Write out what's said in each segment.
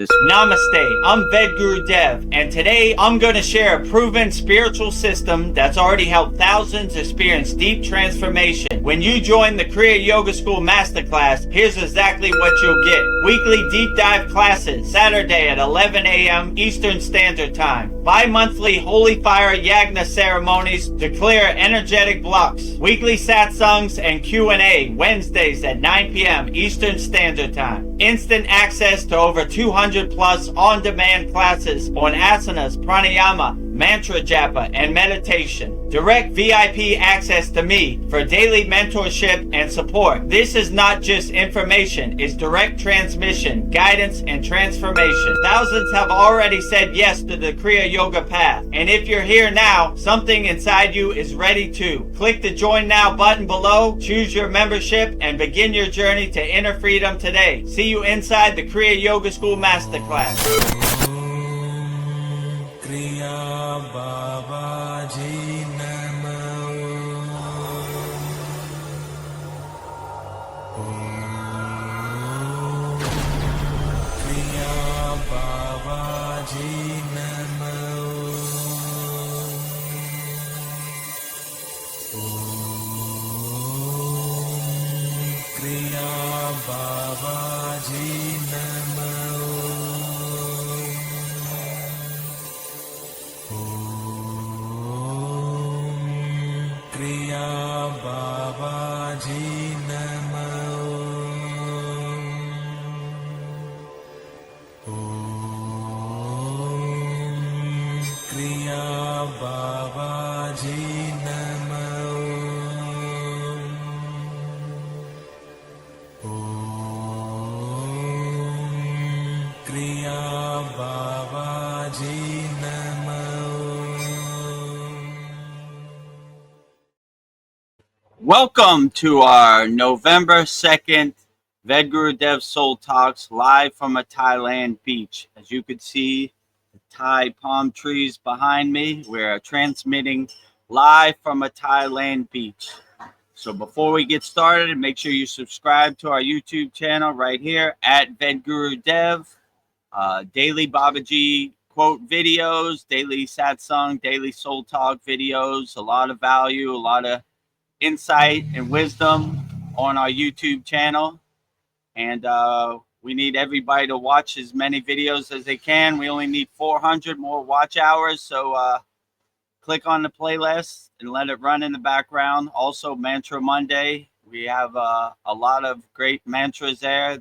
Namaste, I'm VEDGURUDEV, and today I'm going to share a proven spiritual system that's already helped thousands experience deep transformation. When you join the Kriya Yoga School Masterclass, here's exactly what you'll get. Weekly deep dive classes, Saturday at 11 a.m. Eastern Standard Time. Bi-monthly Holy Fire Yagna ceremonies to clear energetic blocks. Weekly satsangs and Q&A, Wednesdays at 9 p.m. Eastern Standard Time. Instant access to over 200 plus on-demand classes on asanas, pranayama, mantra japa, and meditation. Direct VIP access to me for daily mentorship and support. This is not just information, it's direct transmission, guidance, and transformation. Thousands have already said yes to the Kriya Yoga path. And if you're here now, something inside you is ready to. Click the Join Now button below, choose your membership, and begin your journey to inner freedom today. See you inside the Kriya Yoga School Masterclass. Kriya Babaji Namo. Kriya Babaji Namo. Kriya Babaji Namo. Kriya Babaji Namo. Kriya Babaji Namo. Kriya Babaji Namo. Welcome to our November 2nd VEDGURUDEV'S Soul Talks live from a Thailand beach. As you can see, the Thai palm trees behind me. We're transmitting live from a Thailand beach. So before we get started, make sure you subscribe to our YouTube channel right here at VEDGURUDEV. Daily Babaji quote videos, daily satsang, daily soul talk videos, a lot of value, a lot of insight and wisdom on our YouTube channel. And we need everybody to watch as many videos as they can. We only need 400 more watch hours. So click on the playlist and let it run in the background. Also, Mantra Monday. We have a lot of great mantras there.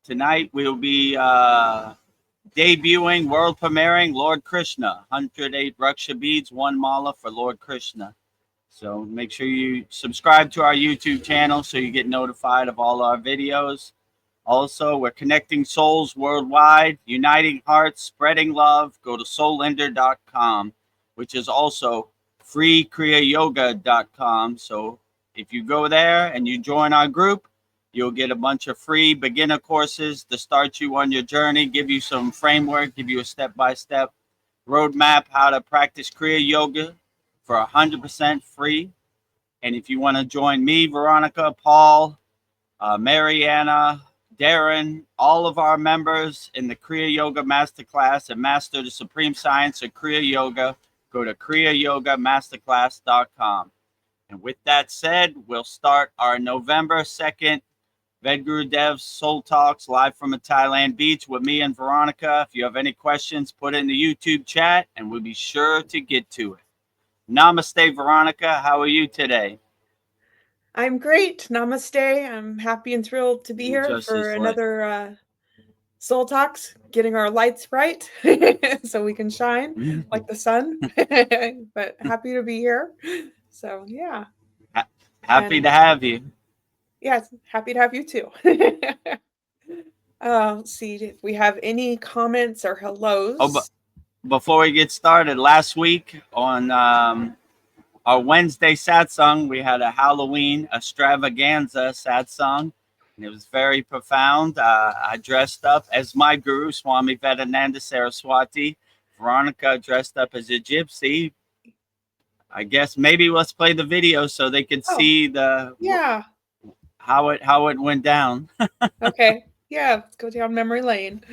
Tonight we'll be debuting, world premiering Lord Krishna. 108 Raksha beads, 1 mala for Lord Krishna. So make sure you subscribe to our YouTube channel so you get notified of all our videos. Also, we're connecting souls worldwide, uniting hearts, spreading love. Go to soulinder.com, which is also freekriyyoga.com. So if you go there and you join our group, you'll get a bunch of free beginner courses to start you on your journey, give you some framework, give you a step-by-step roadmap how to practice Kriya Yoga for 100% free. And if you want to join me, Veronica, Paul, Mariana, Darren, all of our members in the Kriya Yoga Masterclass and master the supreme science of Kriya Yoga, go to kriyayogamasterclass.com. And with that said, we'll start our November 2nd VEDGURUDEV'S Soul Talks live from a Thailand beach with me and Veronica. If you have any questions, put it in the YouTube chat and we'll be sure to get to it. Namaste, Veronica. How are you today? I'm great. Namaste. I'm happy and thrilled to be here for another Soul Talks, getting our lights bright so we can shine like the sun. But happy to be here. So, yeah. Happy to have you. Yes, happy to have you too. Let's see if we have any comments or hellos. Oh, but before we get started, last week on our Wednesday satsang, we had a Halloween extravaganza satsang, and it was very profound. I dressed up as my guru, Swami Vedananda Saraswati. Veronica dressed up as a gypsy. I guess maybe let's play the video so they could see the how it went down. Okay. Yeah, let's go down memory lane.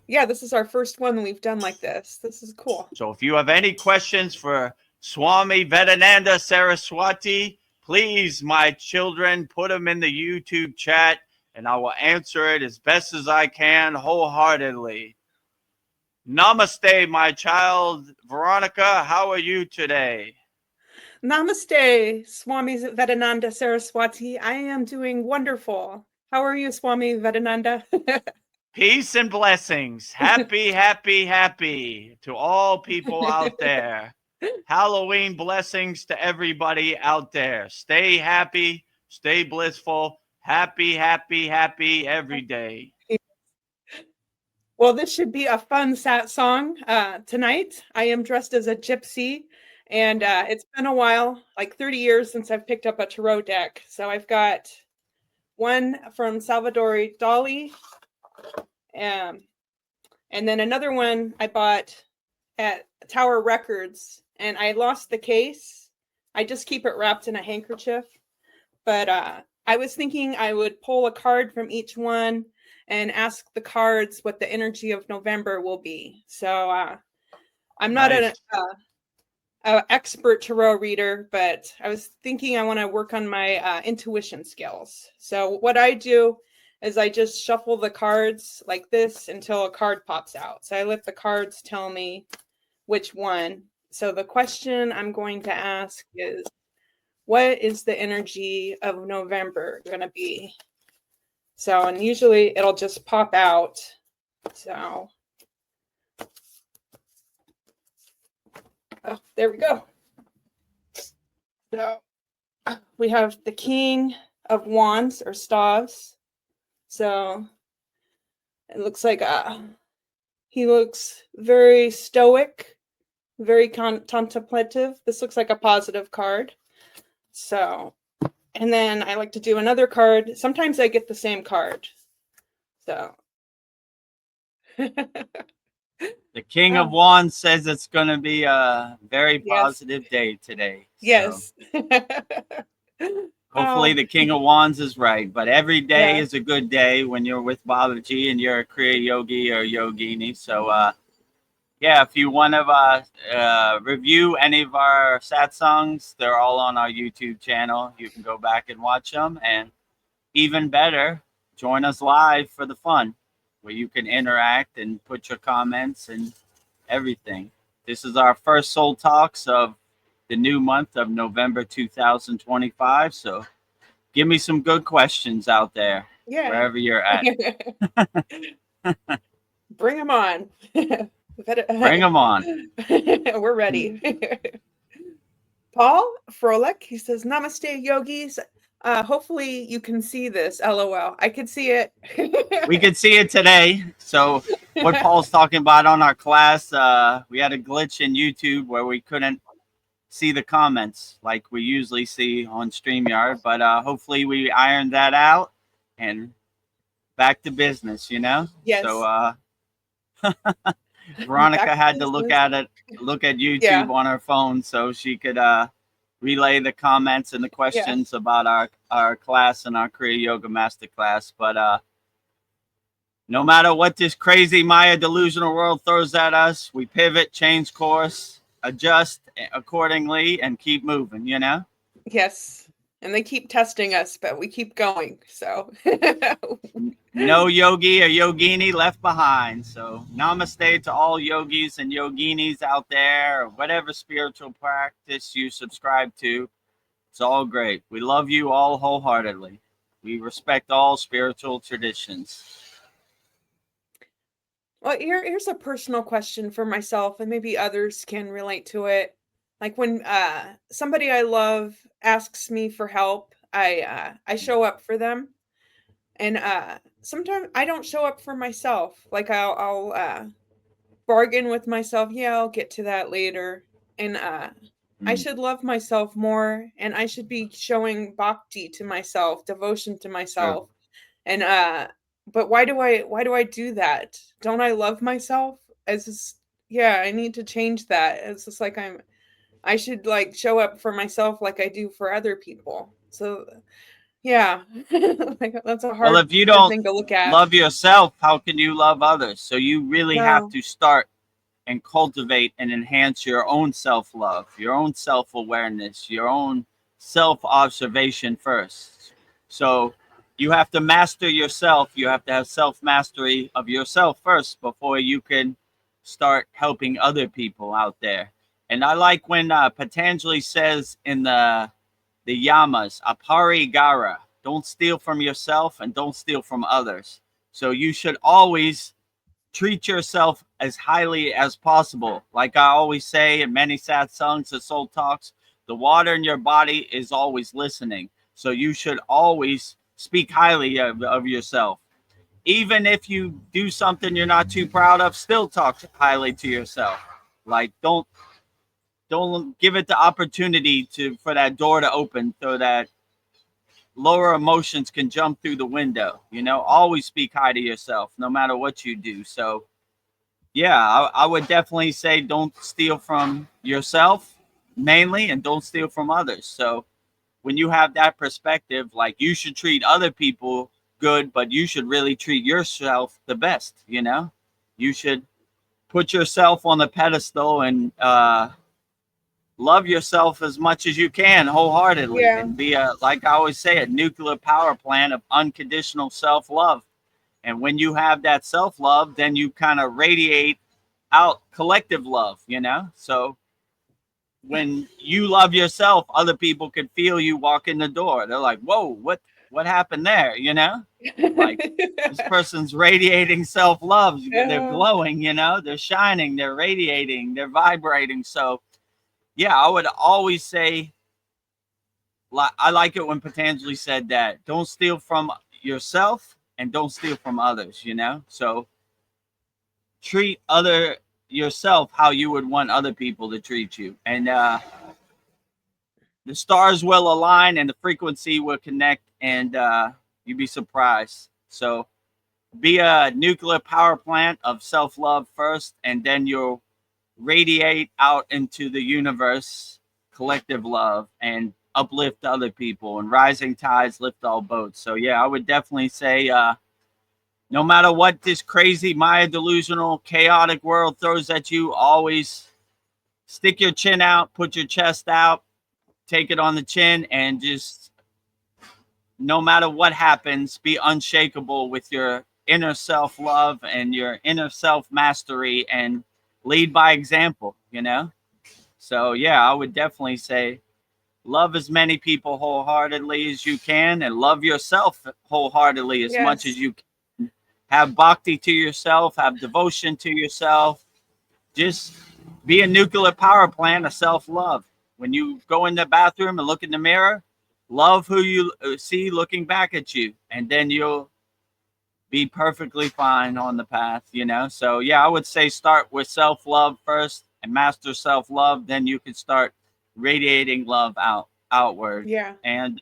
Yeah, this is our first one we've done like this. This is cool. So if you have any questions for Swami Vedananda Saraswati, please, my children, put them in the YouTube chat and I will answer it as best as I can wholeheartedly. Namaste, my child. Veronica, how are you today? Namaste, Swami Vedananda Saraswati. I am doing wonderful. How are you, Swami Vedananda? Peace and blessings. Happy, happy, happy to all people out there. Halloween blessings to everybody out there. Stay happy, stay blissful, happy, happy, happy every day. Well, this should be a fun song tonight. I am dressed as a gypsy, and it's been a while, like 30 years since I've picked up a tarot deck. So I've got one from Salvador Dali, and then another one I bought at Tower Records, and I lost the case. I just keep it wrapped in a handkerchief. But I was thinking I would pull a card from each one and ask the cards what the energy of November will be. So I'm not Nice. an expert tarot reader, but I was thinking I want to work on my intuition skills. So what I do is I just shuffle the cards like this until a card pops out. So I let the cards tell me which one. So the question I'm going to ask is, what is the energy of November going to be? So, and usually it'll just pop out. So, oh, there we go. So we have the King of Wands or Staves. So it looks like he looks very stoic, very contemplative. This looks like a positive card. So, and then I like to do another card. Sometimes I get the same card. So. The King of Wands says it's going to be a very positive day today. Yes. So hopefully the King of Wands is right. But every day is a good day when you're with Babaji and you're a Kriya yogi or yogini. So, yeah, if you want to review any of our satsangs, they're all on our YouTube channel. You can go back and watch them. And even better, join us live for the fun, where you can interact and put your comments and everything. This is our first Soul Talks of the new month of November 2025. So give me some good questions out there, wherever you're at. Bring them on. Bring them on. We're ready. Paul Froelich, he says, Namaste, yogis. Hopefully you can see this. LOL. I could see it. We could see it today. So what Paul's talking about on our class, we had a glitch in YouTube where we couldn't see the comments like we usually see on StreamYard. But hopefully we ironed that out and back to business, you know? Yes. So Veronica had to look at YouTube on her phone so she could relay the comments and the questions about our class and our Kriya Yoga Masterclass. But no matter what this crazy Maya delusional world throws at us, we pivot, change course, adjust accordingly, and keep moving, you know? Yes. And they keep testing us, but we keep going. So no yogi or yogini left behind. So namaste to all yogis and yoginis out there, or whatever spiritual practice you subscribe to. It's all great. We love you all wholeheartedly. We respect all spiritual traditions. Well, here's a personal question for myself, and maybe others can relate to it. Like when somebody I love asks me for help, I show up for them, and sometimes I don't show up for myself. Like I'll bargain with myself. Yeah, I'll get to that later, and I should love myself more, and I should be showing bhakti to myself, devotion to myself, and but why do I do that? Don't I love myself? It's just, I need to change that. It's just like I should like show up for myself like I do for other people. So Yeah. Like, that's a Well, hard if you hard don't thing to look at. love yourself, how can you love others? So you really have No. to start and cultivate and enhance your own self-love, your own self-awareness, your own self-observation first. So you have to master yourself. You have to have self-mastery of yourself first before you can start helping other people out there. And I like when Patanjali says in the yamas, aparigara, don't steal from yourself and don't steal from others. So you should always treat yourself as highly as possible. Like I always say in many satsangs and soul talks, the water in your body is always listening. So you should always speak highly of yourself. Even if you do something you're not too proud of, still talk highly to yourself. Like don't give it the opportunity to for that door to open so that lower emotions can jump through the window. You know, always speak hi to yourself no matter what you do. So yeah, I would definitely say don't steal from yourself mainly and don't steal from others. So when you have that perspective, like you should treat other people good, but you should really treat yourself the best, you know? You should put yourself on the pedestal and love yourself as much as you can wholeheartedly Yeah. and be a, like I always say, a nuclear power plant of unconditional self-love. And when you have that self-love, then you kind of radiate out collective love, you know? So when you love yourself, other people can feel you walk in the door. They're like, whoa, what happened there? You know? Like this person's radiating self-love. They're Yeah. glowing, you know, they're shining, they're radiating, they're vibrating. So yeah, I would always say, I like it when Patanjali said that don't steal from yourself and don't steal from others, you know? So treat other yourself how you would want other people to treat you. And the stars will align and the frequency will connect and you'd be surprised. So be a nuclear power plant of self-love first, and then you'll radiate out into the universe collective love and uplift other people, and rising tides lift all boats. So yeah, I would definitely say no matter what this crazy Maya delusional chaotic world throws at you, always stick your chin out, put your chest out, take it on the chin, and just no matter what happens, be unshakable with your inner self love and your inner self mastery, and lead by example, you know? So yeah, I would definitely say love as many people wholeheartedly as you can, and love yourself wholeheartedly as much as Yes. you can. Have bhakti to yourself, have devotion to yourself. Just be a nuclear power plant of self-love. When you go in the bathroom and look in the mirror, love who you see looking back at you, and then you'll be perfectly fine on the path, you know? So yeah, I would say start with self-love first and master self-love, then you can start radiating love outward. Yeah. And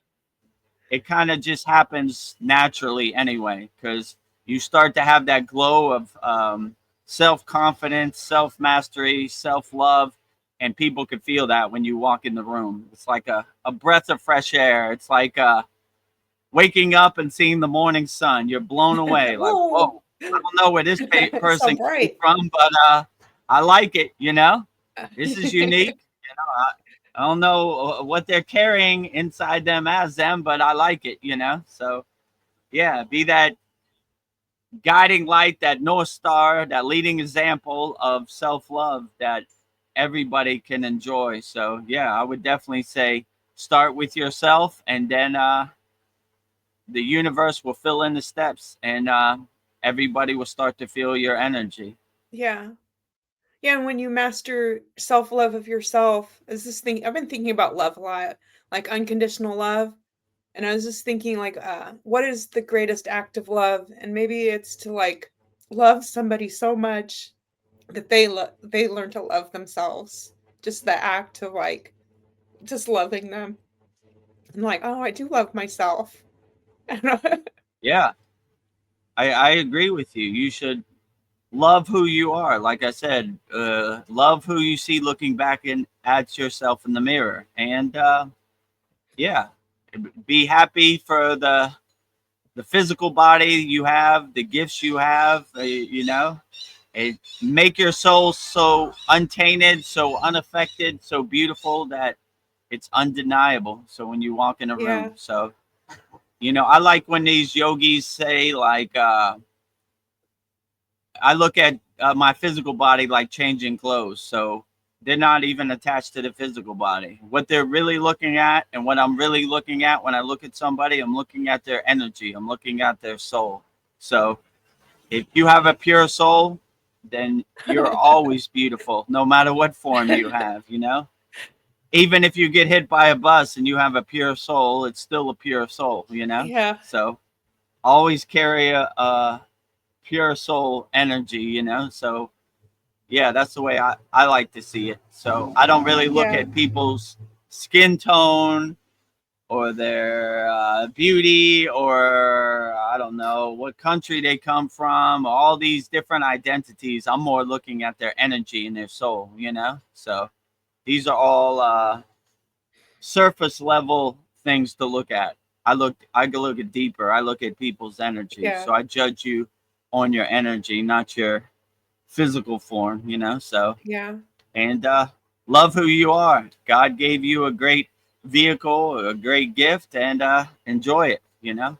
it kind of just happens naturally anyway, because you start to have that glow of self-confidence, self-mastery, self-love, and people can feel that when you walk in the room. It's like a breath of fresh air. It's like waking up and seeing the morning sun. You're blown away, like, Whoa. whoa, I don't know where this It's so person came bright. from, but I like it, you know? This is unique. You know, I don't know what they're carrying inside them as them, but I like it, you know? So yeah, be that guiding light, that North Star, that leading example of self-love that everybody can enjoy. So yeah, I would definitely say start with yourself, and then the universe will fill in the steps, and everybody will start to feel your energy. Yeah. Yeah, and when you master self-love of yourself, is this thing I've been thinking about love a lot, like unconditional love. And I was just thinking like what is the greatest act of love? And maybe it's to like love somebody so much that they learn to love themselves. Just the act of like just loving them. And like, oh, I do love myself. I don't know. Yeah, I agree with you. You should love who you are. Like I said, love who you see looking back in at yourself in the mirror. And yeah, Be happy for the physical body you have, the gifts you have, you know. Make your soul so untainted, so unaffected, so beautiful that it's undeniable. So when you walk in a room, so, you know, I like when these yogis say, like, I look at my physical body like changing clothes. So they're not even attached to the physical body. What they're really looking at, and what I'm really looking at when I look at somebody, I'm looking at their energy. I'm looking at their soul. So if you have a pure soul, then you're always beautiful, no matter what form you have, you know? Even if you get hit by a bus and you have a pure soul, it's still a pure soul, you know? Yeah. So always carry a pure soul energy, you know? So yeah, that's the way I like to see it. So I don't really look at people's skin tone or their beauty, or I don't know what country they come from, all these different identities. I'm more looking at their energy and their soul, you know? So these are all surface level things to look at. I can look at deeper. I look at people's energy. So I judge you on your energy, not your physical form, you know? So and love who you are. God gave you a great vehicle, a great gift, and enjoy it, you know.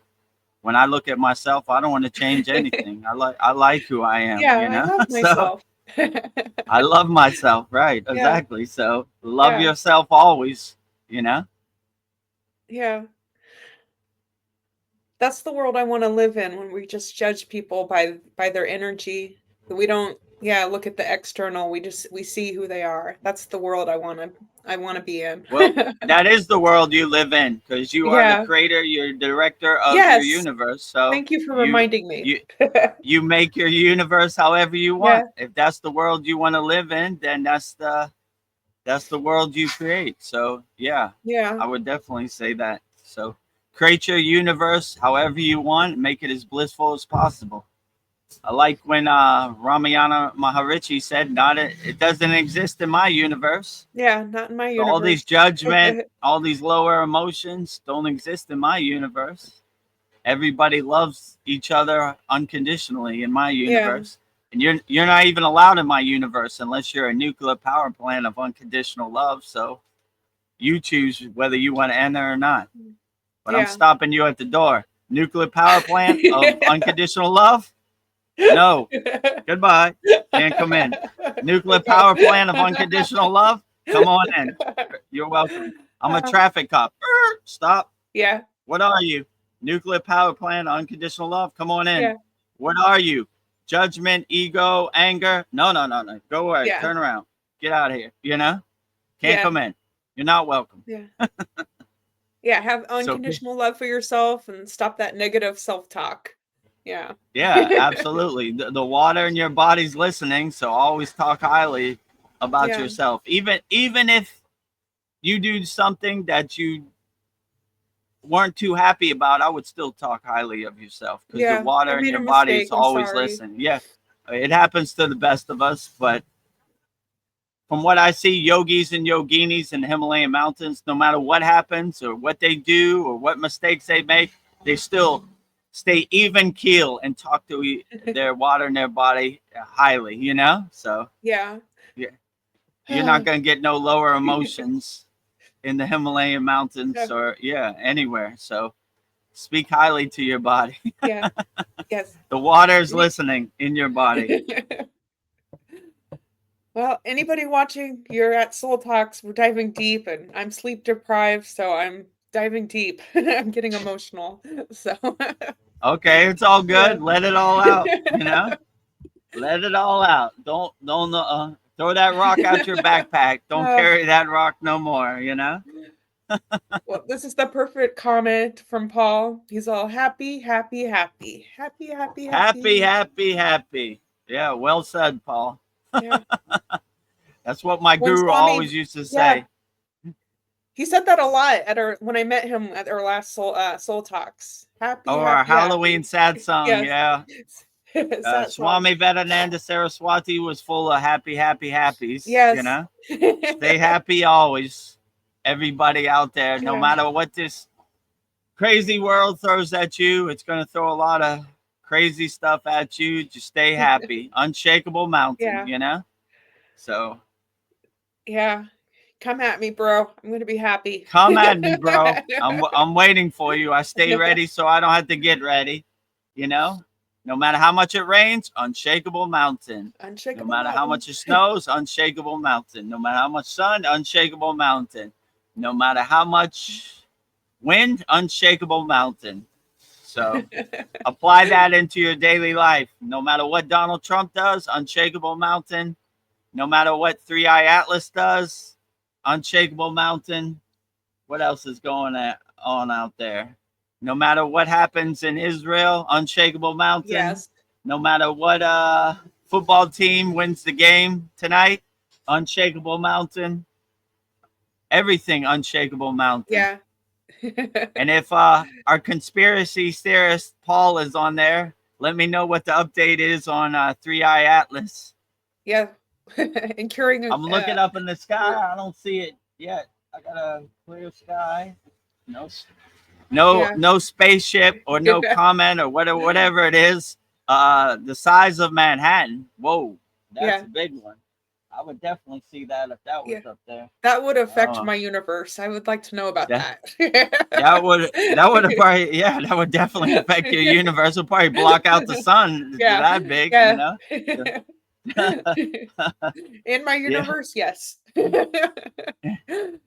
When I look at myself, I don't want to change anything. I like who I am, you know. I love myself. I love myself, right? Exactly. So love yourself always, you know. Yeah. That's the world I want to live in, when we just judge people by their energy. We don't look at the external. We see who they are. That's the world I want to be in. Well, that is the world you live in, because you are the creator, you're the director of your universe. So thank you for reminding me. You make your universe however you want. If that's the world you want to live in, then that's the world you create. So I would definitely say that. So create your universe however you want, make it as blissful as possible. I like when Ramayana Maharishi said, it doesn't exist in my universe. Not in my universe. All these judgment, all these lower emotions don't exist in my universe. Everybody loves each other unconditionally in my universe. And you're not even allowed in my universe unless you're a nuclear power plant of unconditional love. So you choose whether you want to enter or not. But I'm stopping you at the door. Nuclear power plant of unconditional love? No. Goodbye. Can't come in. Nuclear power plant of unconditional love? Come on in. You're welcome. I'm a traffic cop. Stop. What are you? Nuclear power plant, unconditional love? Come on in. What are you? Judgment, ego, anger? No. Go away. Turn around. Get out of here. You know? Can't come in. You're not welcome. Have unconditional love for yourself and stop that negative self-talk. Yeah, absolutely. The water in your body's listening, so always talk highly about yourself. Even if you do something that you weren't too happy about, I would still talk highly of yourself, because the water in your body is always listening. It happens to the best of us, but from what I see, yogis and yoginis in the Himalayan mountains, no matter what happens or what they do or what mistakes they make, they still stay even keel and talk to their water in their body highly, you know? So you're not going to get no lower emotions in the Himalayan mountains or anywhere. So speak highly to your body. The water is listening in your body. Well, anybody watching, you're at Soul Talks. We're diving deep, and I'm sleep deprived, so I'm diving deep. I'm getting emotional. So okay, it's all good. Let it all out, you know? Let it all out. Don't throw that rock out your backpack. Don't carry that rock no more, you know? Well, this is the perfect comment from Paul. He's all happy. Yeah, well said, Paul. That's what my guru always used to say. He said that a lot when I met him at our last Soul Talks. Our Halloween sad song, Swami Vedananda Saraswati was full of happies. You know, stay happy always. Everybody out there, no matter what this crazy world throws at you, it's going to throw a lot of crazy stuff at you. Just stay happy. Unshakable mountain, Yeah. you know? So Yeah. Come at me, bro. I'm going to be happy. come at me, bro. I'm waiting for you. I stay ready so I don't have to get ready, you know? No matter how much it rains, unshakable mountain. Unshakable No matter how mountain. much it snows, unshakable mountain. No matter how much sun, unshakable mountain. No matter how much wind, unshakable mountain. So apply that into your daily life. No matter what Donald Trump does, unshakable mountain. No matter what Three Eye Atlas does, unshakable mountain. What else is going on out there? No matter what happens in Israel, unshakable mountain. Yes. No matter what football team wins the game tonight, unshakable mountain. Everything unshakable mountain. Yeah. And if our conspiracy theorist Paul is on there, let me know what the update is on Three Eye Atlas. Yeah. And curing. I'm looking up in the sky. I don't see it yet. I got a clear sky. No spaceship or no comment or whatever it is. The size of Manhattan. Whoa, that's a big one. I would definitely see that if that was up there. That would affect my universe. I would like to know about that. That would probably, that would definitely affect your universe. It'll probably block out the sun. It's that big, you know. In my universe, yes. If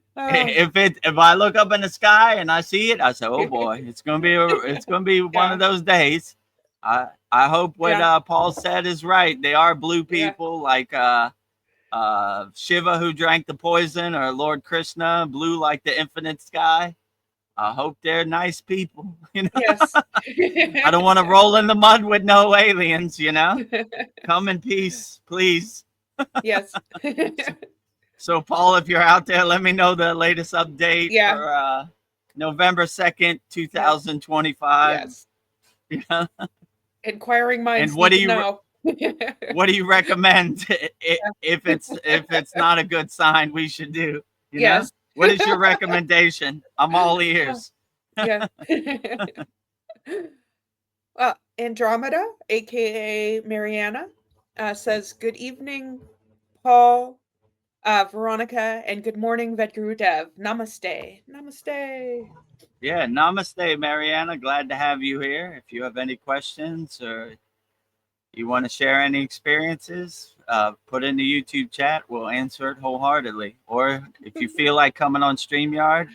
I look up in the sky and I see it, I say, "Oh boy, it's gonna be one of those days." I hope what Paul said is right. They are blue people, like Shiva, who drank the poison, or Lord Krishna, blue like the infinite sky. I hope they're nice people, you know. Yes. I don't want to roll in the mud with no aliens, you know. Come in peace, please. Yes. So, Paul, if you're out there, let me know the latest update for November 2nd, 2025. Yes. Yeah. Inquiring minds. And what do you know. what do you recommend if it's not a good sign we should do? You know? What is your recommendation? I'm all ears. Yeah. Andromeda, aka Mariana, says, "Good evening, Paul, Veronica, and good morning, VEDAGURUDEV. Namaste." Namaste. Yeah, namaste, Mariana. Glad to have you here. If you have any questions or you want to share any experiences, put in the YouTube chat. We'll answer it wholeheartedly. Or if you feel like coming on StreamYard,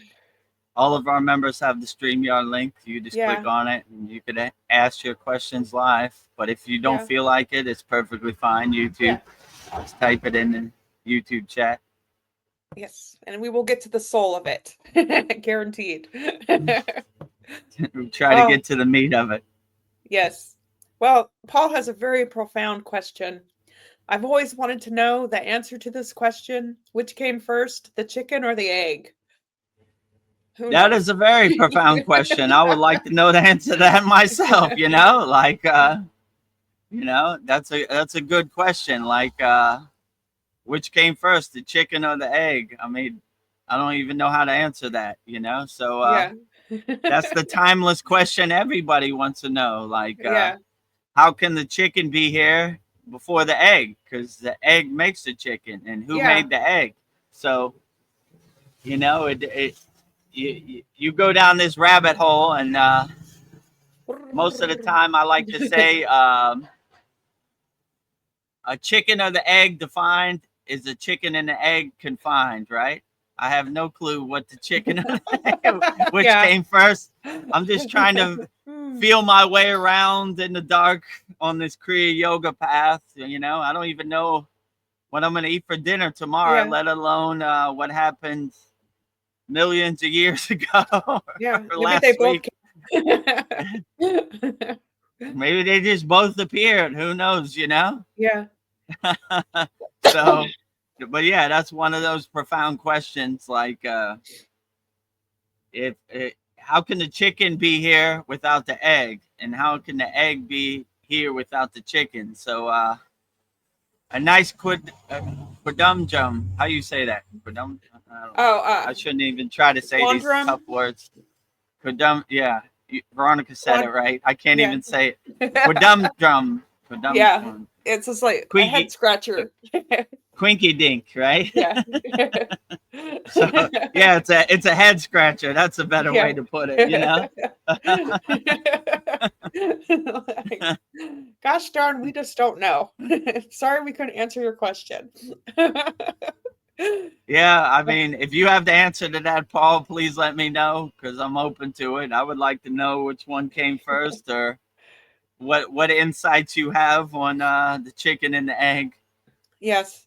all of our members have the StreamYard link. You just click on it and you can ask your questions live. But if you don't feel like it, it's perfectly fine. YouTube, just type it in the YouTube chat. Yes, and we will get to the soul of it. Guaranteed. We'll try to get to the meat of it. Yes. Well, Paul has a very profound question. I've always wanted to know the answer to this question. Which came first, the chicken or the egg? That is a very profound question. I would like to know the answer to that myself, you know? Like, you know, that's a good question. Like, which came first, the chicken or the egg? I mean, I don't even know how to answer that, you know? So that's the timeless question everybody wants to know. Like, how can the chicken be here before the egg? Because the egg makes the chicken, and who made the egg? So, you know, you go down this rabbit hole, and most of the time I like to say a chicken or the egg defined is a chicken and the egg confined, right? I have no clue what the chicken or the egg, which came first. I'm just trying to feel my way around in the dark on this Kriya yoga path. You know, I don't even know what I'm going to eat for dinner tomorrow, let alone what happened millions of years ago. Maybe they both maybe they just both appeared. Who knows, you know? Yeah. So, but yeah, that's one of those profound questions. Like, how can the chicken be here without the egg, and how can the egg be here without the chicken? So, a nice quidumjum. How you say that? Quidum. I shouldn't even try to say these tough words. Yeah. Veronica said it right. I can't Yeah. even say it. Quadum drum. Yeah. It's just like a head scratcher. Quinky dink, right? Yeah. So yeah, it's a head scratcher. That's a better way to put it, you know? Gosh darn, we just don't know. Sorry we couldn't answer your question. Yeah, I mean, if you have the answer to that, Paul, please let me know because I'm open to it. I would like to know which one came first or what insights you have on the chicken and the egg. Yes.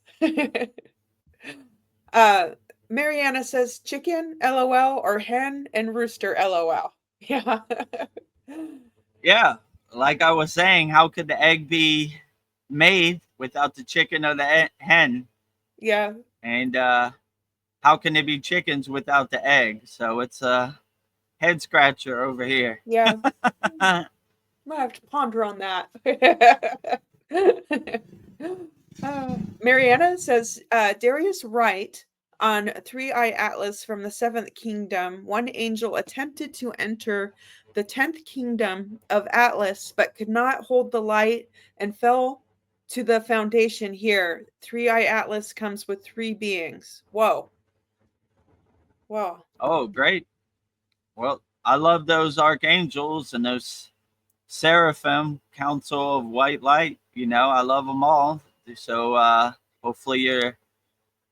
Mariana says chicken, LOL, or hen and rooster, LOL. Yeah. Yeah, like I was saying, how could the egg be made without the chicken or the hen? Yeah. And how can there be chickens without the egg? So it's a head scratcher over here. Yeah. I might have to ponder on that. Mariana says Darius Wright on Three Eye Atlas from the Seventh Kingdom. One angel attempted to enter the 10th kingdom of Atlas, but could not hold the light and fell to the foundation here. Three Eye Atlas comes with three beings. Whoa. Wow. Oh, great. Well, I love those archangels and those seraphim, council of white light. You know, I love them all. So hopefully you're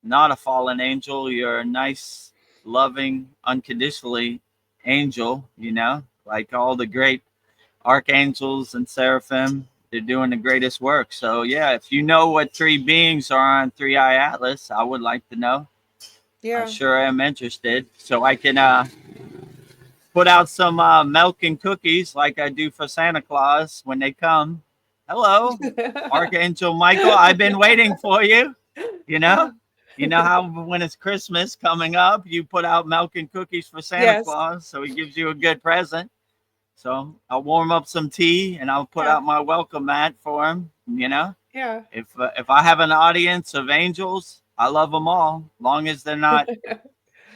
not a fallen angel. You're a nice, loving, unconditionally angel, you know, like all the great archangels and seraphim. They're doing the greatest work. So, yeah, if you know what three beings are on Three Eye Atlas, I would like to know. Yeah. I sure am interested. So I can put out some milk and cookies like I do for Santa Claus when they come. Hello, Archangel Michael. I've been waiting for you. You know how when it's Christmas coming up, you put out milk and cookies for Santa Claus, so he gives you a good present. So I'll warm up some tea and I'll put out my welcome mat for him. You know, if I have an audience of angels, I love them all, long as they're not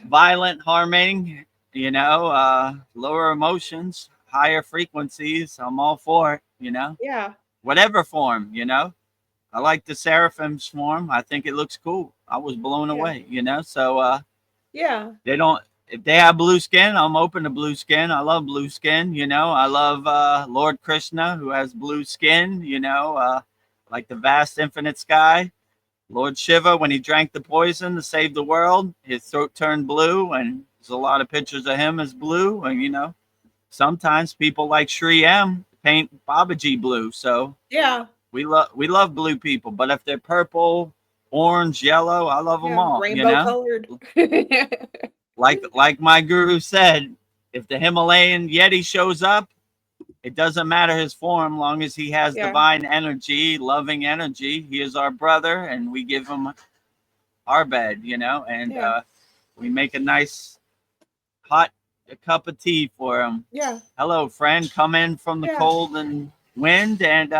violent, harming. You know, lower emotions, higher frequencies. I'm all for it. You know, whatever form. You know. I like the seraphim's form. I think it looks cool. I was blown away, you know. So they don't. If they have blue skin, I'm open to blue skin. I love blue skin, you know. I love Lord Krishna, who has blue skin, you know, like the vast infinite sky. Lord Shiva, when he drank the poison to save the world, his throat turned blue, and there's a lot of pictures of him as blue. And you know, sometimes people like Sri M paint Babaji blue. So we love blue people, but if they're purple, orange, yellow, I love them all. Rainbow you know, colored. like my guru said, if the Himalayan Yeti shows up, it doesn't matter his form, long as he has divine energy, loving energy. He is our brother, and we give him our bed, you know, and we make a nice hot cup of tea for him. Hello, friend. Come in from the cold and wind and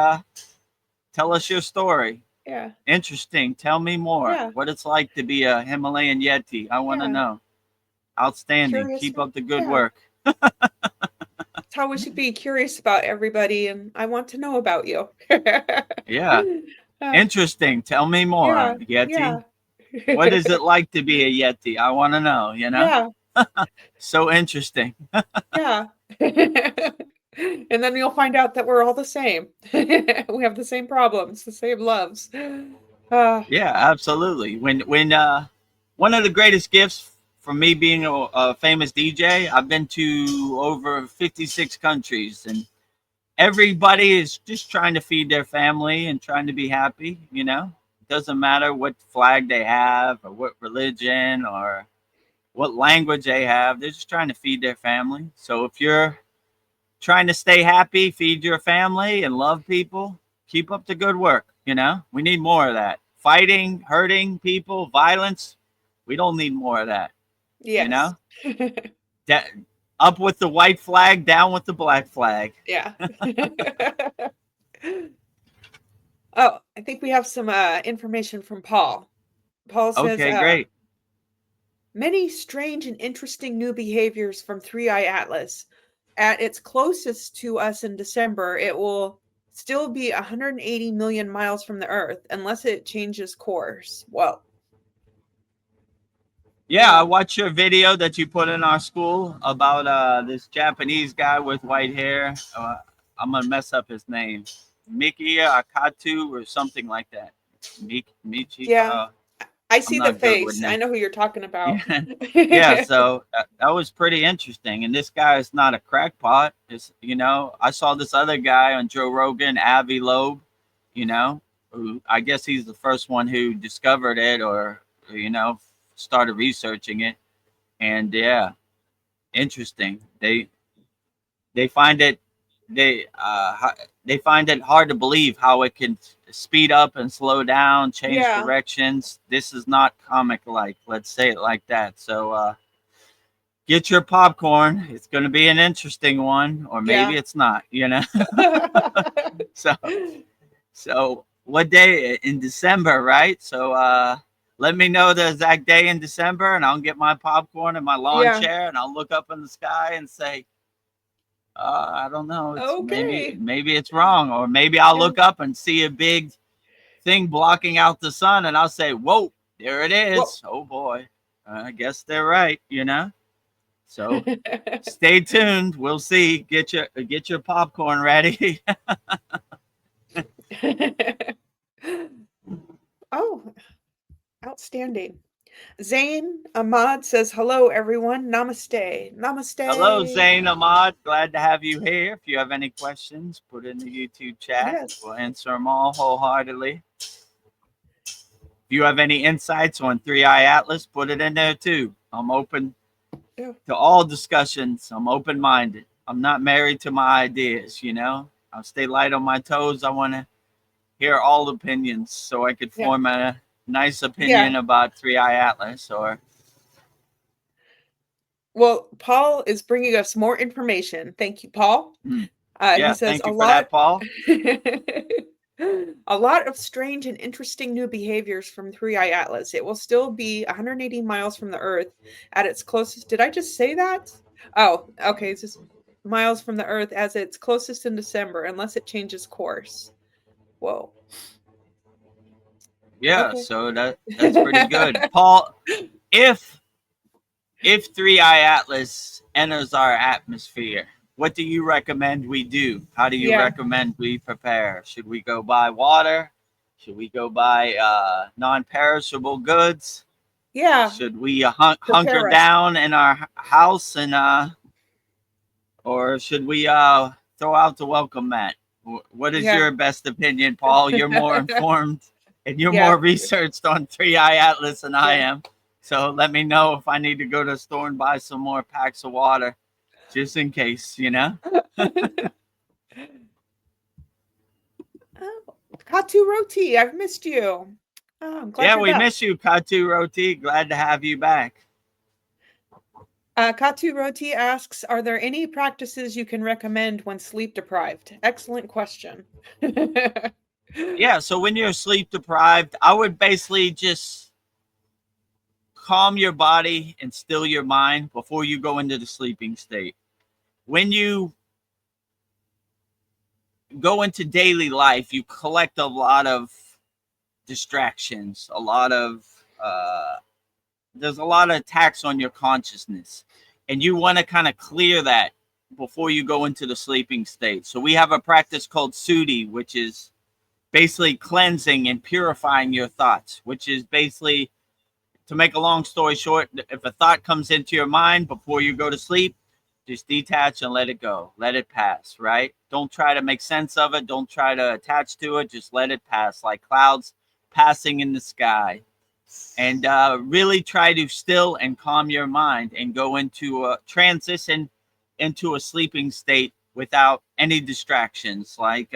tell us your story. Interesting. Tell me more. What it's like to be a Himalayan Yeti. I want to know. Outstanding. Curious. Keep up the good work. That's how we should be, curious about everybody, and I want to know about you. Interesting. Tell me more, Yeti. What is it like to be a Yeti? I want to know, you know? So interesting. And then you'll find out that we're all the same. We have the same problems, the same loves. Yeah, absolutely. When one of the greatest gifts from me being a famous DJ, I've been to over 56 countries, and everybody is just trying to feed their family and trying to be happy. You know, it doesn't matter what flag they have or what religion or what language they have. They're just trying to feed their family. So if you're trying to stay happy, feed your family, and love people, keep up the good work. You know, we need more of that. Fighting, hurting people, violence. We don't need more of that. You know, up with the white flag, down with the black flag. Oh, I think we have some information from Paul. Paul says, okay, great. Many strange and interesting new behaviors from Three Eye Atlas. At its closest to us in December, it will still be 180 million miles from the Earth unless it changes course. Well, Yeah, I watched your video that you put in our school about this Japanese guy with white hair. I'm gonna mess up his name, Mikiya Akatu or something like that. Michi. yeah, I I'm see the not good with face. I names. know who you're talking about. Yeah, yeah. So that was pretty interesting. And this guy is not a crackpot. It's, I saw this other guy on Joe Rogan, Avi Loeb. Who I guess he's the first one who discovered it or started researching it. And yeah, interesting. They find it they find it hard to believe how it can speed up and slow down, change Yeah, directions. This is not comic like, let's say it like that. So get your popcorn. It's going to be an interesting one, or maybe yeah. it's not, So so what day in December, right? So let me know the exact day in December and I'll get my popcorn and my lawn Yeah. chair and I'll look up in the sky and say, I don't know. It's maybe Okay. it's wrong, or maybe I'll Yeah. look up and see a big thing blocking out the sun, and I'll say, "Whoa, there it Well, is!" Oh boy, I guess they're right. So stay tuned. We'll see. Get your popcorn ready. Oh, outstanding. Zain Ahmad says, hello, everyone. Namaste. Hello, Namaste. Zain Ahmad. Glad to have you here. If you have any questions, put in the YouTube chat. Yes. We'll answer them all wholeheartedly. If you have any insights on Three Eye Atlas, put it in there too. I'm open Yeah. to all discussions. I'm open-minded. I'm not married to my ideas. I'll stay light on my toes. I want to hear all opinions so I could Yeah. form a nice opinion Yeah. about Three Eye Atlas. Well, Paul is bringing us more information. Thank you, Paul. He Yeah, says thank you for that, Paul. a lot of strange and interesting new behaviors from Three Eye Atlas. It will still be 180 miles from the Earth at its closest. Did I just say that? Oh, okay. It's just miles from the Earth as its closest in December, unless it changes course. Whoa. Yeah, Okay. so that's pretty good, Paul. If Three Eye Atlas enters our atmosphere, what do you recommend we do? How do you Yeah. recommend we prepare? Should we go buy water? Should we go buy non-perishable goods? Yeah. Should we hunker Prepare us. down in our house or should we throw out the welcome mat? What is Yeah. your best opinion, Paul? You're more informed and you're Yeah. more researched on Three Eye Atlas than I Yeah. am. So let me know if I need to go to the store and buy some more packs of water, just in case. Oh, Katu Roti, I've missed you. Oh, I'm glad Yeah, you're we back. miss you, Katu Roti. Glad to have you back. Katu Roti asks, are there any practices you can recommend when sleep deprived? Excellent question. Yeah, so when you're sleep deprived, I would basically just calm your body and still your mind before you go into the sleeping state. When you go into daily life, you collect a lot of distractions, there's a lot of attacks on your consciousness, and you want to kind of clear that before you go into the sleeping state. So we have a practice called Sudi, which is basically cleansing and purifying your thoughts, which is basically, to make a long story short, if a thought comes into your mind before you go to sleep, just detach and let it go. Let it pass, right? Don't try to make sense of it. Don't try to attach to it. Just let it pass, like clouds passing in the sky. And really try to still and calm your mind and go into a transition into a sleeping state without any distractions. Like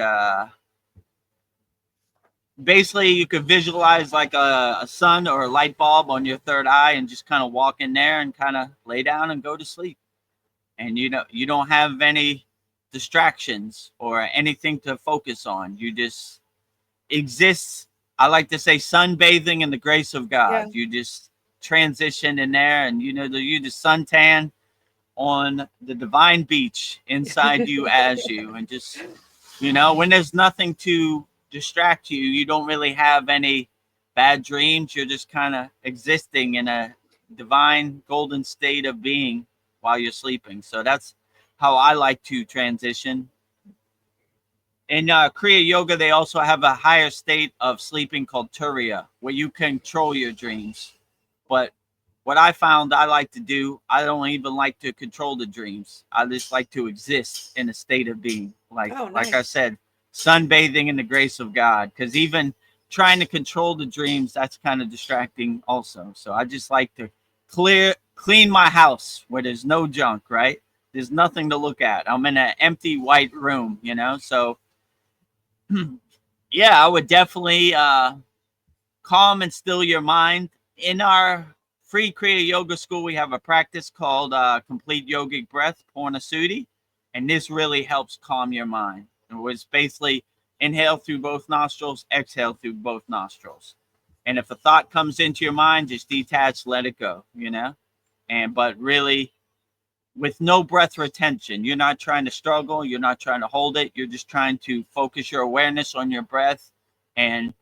basically you could visualize like a sun or a light bulb on your third eye and just kind of walk in there and kind of lay down and go to sleep. And you don't have any distractions or anything to focus on. You just exist. I like to say sunbathing in the grace of Yeah. God. You just transition in there, and you just suntan on the divine beach inside you as you, and just when there's nothing to distract you, you don't really have any bad dreams. You're just kind of existing in a divine golden state of being while you're sleeping. So that's how I like to transition. In Kriya Yoga, they also have a higher state of sleeping called Turiya, where you control your dreams. But what I found I like to do, I don't even like to control the dreams. I just like to exist in a state of being. Like I said, sunbathing in the grace of God. Because even trying to control the dreams, that's kind of distracting also. So I just like to clean my house where there's no junk, right? There's nothing to look at. I'm in an empty white room, so yeah, I would definitely calm and still your mind. In our free Kriya Yoga school, we have a practice called complete yogic breath, Purnasudhi, and this really helps calm your mind. It was basically inhale through both nostrils, exhale through both nostrils. And if a thought comes into your mind, just detach, let it go, but really with no breath retention. You're not trying to struggle. You're not trying to hold it. You're just trying to focus your awareness on your breath and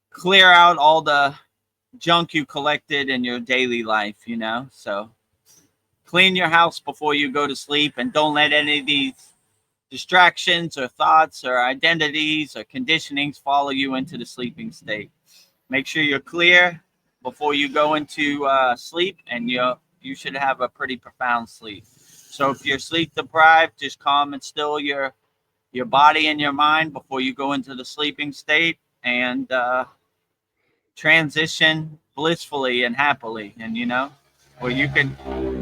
clear out all the junk you collected in your daily life, So clean your house before you go to sleep, and don't let any of these distractions or thoughts or identities or conditionings follow you into the sleeping state. Make sure you're clear before you go into sleep, and you should have a pretty profound sleep. So if you're sleep deprived, just calm and still your body and your mind before you go into the sleeping state, and transition blissfully and happily, and where you can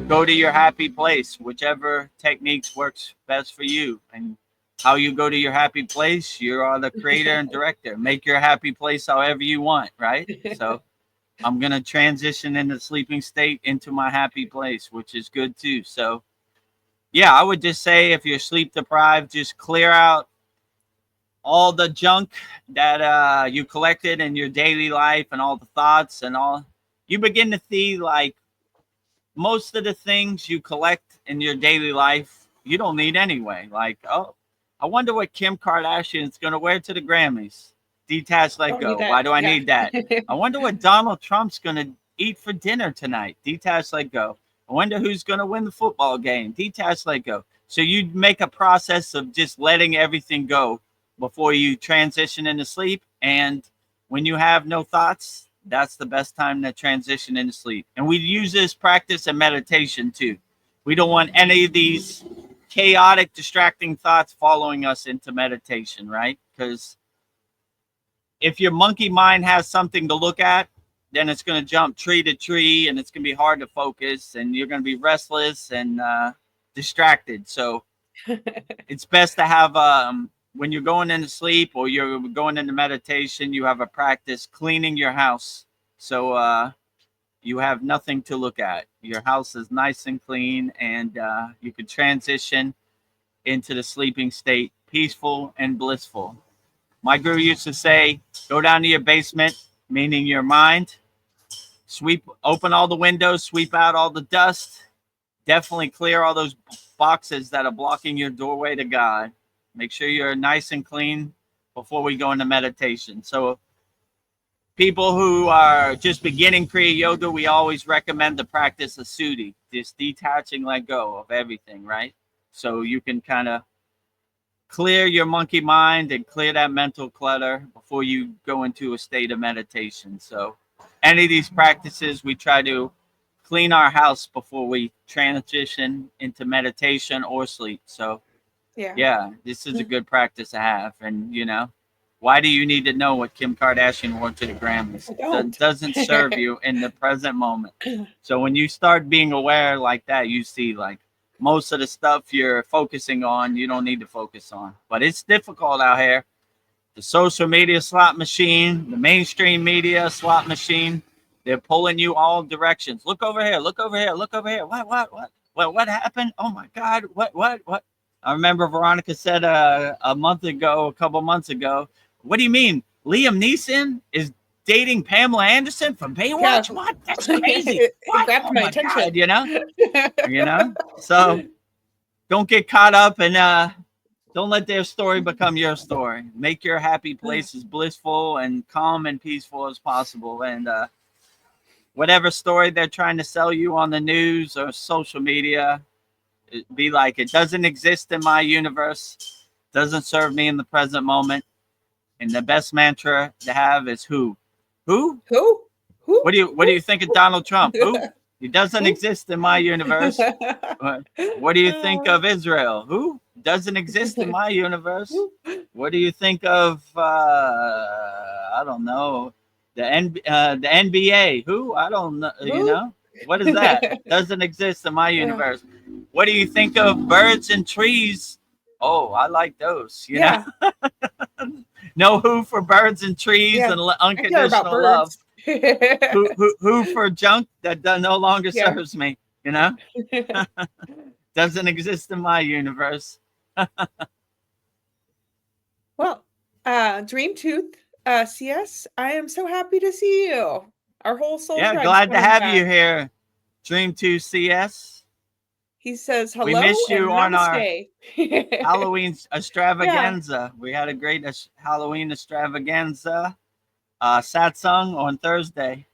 go to your happy place, whichever techniques works best for you. And how you go to your happy place, you are the creator and director. Make your happy place however you want, right? So I'm going to transition in the sleeping state into my happy place, which is good too. So yeah, I would just say if you're sleep deprived, just clear out all the junk that you collected in your daily life, and all the thoughts and all. You begin to see like most of the things you collect in your daily life, you don't need anyway. Like, oh, I wonder what Kim Kardashian is going to wear to the Grammys. Detach, let go. Why do I need that? I wonder what Donald Trump's going to eat for dinner tonight. Detach, let go. I wonder who's going to win the football game. Detach, let go. So you make a process of just letting everything go before you transition into sleep. And when you have no thoughts, that's the best time to transition into sleep. And we use this practice in meditation too. We don't want any of these chaotic, distracting thoughts following us into meditation, right? Because if your monkey mind has something to look at, then it's going to jump tree to tree, and it's going to be hard to focus, and you're going to be restless and distracted. So it's best to have, when you're going into sleep or you're going into meditation, you have a practice cleaning your house. So you have nothing to look at. Your house is nice and clean, and you could transition into the sleeping state, peaceful and blissful. My guru used to say, go down to your basement, meaning your mind, open all the windows, sweep out all the dust, definitely clear all those boxes that are blocking your doorway to God. Make sure you're nice and clean before we go into meditation. So people who are just beginning Kriya Yoga, we always recommend the practice of Sudhi, just detaching, let go of everything, right? So you can kind of clear your monkey mind and clear that mental clutter before you go into a state of meditation. So any of these practices, we try to clean our house before we transition into meditation or sleep. So yeah, this is a good practice to have. And why do you need to know what Kim Kardashian wore to the Grammys? It doesn't serve you in the present moment. So when you start being aware like that, you see like most of the stuff you're focusing on, you don't need to focus on. But it's difficult out here. The social media slot machine, the mainstream media slot machine, they're pulling you all directions. Look over here, look over here, look over here. What happened? Oh my God, what? I remember Veronica said a couple months ago, what do you mean? Liam Neeson is dating Pamela Anderson from Baywatch? Yeah. What? That's crazy. It What? grabbed Oh my my attention. God, you know? So don't get caught up and don't let their story become your story. Make your happy place as blissful and calm and peaceful as possible. And whatever story they're trying to sell you on the news or social media, be like, it doesn't exist in my universe, doesn't serve me in the present moment. And the best mantra to have is who? Who? Who? What do you think of Donald Trump? Who? He doesn't Who? exist in my universe. What do you think of Israel? Who? Doesn't exist in my universe. What do you think of I don't know, the NBA? Who? I don't know. You know, what is that? Doesn't exist in my universe. What do you think of birds and trees? Oh, I like those. You know, know who for birds and trees and unconditional love. who for junk that no longer serves me, you know? Doesn't exist in my universe. Well, Dream Tooth, CS, I am so happy to see you. Our whole soul tribe's glad to coming have back. you here, Dream 2 CS. He says hello. We missed you on our namaste. Halloween extravaganza. We had a great Halloween extravaganza satsang on Thursday.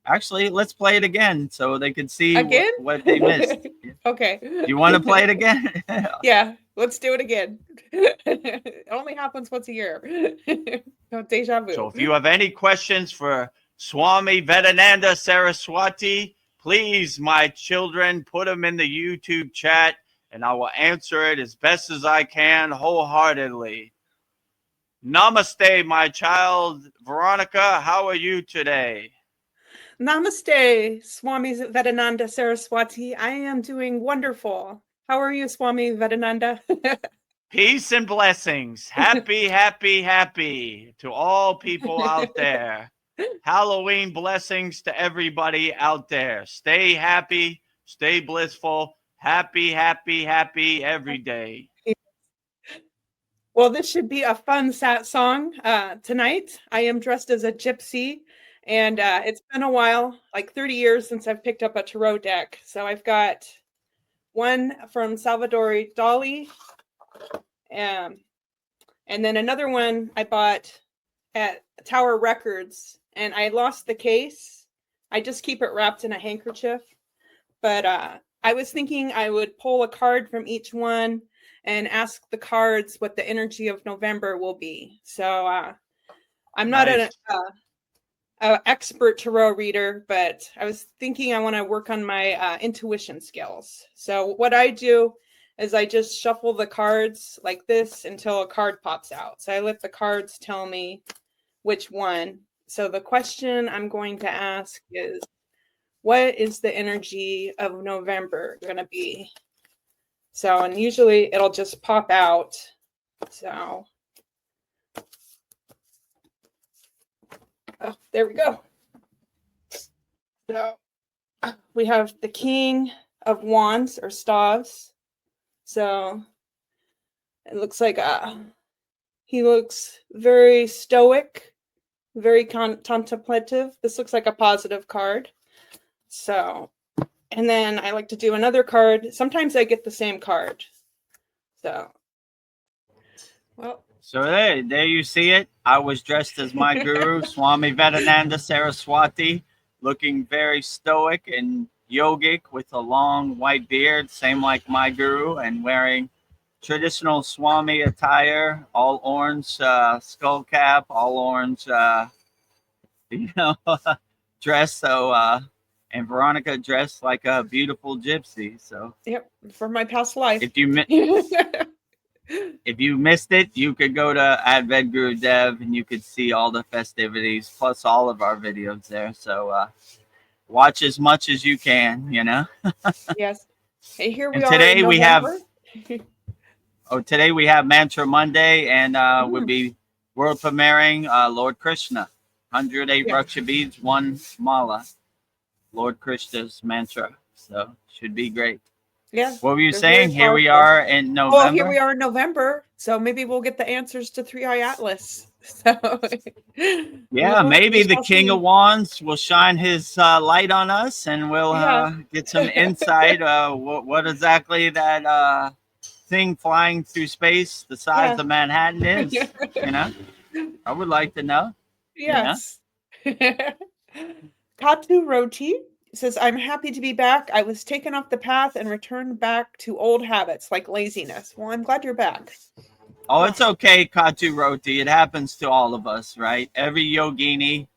Actually, let's play it again so they can see what they missed. Okay. You want to play it again? Yeah, let's do it again. It only happens once a year. No, deja vu. So if you have any questions for Swami Vedananda Saraswati, please, my children, put them in the YouTube chat and I will answer it as best as I can wholeheartedly. Namaste, my child. Veronica, how are you today? Namaste, Swami Vedananda Saraswati. I am doing wonderful. How are you, Swami Vedananda? Peace and blessings. Happy, happy, happy to all people out there. Halloween blessings to everybody out there. Stay happy, stay blissful. Happy, happy, happy every day. Well, this should be a fun song tonight. I am dressed as a gypsy. And it's been a while, like 30 years since I've picked up a tarot deck. So I've got one from Salvador Dali, and then another one I bought at Tower Records, and I lost the case. I just keep it wrapped in a handkerchief. But I was thinking I would pull a card from each one and ask the cards what the energy of November will be. So I'm not an expert tarot reader, but I was thinking I want to work on my intuition skills. So what I do is I just shuffle the cards like this until a card pops out. So I let the cards tell me which one. So the question I'm going to ask is, what is the energy of November going to be? So, and usually it'll just pop out. So oh, there we go. So we have the King of Wands or Staves. So it looks like he looks very stoic, very contemplative. This looks like a positive card. So, and then I like to do another card. Sometimes I get the same card. So, well. So there you see it. I was dressed as my guru, Swami Vedananda Saraswati, looking very stoic and yogic with a long white beard, same like my guru, and wearing traditional Swami attire, all orange skull cap, all orange, dress. So, and Veronica dressed like a beautiful gypsy. So, yep, for my past life. If you missed it, you could go to @VEDGURUDEV and you could see all the festivities plus all of our videos there. So watch as much as you can, Yes. Hey, here we and are. Today we have today we have Mantra Monday, and we'll be world premiering Lord Krishna, 108 Raksha beads, 1 mala, Lord Krishna's mantra. So should be great. Yeah. What were you saying? Here we are in November. Well, here we are in November. So maybe we'll get the answers to 3i Atlas. So Yeah, maybe the King of Wands will shine his light on us, and we'll get some insight. What exactly that thing flying through space the size of Manhattan is? You know, I would like to know. Yes. Katu Roti says, I'm happy to be back. I was taken off the path and returned back to old habits like laziness. Well, I'm glad you're back. Oh, it's okay, Katu Roti. It happens to all of us, right? Every yogini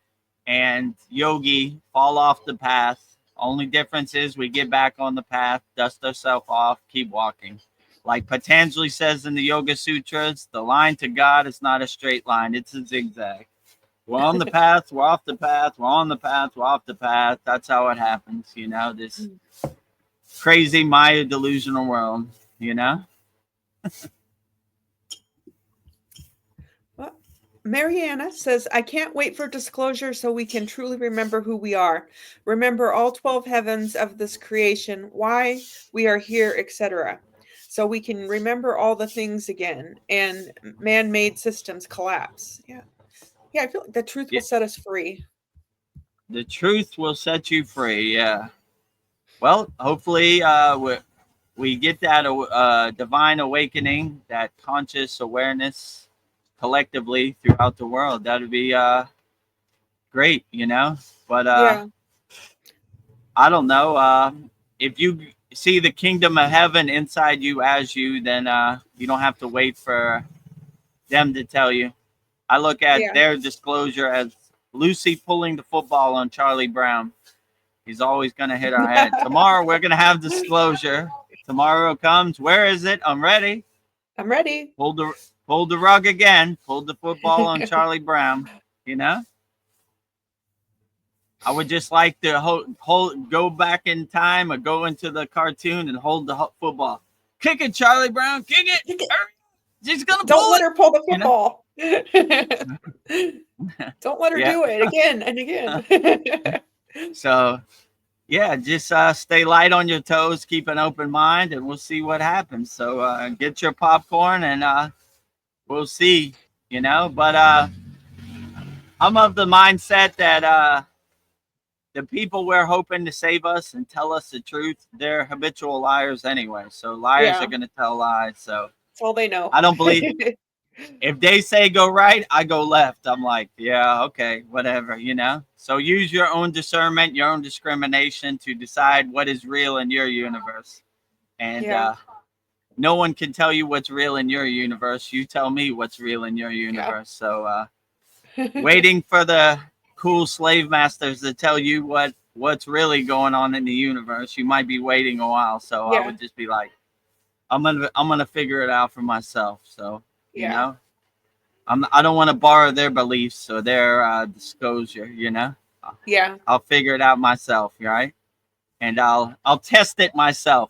and yogi fall off the path. Only difference is we get back on the path, dust ourselves off, keep walking. Like Patanjali says in the Yoga Sutras, the line to God is not a straight line, it's a zigzag. We're on the path, we're off the path, we're on the path, we're off the path. That's how it happens, you know, this crazy Maya delusional world, you know? Well, Mariana says, I can't wait for disclosure so we can truly remember who we are. Remember all 12 heavens of this creation, why we are here, etc. So we can remember all the things again and man-made systems collapse. Yeah. Yeah, I feel like the truth will set us free. The truth will set you free, yeah. Well, hopefully we get that divine awakening, that conscious awareness collectively throughout the world. That would be great, you know. But I don't know. If you see the kingdom of heaven inside you as you, then you don't have to wait for them to tell you. I look at their disclosure as Lucy pulling the football on Charlie Brown. He's always going to hit our head. Tomorrow we're going to have disclosure. Tomorrow comes. Where is it? I'm ready. I'm ready. Pulled the rug again. Pulled the football on Charlie Brown. You know. I would just like to go back in time or go into the cartoon and hold the football. Kick it, Charlie Brown. Kick it. She's gonna Don't let her pull the football. You know? Don't let her do it again and again. So, yeah, just stay light on your toes, keep an open mind, and we'll see what happens. So get your popcorn, and we'll see, you know. But I'm of the mindset that the people we're hoping to save us and tell us the truth, they're habitual liars anyway. So liars are going to tell lies. So that's all they know. I don't believe it. If they say go right, I go left. I'm like, yeah, okay, whatever, you know. So use your own discernment, your own discrimination to decide what is real in your universe. And no one can tell you what's real in your universe. You tell me what's real in your universe. So waiting for the cool slave masters to tell you what's really going on in the universe, you might be waiting a while. So I would just be like, I'm gonna figure it out for myself. So you know, I don't want to borrow their beliefs or their disclosure, you know. I'll figure it out myself, right? And I'll test it myself.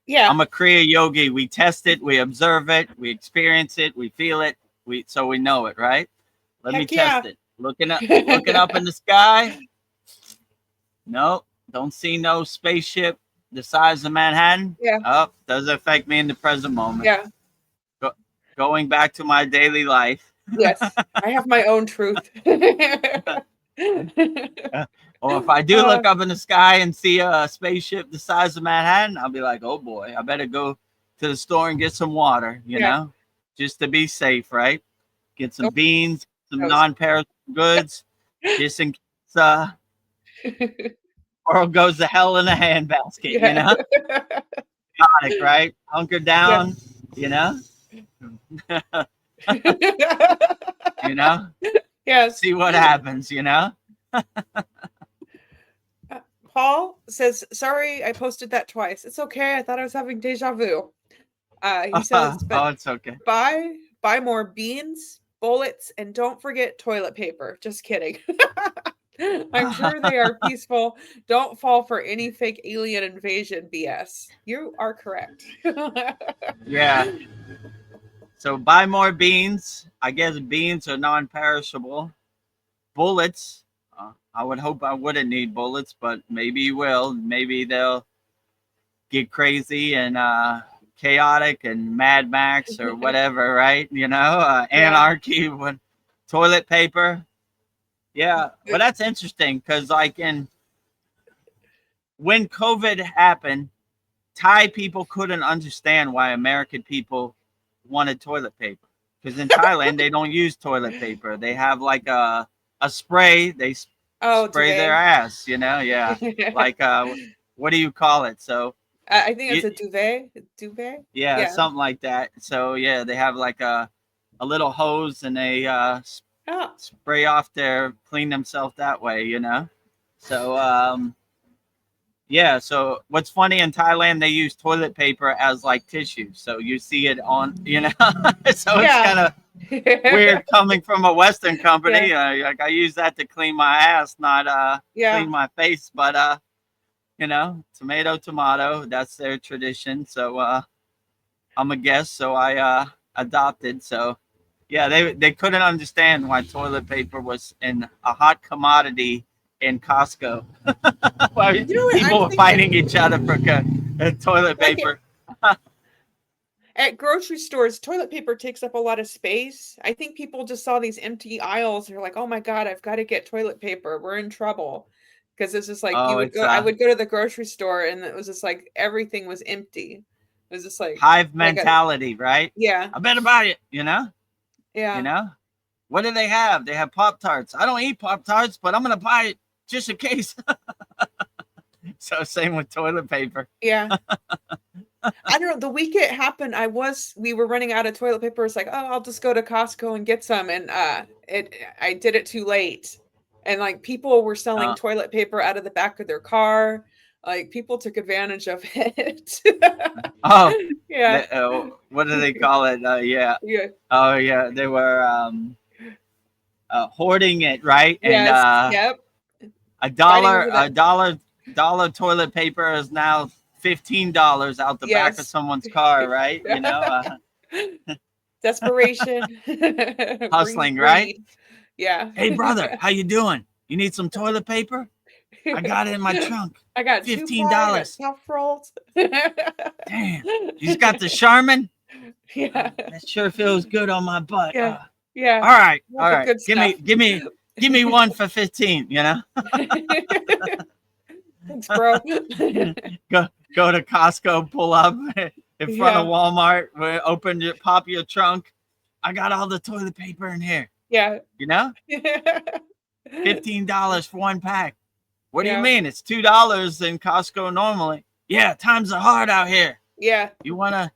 I'm a Kriya yogi. We test it, we observe it, we experience it, we feel it, so we know it, right? Let me test it. Looking up in the sky. No, don't see no spaceship the size of Manhattan. Oh, doesn't affect me in the present moment. Going back to my daily life. Yes, I have my own truth. Or if I do look up in the sky and see a spaceship the size of Manhattan, I'll be like, oh boy, I better go to the store and get some water, you know, just to be safe, right? Get some beans, some non-perishable goods, just in case world goes to hell in a handbasket, you know? Chaotic, right? Hunker down, you know? You know? See what happens, you know? Paul says, sorry, I posted that twice. It's okay. I thought I was having deja vu. He says, oh, it's okay. Buy more beans, bullets, and don't forget toilet paper. Just kidding. I'm sure they are peaceful. Don't fall for any fake alien invasion BS. You are correct. Yeah. So buy more beans. I guess beans are non-perishable. Bullets. I would hope I wouldn't need bullets, but maybe you will. Maybe they'll get crazy and chaotic and Mad Max or whatever, right? You know, anarchy would toilet paper. Yeah, but that's interesting because like when COVID happened, Thai people couldn't understand why American people wanted toilet paper because in Thailand they don't use toilet paper. They have like a spray. They spray their duvet. ass. Yeah, like what do you call it? So I think it's you, a duvet. Duvet. yeah, Yeah. something like that. So yeah, they have like a little hose and they Oh. spray off clean themselves that way. So yeah, so what's funny in Thailand, they use toilet paper as like tissue. So you see it on, so it's Yeah. kind of weird coming from a Western company. Yeah. Like I use that to clean my ass, not Yeah. clean my face. But tomato, that's their tradition. So I'm a guest, so I adopted. So yeah, they couldn't understand why toilet paper was in a hot commodity in Costco. Why You know what people I'm were fighting thinking? each other for toilet Like paper. at grocery stores, toilet paper takes up a lot of space. I think people just saw these empty aisles. They're like, "Oh my God, I've got to get toilet paper. We're in trouble." Because it's just like Oh, it's I would go to the grocery store and it was just like everything was empty. It was just like hive like a mentality, right? yeah, I better buy it. You yeah, know. What do they have? They have Pop-Tarts. I don't eat Pop-Tarts, but I'm gonna buy it just in case. So same with toilet paper. yeah. I don't know. The week it happened, we were running out of toilet paper. It's like, oh, I'll just go to Costco and get some. And I did it too late. And like people were selling Uh, toilet paper out of the back of their car. Like people took advantage of it. oh, Yeah. what do they call it? Yeah. Yeah. Oh yeah, they were hoarding it, right? And Yes. Yep. a Fighting dollar over a that. dollar toilet paper is now $15 out the back of Yes. someone's car, right? Desperation. Hustling, Breeds right? greed. Yeah. Hey brother, how you doing? You need some toilet paper? I got it in my trunk. I got 2-ply, I got $15. tough rolls. Damn. You got the Charmin? Yeah. That sure feels good on my butt. Yeah. Yeah. All right. All the good stuff. Give me one for 15, Thanks, bro. Go to Costco, pull up in front of Walmart, pop your trunk. I got all the toilet paper in here. Yeah. $15 for one pack. What do you Yeah. mean? It's $2 in Costco normally. Yeah, times are hard out here. Yeah. You wanna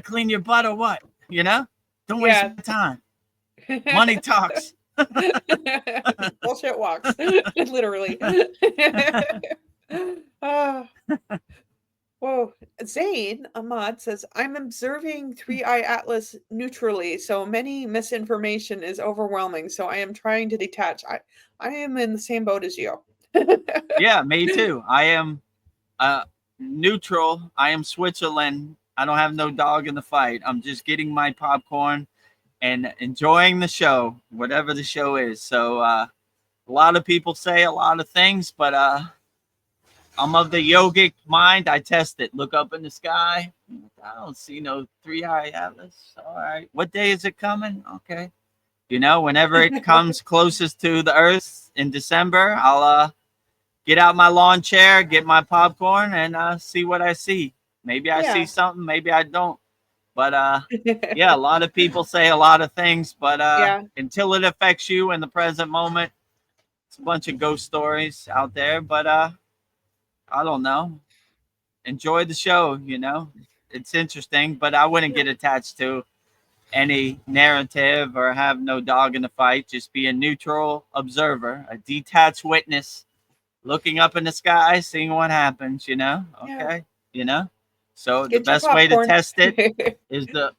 clean your butt or what? Don't waste my time. Money talks. Bullshit walks. Literally. Whoa. Zane Ahmad says, I'm observing 3i Atlas neutrally, so many misinformation is overwhelming. So I am trying to detach. I am in the same boat as you. Yeah, me too. I am neutral. I am Switzerland. I don't have no dog in the fight. I'm just getting my popcorn and enjoying the show, whatever the show is. So a lot of people say a lot of things, but I'm of the yogic mind. I test it. Look up in the sky. I don't see no 3i Atlas. All right. What day is it coming? Okay. Whenever it comes closest to the earth in December, I'll get out my lawn chair, get my popcorn, and see what I see. Maybe I see something, maybe I don't. But yeah, a lot of people say a lot of things, but until it affects you in the present moment, it's a bunch of ghost stories out there. But I don't know. Enjoy the show, It's interesting, but I wouldn't get attached to any narrative or have no dog in the fight. Just be a neutral observer, a detached witness, looking up in the sky, seeing what happens, Okay. So Get the best way to test it is to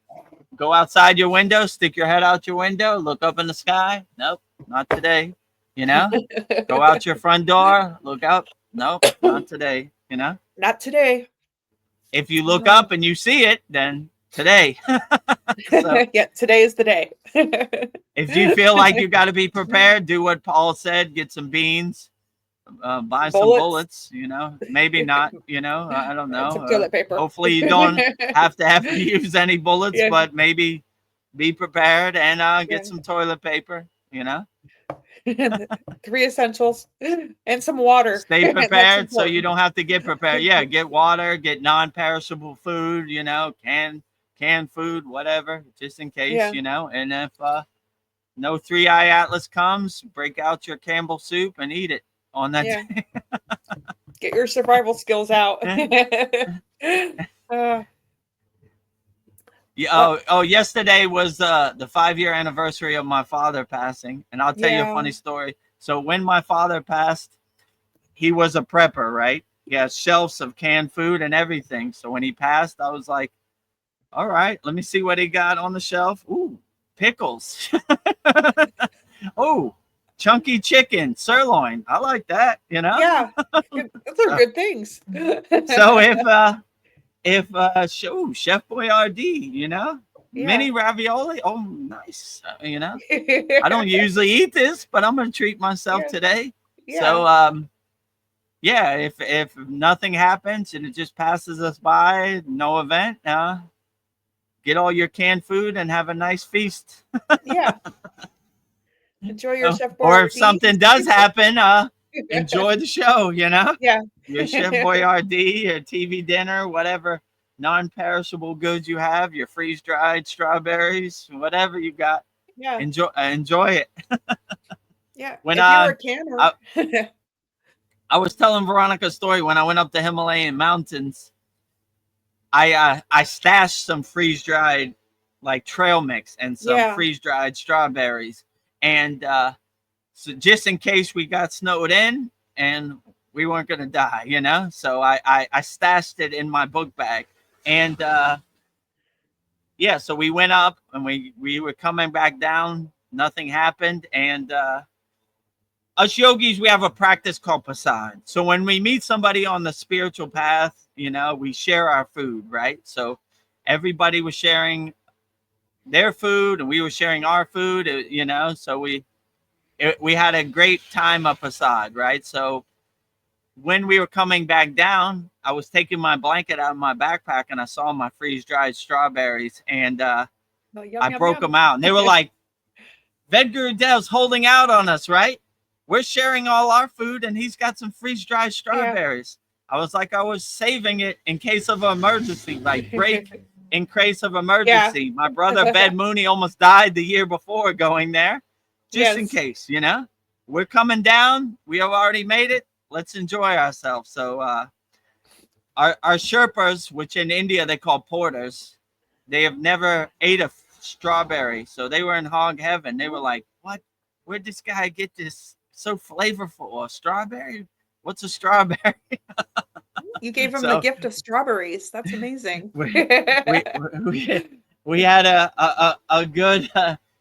go outside your window, stick your head out your window, look up in the sky. Nope, not today. Go out your front door, look up. Nope, not today. Not today. If you look up and you see it, then today. So, yeah, today is the day. if you feel like you got to be prepared, do what Paul said, get some beans. Buy some bullets, maybe not, I don't know. Some toilet paper. Hopefully you don't have to use any bullets, but maybe be prepared and get some toilet paper. you know. The 3 essentials and some water. Stay That's prepared so you important. don't have to get prepared. Yeah, get water, get non-perishable food, you know, canned food, whatever, just in case, Yeah. you know. And if no 3-eye atlas comes, break out your Campbell soup and eat it on that Yeah. day. Get your survival skills out. Uh, Yeah, yesterday was the 5-year anniversary of my father passing, and I'll tell you a yeah. funny story. So when my father passed, he was a prepper, right? He has shelves of canned food and everything. So when he passed, I was like, all right, let me see what he got on the shelf. Ooh, pickles. Oh, chunky chicken, sirloin. I like that, you know? Yeah. Those are good things. So if Chef Boyardee, you know, Yeah. mini ravioli. Oh, nice. You know, I don't usually eat this, but I'm gonna treat myself Yeah. today. Yeah. So yeah, if nothing happens and it just passes us by, no event, get all your canned food and have a nice feast. Yeah. Enjoy your Chef Or if Boyardee. something does happen, enjoy the show, you know? Yeah. Your Chef Boyardee, your TV dinner, whatever non-perishable goods you have, your freeze-dried strawberries, whatever you got, Yeah. enjoy it. Yeah. When If you're a canner. I was telling Veronica a story when I went up the Himalayan mountains. I stashed some freeze-dried like trail mix and some Yeah. freeze-dried strawberries, and so just in case we got snowed in and we weren't gonna die, you know. So I stashed it in my book bag, and yeah, so we went up and we were coming back down. Nothing happened, and us yogis, we have a practice called prasad. So when we meet somebody on the spiritual path, you know, we share our food, right? So everybody was sharing their food and we were sharing our food, you know. So we had a great time of prasad, right? So when we were coming back down, I was taking my blanket out of my backpack and I saw my freeze-dried strawberries, and Oh, yum, I yum, broke yum. them out. And they were like, VEDAGURUDEV'S holding out on us, right? We're sharing all our food and he's got some freeze-dried strawberries. Yeah. I was like, I was saving it in case of an emergency, like break in case of emergency. Yeah. My brother Bed Mooney almost died the year before going there, just in case, you know. We're coming down. We have already made it. Let's enjoy ourselves. So our Sherpas, which in India they call porters, they have never ate a strawberry. So they were in hog heaven. They were like, what? Where'd this guy get this so flavorful? A strawberry? What's a strawberry? You gave him the gift of strawberries. That's amazing. We had a good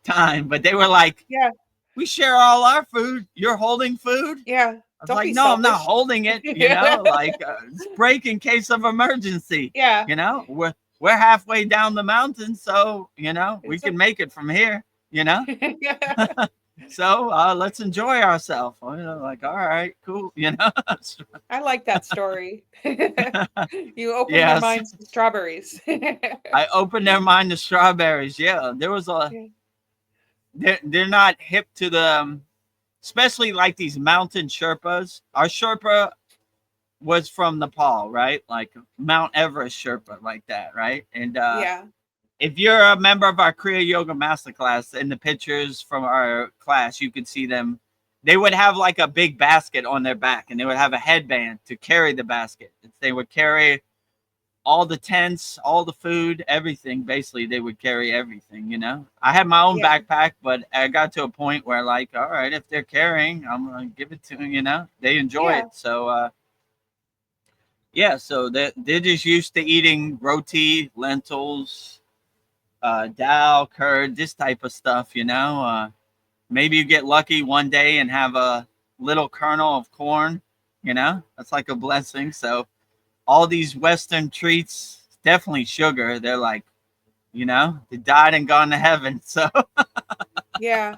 time, but they were like, yeah, we share all our food. You're holding food? Yeah. I was like, no, selfish. I'm not holding it. You know, like it's break in case of emergency. Yeah. You know, we're halfway down the mountain, so you know we can make it from here. You know. Yeah. So let's enjoy ourselves. You know, like, all right, cool. You know. I like that story. You opened their minds to strawberries. I opened their mind to strawberries. Yeah, there was a. Yeah. They're not hip to the. Especially like these mountain Sherpas. Our Sherpa was from Nepal, right? Like Mount Everest Sherpa, like that, right? And yeah, if you're a member of our Kriya Yoga Masterclass, in the pictures from our class, you can see them. They would have like a big basket on their back, and they would have a headband to carry the basket. They would carry all the tents, all the food, everything. Basically, they would carry everything, you know. I had my own backpack, but I got to a point where, like, all right, if they're carrying, I'm going to give it to them, you know. They enjoy it. So, yeah, so they're just used to eating roti, lentils, dal, curd, this type of stuff, you know. Maybe you get lucky one day and have a little kernel of corn, you know. That's like a blessing. So, all these Western treats, definitely sugar. They're like, you know, they died and gone to heaven. So yeah.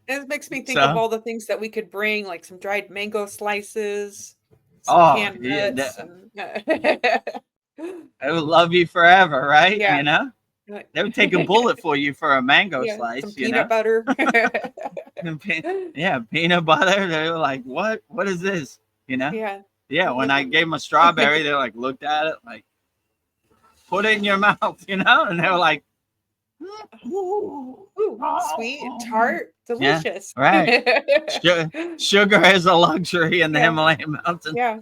It makes me think of all the things that we could bring, like some dried mango slices, some canned nuts. I would love you forever, right? Yeah. You know? They would take a bullet for you for a mango Yeah, slice, some you know? peanut butter. Yeah, peanut butter. They were like, what? What is this? You know? Yeah. Yeah, when I gave them a strawberry, they like looked at it like, put it in your mouth, you know? And they were like, Ooh, sweet, tart, yeah, delicious. right. Sugar is a luxury in the Yeah. Himalayan mountains. Yeah.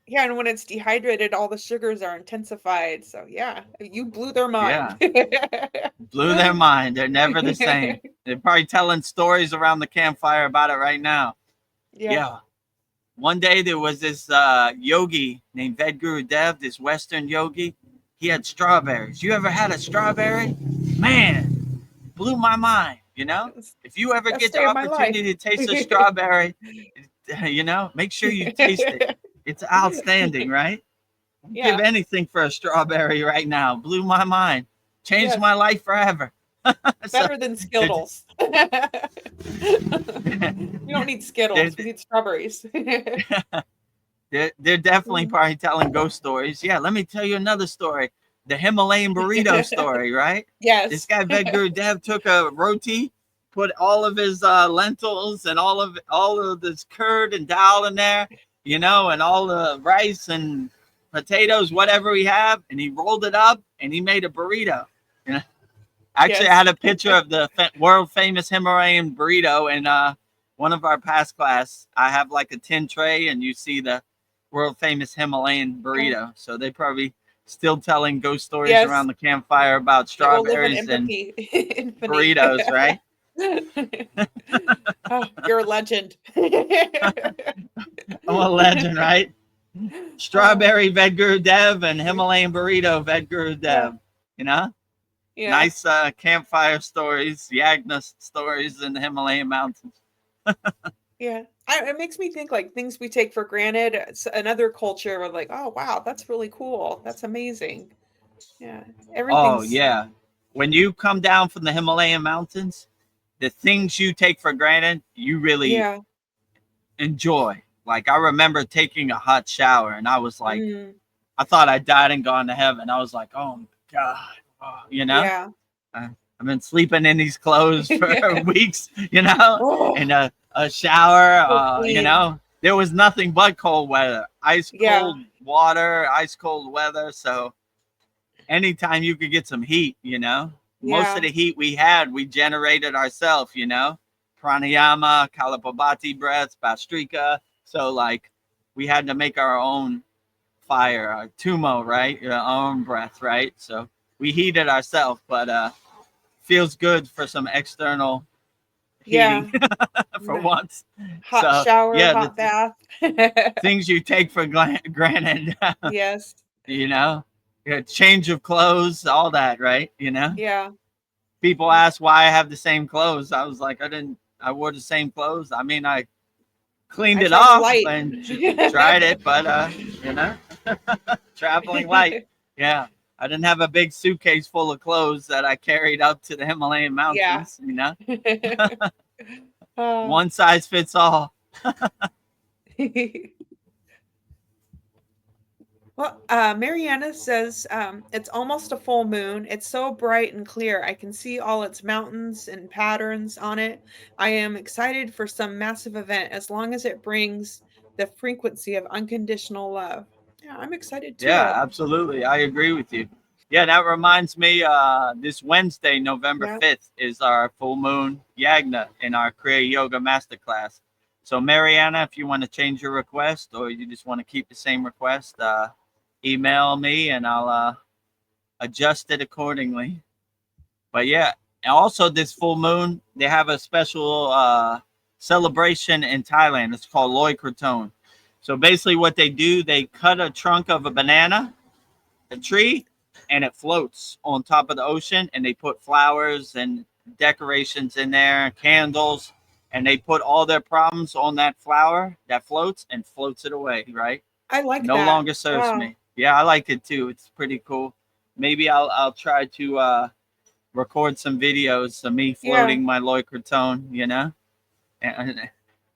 Yeah, and when it's dehydrated, all the sugars are intensified. So yeah, you blew their mind. Blew their mind. They're never the same. They're probably telling stories around the campfire about it right now. Yeah. One day there was this yogi named VEDAGURUDEV, this Western yogi. He had strawberries. You ever had a strawberry? Man, blew my mind, you know? If you ever Best get the day of my life. opportunity to taste a strawberry, you know, make sure you taste it. It's outstanding, right? Yeah. Give anything for a strawberry right now. Blew my mind. Changed Yes. my life forever. Better than Skittles. We don't need Skittles. We need strawberries. They're definitely probably telling ghost stories. Yeah, let me tell you another story. The Himalayan burrito story, right? Yes. This guy VEDAGURUDEV took a roti, put all of his lentils and all of this curd and dal in there, you know, and all the rice and potatoes, whatever we have, and he rolled it up and he made a burrito. You know, actually, I had a picture of the world famous Himalayan burrito in one of our past class. I have like a tin tray, and you see the world famous Himalayan burrito. So they probably still telling ghost stories around the campfire about strawberries and burritos, right? Oh, you're a legend. I'm a legend, right? Strawberry VEDAGURUDEV and Himalayan burrito VEDAGURUDEV. You know? Yeah. Nice campfire stories, Yagna stories in the Himalayan mountains. Yeah. It makes me think like things we take for granted. Another culture of like, oh, wow, that's really cool. That's amazing. Yeah. Oh, yeah. When you come down from the Himalayan mountains, the things you take for granted, you really enjoy. Like, I remember taking a hot shower and I was like, I thought I died and gone to heaven. I was like, oh, my God. You know? Yeah. I've been sleeping in these clothes for weeks, you know, and a shower, you know, there was nothing but cold weather, ice cold water, ice cold weather. So anytime you could get some heat, you know, most of the heat we had, we generated ourselves, you know, pranayama, kalapabhati breaths, bastrika. So like we had to make our own fire, our tumo, right? Our own breath, right? So we heated ourselves, but feels good for some external heating for once. Hot shower, hot bath. Things you take for granted. Yes. You know, change of clothes, all that, right? You know? Yeah. People ask why I have the same clothes. I was like, I wore the same clothes. I mean, I cleaned it off and tried it, but, you know, traveling light. Yeah. I didn't have a big suitcase full of clothes that I carried up to the Himalayan mountains, you know? One size fits all. Well, Mariana says, it's almost a full moon. It's so bright and clear. I can see all its mountains and patterns on it. I am excited for some massive event as long as it brings the frequency of unconditional love. Yeah, I'm excited too. Yeah, absolutely. I agree with you. Yeah, that reminds me, this Wednesday, November 5th, is our full moon Yagna in our Kriya Yoga Masterclass. So, Mariana, if you want to change your request or you just want to keep the same request, email me and I'll adjust it accordingly. But yeah, and also this full moon, they have a special celebration in Thailand. It's called Loy Krathong. So basically what they do, they cut a trunk of a banana, a tree, and it floats on top of the ocean, and they put flowers and decorations in there, candles, and they put all their problems on that flower that floats and floats it away, right? I like that. No longer serves me. Yeah, I like it too. It's pretty cool. Maybe I'll try to record some videos of me floating my Loy Krathong, you know, and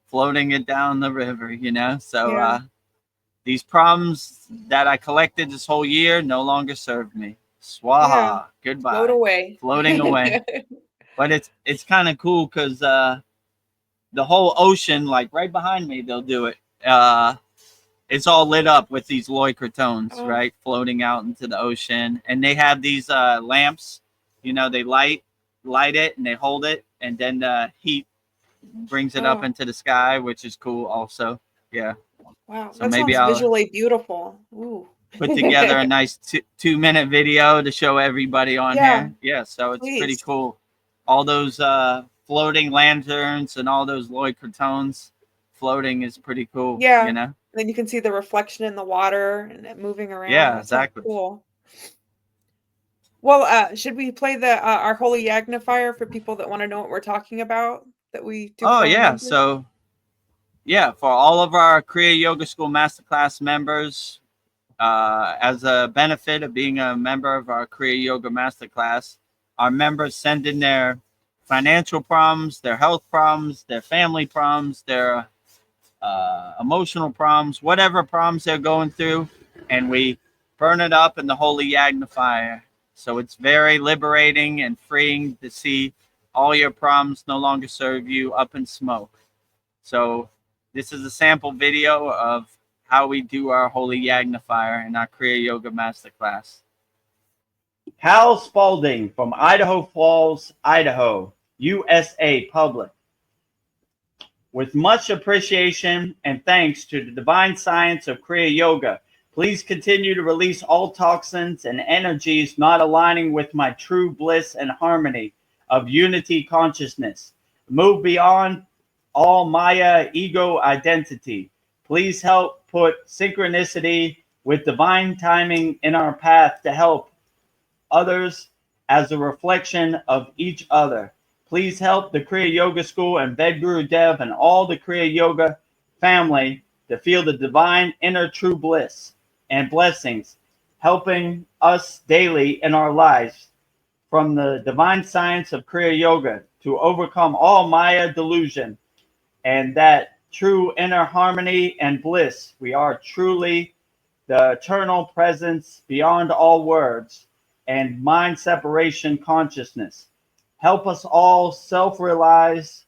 floating it down the river, you know. So These problems that I collected this whole year no longer serve me. Swaha. Yeah. Goodbye. Float away. Floating away. But it's kind of cool because the whole ocean, like right behind me, they'll do it. It's all lit up with these leucotones, right, floating out into the ocean. And they have these lamps, you know, they light it and they hold it, and then the heat brings it up into the sky, which is cool also. Yeah. Wow, So that maybe sounds I'll visually beautiful. Ooh. put together a nice 2-minute video to show everybody on here. Yeah, so it's pretty please. cool. All those floating lanterns and all those leucotones floating is pretty cool. Yeah. You know? Then you can see the reflection in the water and it moving around. Yeah, That exactly. sounds cool. Well, should we play the our holy yagnifier for people that want to know what we're talking about? That we do. Oh for yeah, members? so yeah, for all of our Kriya Yoga School Masterclass members, as a benefit of being a member of our Kriya Yoga Masterclass, our members send in their financial problems, their health problems, their family problems, their emotional problems, whatever problems they're going through, and we burn it up in the holy yagnifier. So it's very liberating and freeing to see all your problems no longer serve you up in smoke. So this is a sample video of how we do our holy yagnifier in our Kriya Yoga Masterclass. Hal Spalding from Idaho Falls, Idaho, USA Public. With much appreciation and thanks to the divine science of Kriya Yoga, please continue to release all toxins and energies not aligning with my true bliss and harmony of unity consciousness. Move beyond all Maya ego identity. Please help put synchronicity with divine timing in our path to help others as a reflection of each other. Please help the Kriya Yoga School and VEDAGURUDEV and all the Kriya Yoga family to feel the divine inner true bliss and blessings, helping us daily in our lives from the divine science of Kriya Yoga to overcome all Maya delusion and that true inner harmony and bliss. We are truly the eternal presence beyond all words and mind separation consciousness. Help us all self-realize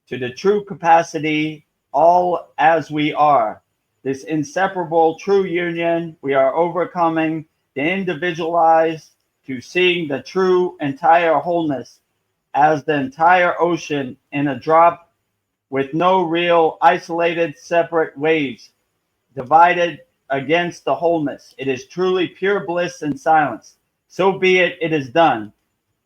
to the true capacity, all as we are. This inseparable true union, we are overcoming the individualized to seeing the true entire wholeness as the entire ocean in a drop with no real isolated separate waves divided against the wholeness. It is truly pure bliss and silence. So be it, it is done.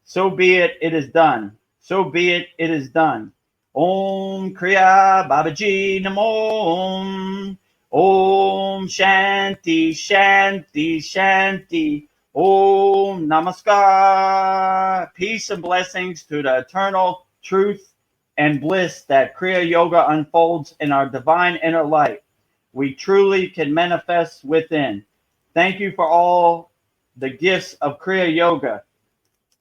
So be it, it is done. So be it, it is done. Om Kriya Babaji Namo. Om Shanti Shanti Shanti. Om Namaskar. Peace and blessings to the eternal truth and bliss that Kriya Yoga unfolds in our divine inner light. We truly can manifest within. Thank you for all the gifts of Kriya Yoga.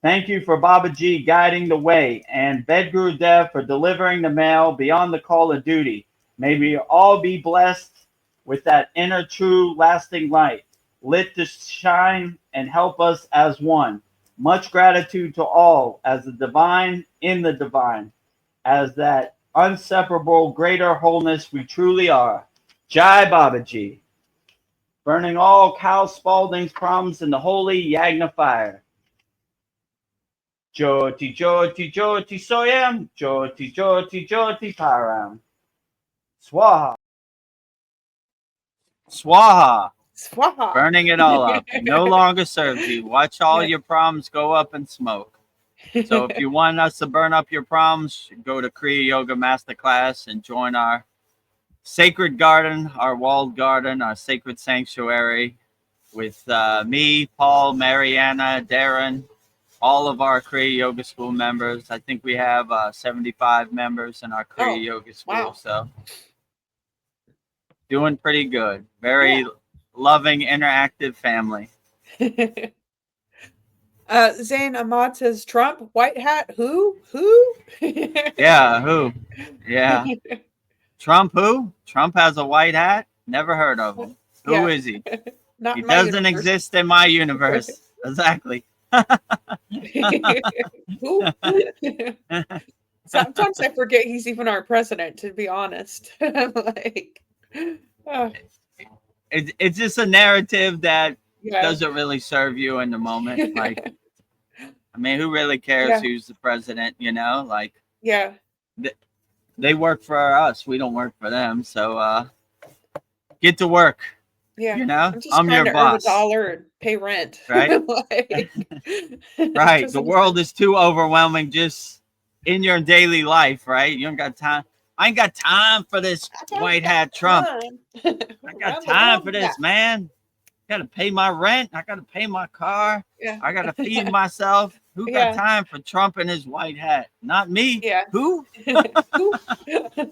Thank you for Babaji guiding the way and VEDAGURUDEV for delivering the mail beyond the call of duty. May we all be blessed with that inner true lasting light, lit to shine and help us as one. Much gratitude to all as the divine in the divine, as that inseparable greater wholeness we truly are. Jai Babaji. Burning all Cal Spalding's problems in the holy yagnifier. Jyoti, Jyoti, Jyoti Soyam, Jyoti, Jyoti, Jyoti Param. Swaha. Swaha. Swaha. Burning it all up. No longer serves you. Watch all your problems go up in smoke. So if you want us to burn up your problems, go to Kriya Yoga Masterclass and join our sacred garden, our walled garden, our sacred sanctuary with me, Paul, Mariana, Darren, all of our Kriya Yoga School members. I think we have 75 members in our Kriya Yoga School. Wow. So doing pretty good. Very loving, interactive family. Zane Ahmad says, Trump, white hat, who? Who? Yeah, who? Yeah. Trump who? Trump has a white hat? Never heard of him. Who is he? Not He in my doesn't universe. exist in my universe. Exactly. Who? Sometimes I forget he's even our president, to be honest. Like, It's just a narrative that yeah. doesn't really serve you in the moment. Like, I mean, who really cares Yeah. who's the president? You know, like, Yeah. they work for us. We don't work for them. So get to work. Yeah. You know, I'm just I'm trying your to earn boss. $1 and pay rent. Right. Like, Right. just The in a world sense. is too overwhelming just in your daily life, right? You don't got time. I ain't got time for this I white got hat Trump. time. I got Around the time world, for yeah. this, man. Gotta pay my rent. I gotta pay my car. Yeah. I gotta feed myself. Who got Yeah. time for Trump and his white hat? Not me. Yeah. Who? Who?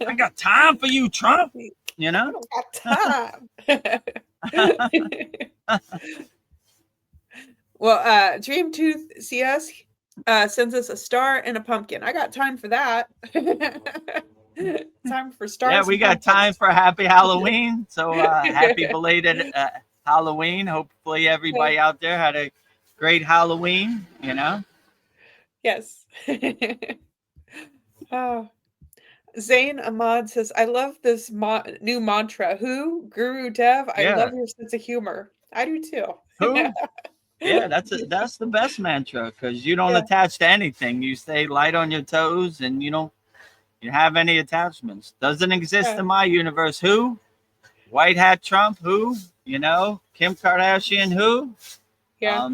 I got time for you, Trump. You I know? don't got time. Well, Dream Tooth CS sends us a star and a pumpkin. I got time for that. Time for stars. Yeah, we and got pumpkins. time for happy Halloween. So happy belated Halloween. Hopefully everybody out there had a great Halloween, you know? Yes. Oh. Zain Ahmad says, I love this new mantra. Who? Guru Dev? I Yeah. love your sense of humor. I do too. Who? Yeah, that's the best mantra because you don't Yeah. attach to anything. You stay light on your toes and you have any attachments. Doesn't exist in my universe. Who? White hat Trump? Who? You know, Kim Kardashian? Who? Yeah.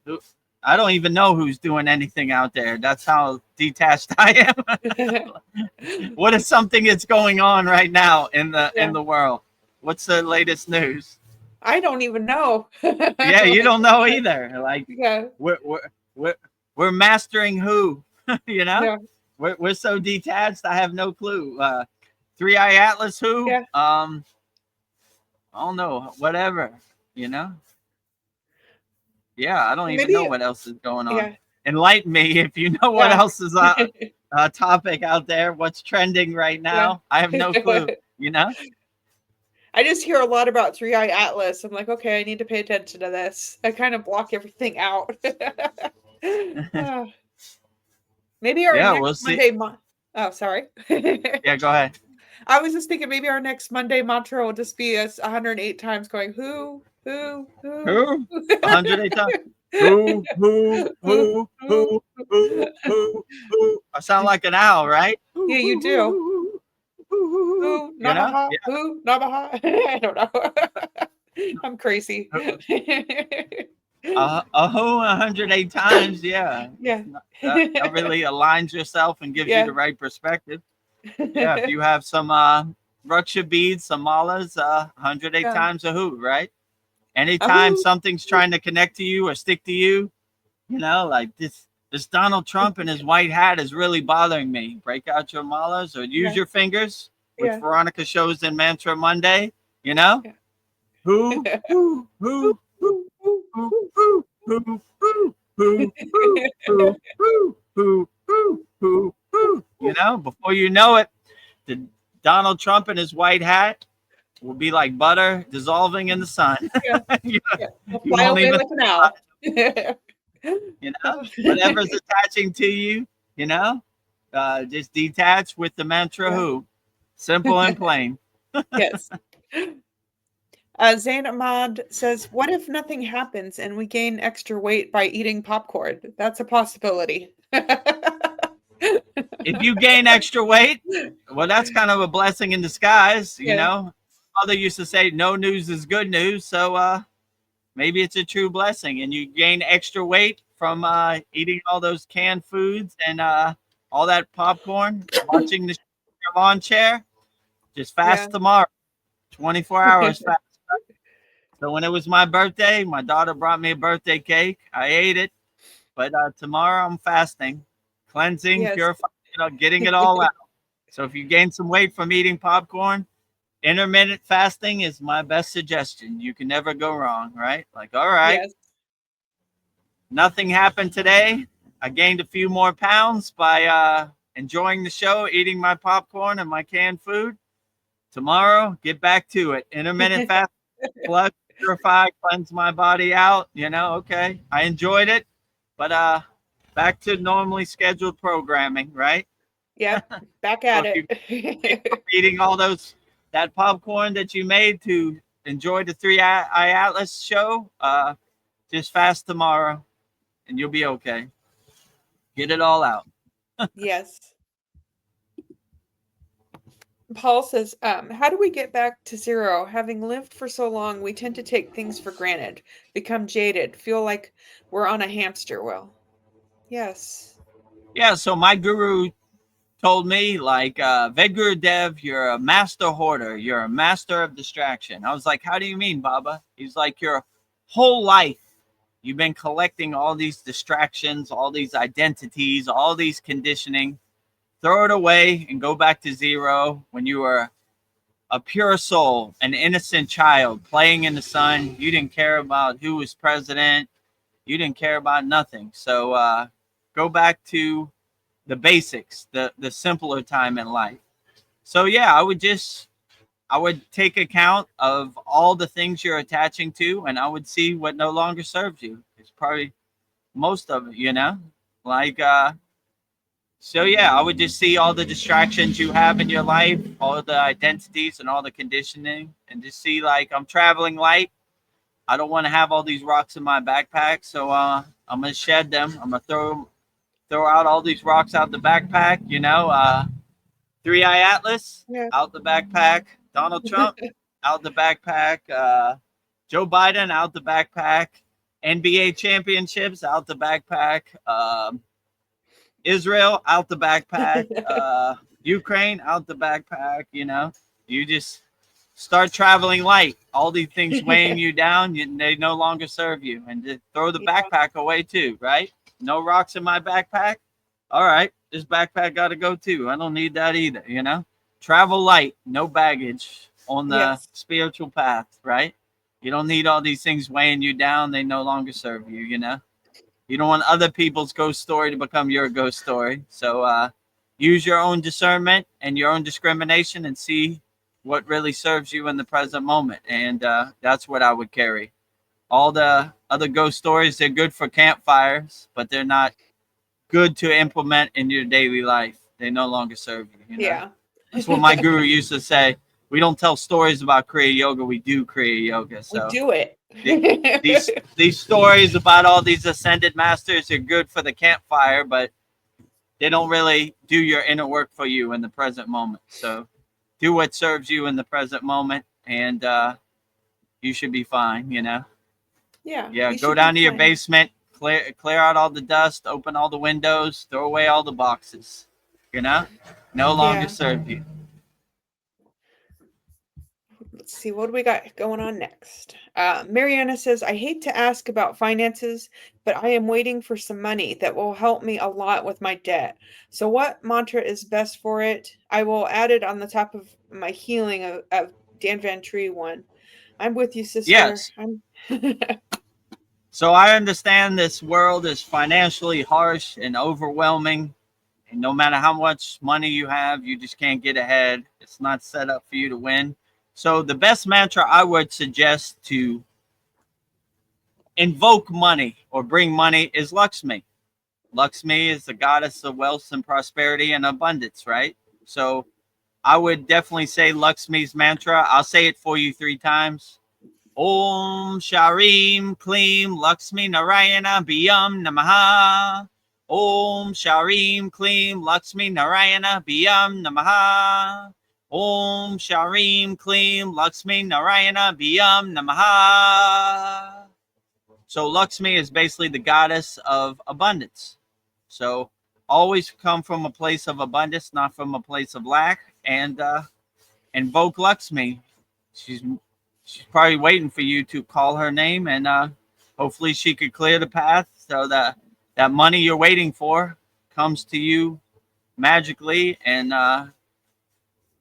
Who? I don't even know who's doing anything out there. That's how detached I am. What is something that's going on right now in the world? What's the latest news? I don't even know. Yeah, you don't know either. Like, yeah, we're mastering who? You know, yeah. we're so detached. I have no clue. Three Eye Atlas who? Yeah. I don't know. Whatever. You know. Yeah, I don't even know what else is going on. Yeah. Enlighten me if you know what else is a topic out there. What's trending right now? I have no clue. You know. I just hear a lot about Three Eye Atlas. I'm like, okay, I need to pay attention to this. I kind of block everything out. Maybe our next we'll see. Monday. Oh, sorry. Yeah, go ahead. I was just thinking maybe our next Monday mantra will just be us 108 times going, who? 108 times. Who? I sound like an owl, right? Yeah, you do. Who? Namaha? Who? Namaha? I don't know. I'm crazy. Who 108 times, yeah. Yeah. That really aligns yourself and gives you the right perspective. Yeah, if you have some Raksha beads, some malas, 108 times a who, right? Anytime something's trying to connect to you or stick to you, you know, like this Donald Trump and his white hat is really bothering me. Break out your malas or use your fingers, which Veronica shows in Mantra Monday, you know? Who? You know, before you know it, the Donald Trump and his white hat will be like butter dissolving in the sun. You fly away like an owl. You know, whatever's attaching to you, you know, just detach with the mantra who. Simple and plain. Yes. Zain Ahmad says, what if nothing happens and we gain extra weight by eating popcorn? That's a possibility. If you gain extra weight, well, that's kind of a blessing in disguise. You know, mother used to say, no news is good news. So maybe it's a true blessing and you gain extra weight from eating all those canned foods and all that popcorn, watching the lawn chair. Just fast tomorrow, 24 hours fast. So when it was my birthday, my daughter brought me a birthday cake. I ate it, but tomorrow I'm fasting, cleansing, purifying, getting it all out. So if you gain some weight from eating popcorn, intermittent fasting is my best suggestion. You can never go wrong, right? Like, all right, nothing happened today. I gained a few more pounds by enjoying the show, eating my popcorn and my canned food. Tomorrow, get back to it. Intermittent fasting flush, purify, cleanse my body out. Okay. I enjoyed it, but back to normally scheduled programming, right? Yep, back So at if you're it. eating all that popcorn that you made to enjoy the Three Eye Atlas show, just fast tomorrow, and you'll be okay. Get it all out. Yes. Paul says, how do we get back to zero? Having lived for so long, we tend to take things for granted, become jaded, feel like we're on a hamster wheel. Yes. Yeah. So my guru told me, like, VEDAGURUDEV, you're a master hoarder. You're a master of distraction. I was like, how do you mean, Baba? He's like, your whole life, you've been collecting all these distractions, all these identities, all these conditioning. Throw it away and go back to zero when you were a pure soul, an innocent child playing in the sun. You didn't care about who was president. You didn't care about nothing. So go back to the basics, the simpler time in life. So yeah, I would take account of all the things you're attaching to, and I would see what no longer serves you. It's probably most of it. Like so yeah, I would just see all the distractions you have in your life, all the identities and all the conditioning, and just see, like, I'm traveling light. I don't want to have all these rocks in my backpack, so I'm gonna shed them. I'm gonna throw out all these rocks out the backpack. Three Eye Atlas Yeah. out the backpack. Donald Trump out the backpack. Joe Biden out the backpack. NBA championships out the backpack. Israel out the backpack. Ukraine out the backpack. You just start traveling light. All these things weighing you down, they no longer serve you. And just throw the Yeah. backpack away too, right? No rocks in my backpack. All right, this backpack got to go too. I don't need that either. Travel light, no baggage on the Yes. spiritual path, right? You don't need all these things weighing you down. They no longer serve you. You don't want other people's ghost story to become your ghost story. So use your own discernment and your own discrimination and see what really serves you in the present moment. And that's what I would carry. All the other ghost stories, they're good for campfires, but they're not good to implement in your daily life. They no longer serve you. Yeah. That's what my guru used to say. We don't tell stories about Kriya Yoga. We do Kriya Yoga. We So do it. these stories about all these ascended masters are good for the campfire, but they don't really do your inner work for you in the present moment. So do what serves you in the present moment, and you should be fine. Yeah. Go down to your basement, clear out all the dust, open all the windows, throw away all the boxes. No longer serve you. Let's see, what do we got going on next? Mariana says, I hate to ask about finances, but I am waiting for some money that will help me a lot with my debt. So what mantra is best for it? I will add it on the top of my healing of Dan Van Tree one. I'm with you, sister. Yes. So I understand this world is financially harsh and overwhelming. And no matter how much money you have, you just can't get ahead. It's not set up for you to win. So the best mantra I would suggest to invoke money or bring money is Lakshmi. Lakshmi is the goddess of wealth and prosperity and abundance, right? So I would definitely say Lakshmi's mantra. I'll say it for you 3 times. Om Sharim Kleem Lakshmi Narayana Biyam Namaha. Om Sharim Kleem Lakshmi Narayana Biyam Namaha. Om Sharim Kleem Lakshmi Narayana Biyam Namaha. So Lakshmi is basically the goddess of abundance. So always come from a place of abundance, not from a place of lack. And invoke Lakshmi. She's probably waiting for you to call her name, and hopefully she could clear the path so that money you're waiting for comes to you magically and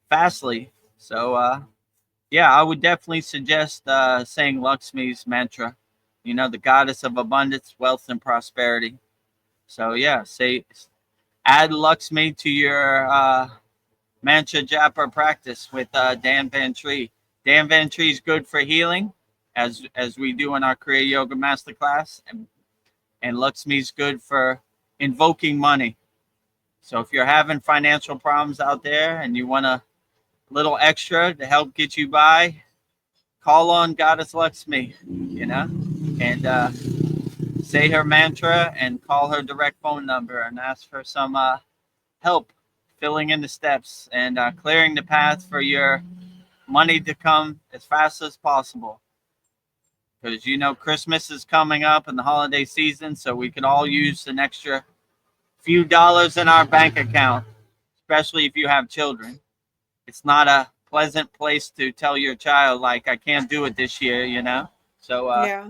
fastly. So I would definitely suggest saying Lakshmi's mantra, the goddess of abundance, wealth, and prosperity. So add Lakshmi to your mantra japa practice with Dan Van Tree. Danvan tree is good for healing, as we do in our Kriya Yoga Masterclass, and Lakshmi is good for invoking money. So if you're having financial problems out there and you want a little extra to help get you by, call on Goddess Lakshmi, and say her mantra and call her direct phone number and ask for some help filling in the steps and clearing the path for your money to come as fast as possible. Because Christmas is coming up and the holiday season, so we could all use an extra few dollars in our bank account, especially if you have children. It's not a pleasant place to tell your child, like, I can't do it this year, So Yeah.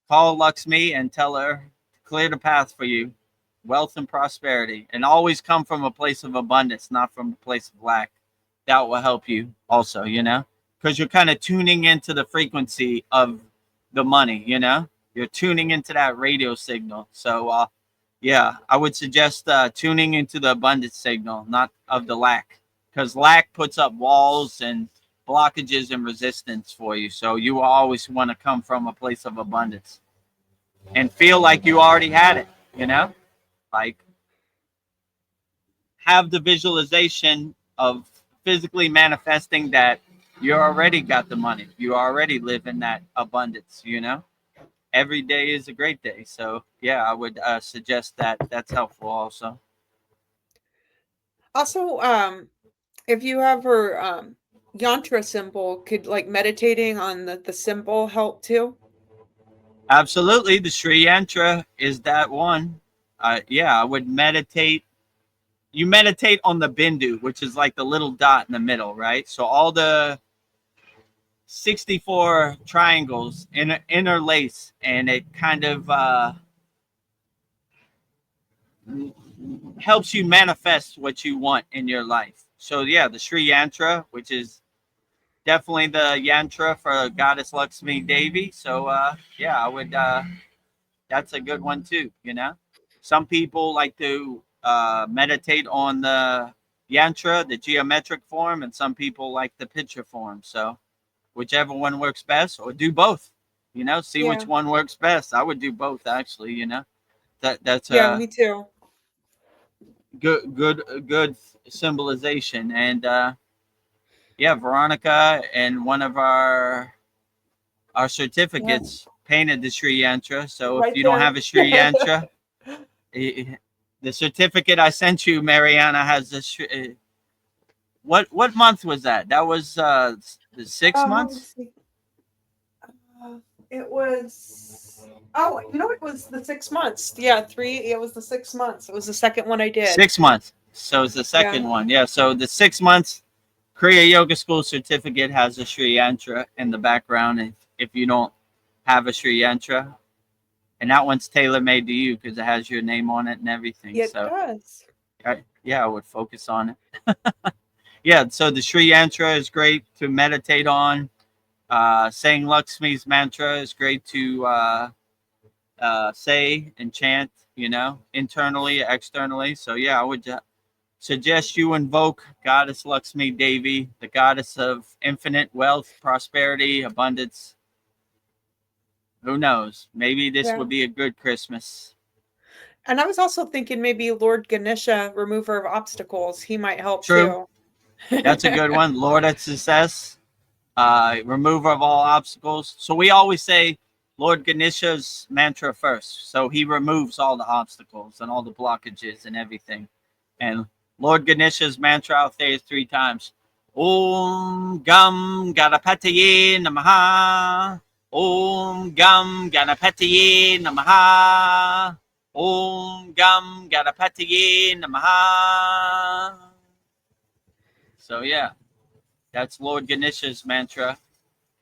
call Lakshmi and tell her to clear the path for you, wealth and prosperity, and always come from a place of abundance, not from a place of lack. That will help you also, because you're kind of tuning into the frequency of the money, you're tuning into that radio signal. So, yeah, I would suggest tuning into the abundance signal, not of the lack, because lack puts up walls and blockages and resistance for you. So you always want to come from a place of abundance and feel like you already had it, like have the visualization of physically manifesting that you already got the money. You already live in that abundance, Every day is a great day. So, yeah, I would suggest that that's helpful also. Also, if you have her yantra symbol, could like meditating on the symbol help too? Absolutely. The Sri Yantra is that one. Yeah, I would meditate. You meditate on the bindu, which is like the little dot in the middle, right? So all the 64 triangles interlace, and it kind of helps you manifest what you want in your life. So yeah, the Sri Yantra, which is definitely the yantra for Goddess Lakshmi Devi. So yeah, I would that's a good one too, Some people like to meditate on the yantra, the geometric form, and some people like the picture form. So whichever one works best, or do both, see Yeah. which one works best. I would do both actually, that's Yeah, me too. good symbolization. And yeah, Veronica and one of our Yeah. certificates painted the Sri Yantra. So if Right you don't there. have a Sri Yantra, the certificate I sent you, Mariana, has the what month was that? That was the 6 Let me months. see. It was it was the 6 months. Yeah, it was the 6 months. It was the second one I did. 6 months. So it's the second one. Yeah. So the 6 months Kriya Yoga School certificate has a Sri Yantra in the background. If you don't have a Sri Yantra, and that one's tailor made to you because it has your name on it and everything. It So does. yeah, I would focus on it. Yeah. So the Sri Yantra is great to meditate on. Saying Lakshmi's mantra is great to say and chant, internally, externally. So yeah, I would suggest you invoke Goddess Lakshmi Devi, the goddess of infinite wealth, prosperity, abundance. Who knows? Maybe this Yeah. would be a good Christmas. And I was also thinking maybe Lord Ganesha, remover of obstacles, he might help True. too. That's a good one. Lord of success, remover of all obstacles. So we always say Lord Ganesha's mantra first. So he removes all the obstacles and all the blockages and everything. And Lord Ganesha's mantra out there is 3 times. Om Gam Ganapataye Namaha. Om Gam Ganapataye Namaha. Om Gam Ganapataye Namaha. So yeah, that's Lord Ganesha's mantra.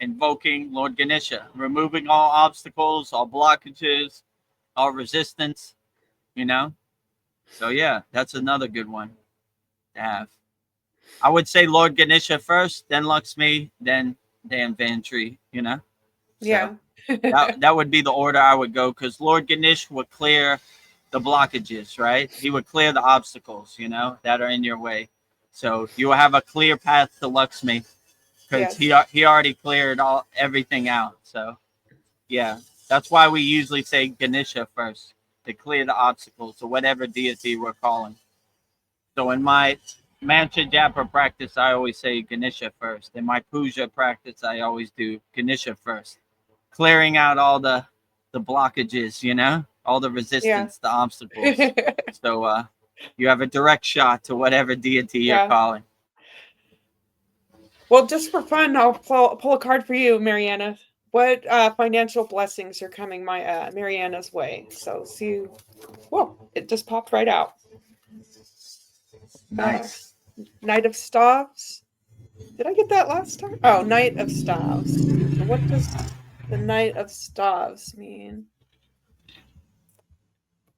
Invoking Lord Ganesha, removing all obstacles, all blockages, all resistance, So yeah, that's another good one to have. I would say Lord Ganesha first, then Lakshmi, then Vantri, So Yeah. that would be the order I would go, because Lord Ganesha would clear the blockages, right? He would clear the obstacles, that are in your way. So you will have a clear path to Lakshmi, because Yes. he already cleared everything out. So yeah, that's why we usually say Ganesha first to clear the obstacles to whatever deity we're calling. So in my mantra japa practice, I always say Ganesha first. In my puja practice, I always do Ganesha first, clearing out all the blockages, all the Yeah. resistance, the obstacles. So you have a direct shot to whatever deity you're Yeah. calling. Well, just for fun, I'll pull a card for you, Mariana. What financial blessings are coming my Mariana's way? So see, whoa, it just popped right out. Nice. Knight of Staves. Did I get that last time? Oh, Knight of Staves. So what does the Knight of Staves mean?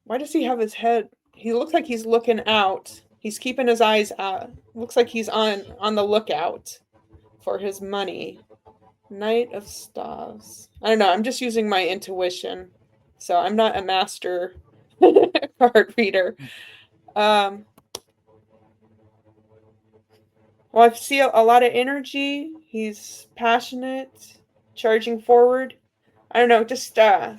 Why does he have his head? He looks like he's looking out. He's keeping his eyes out. Looks like he's on the lookout for his money. Knight of Staves. I don't know. I'm just using my intuition. So I'm not a master card reader. Well, I see a lot of energy. He's passionate, charging forward. I don't know. Just I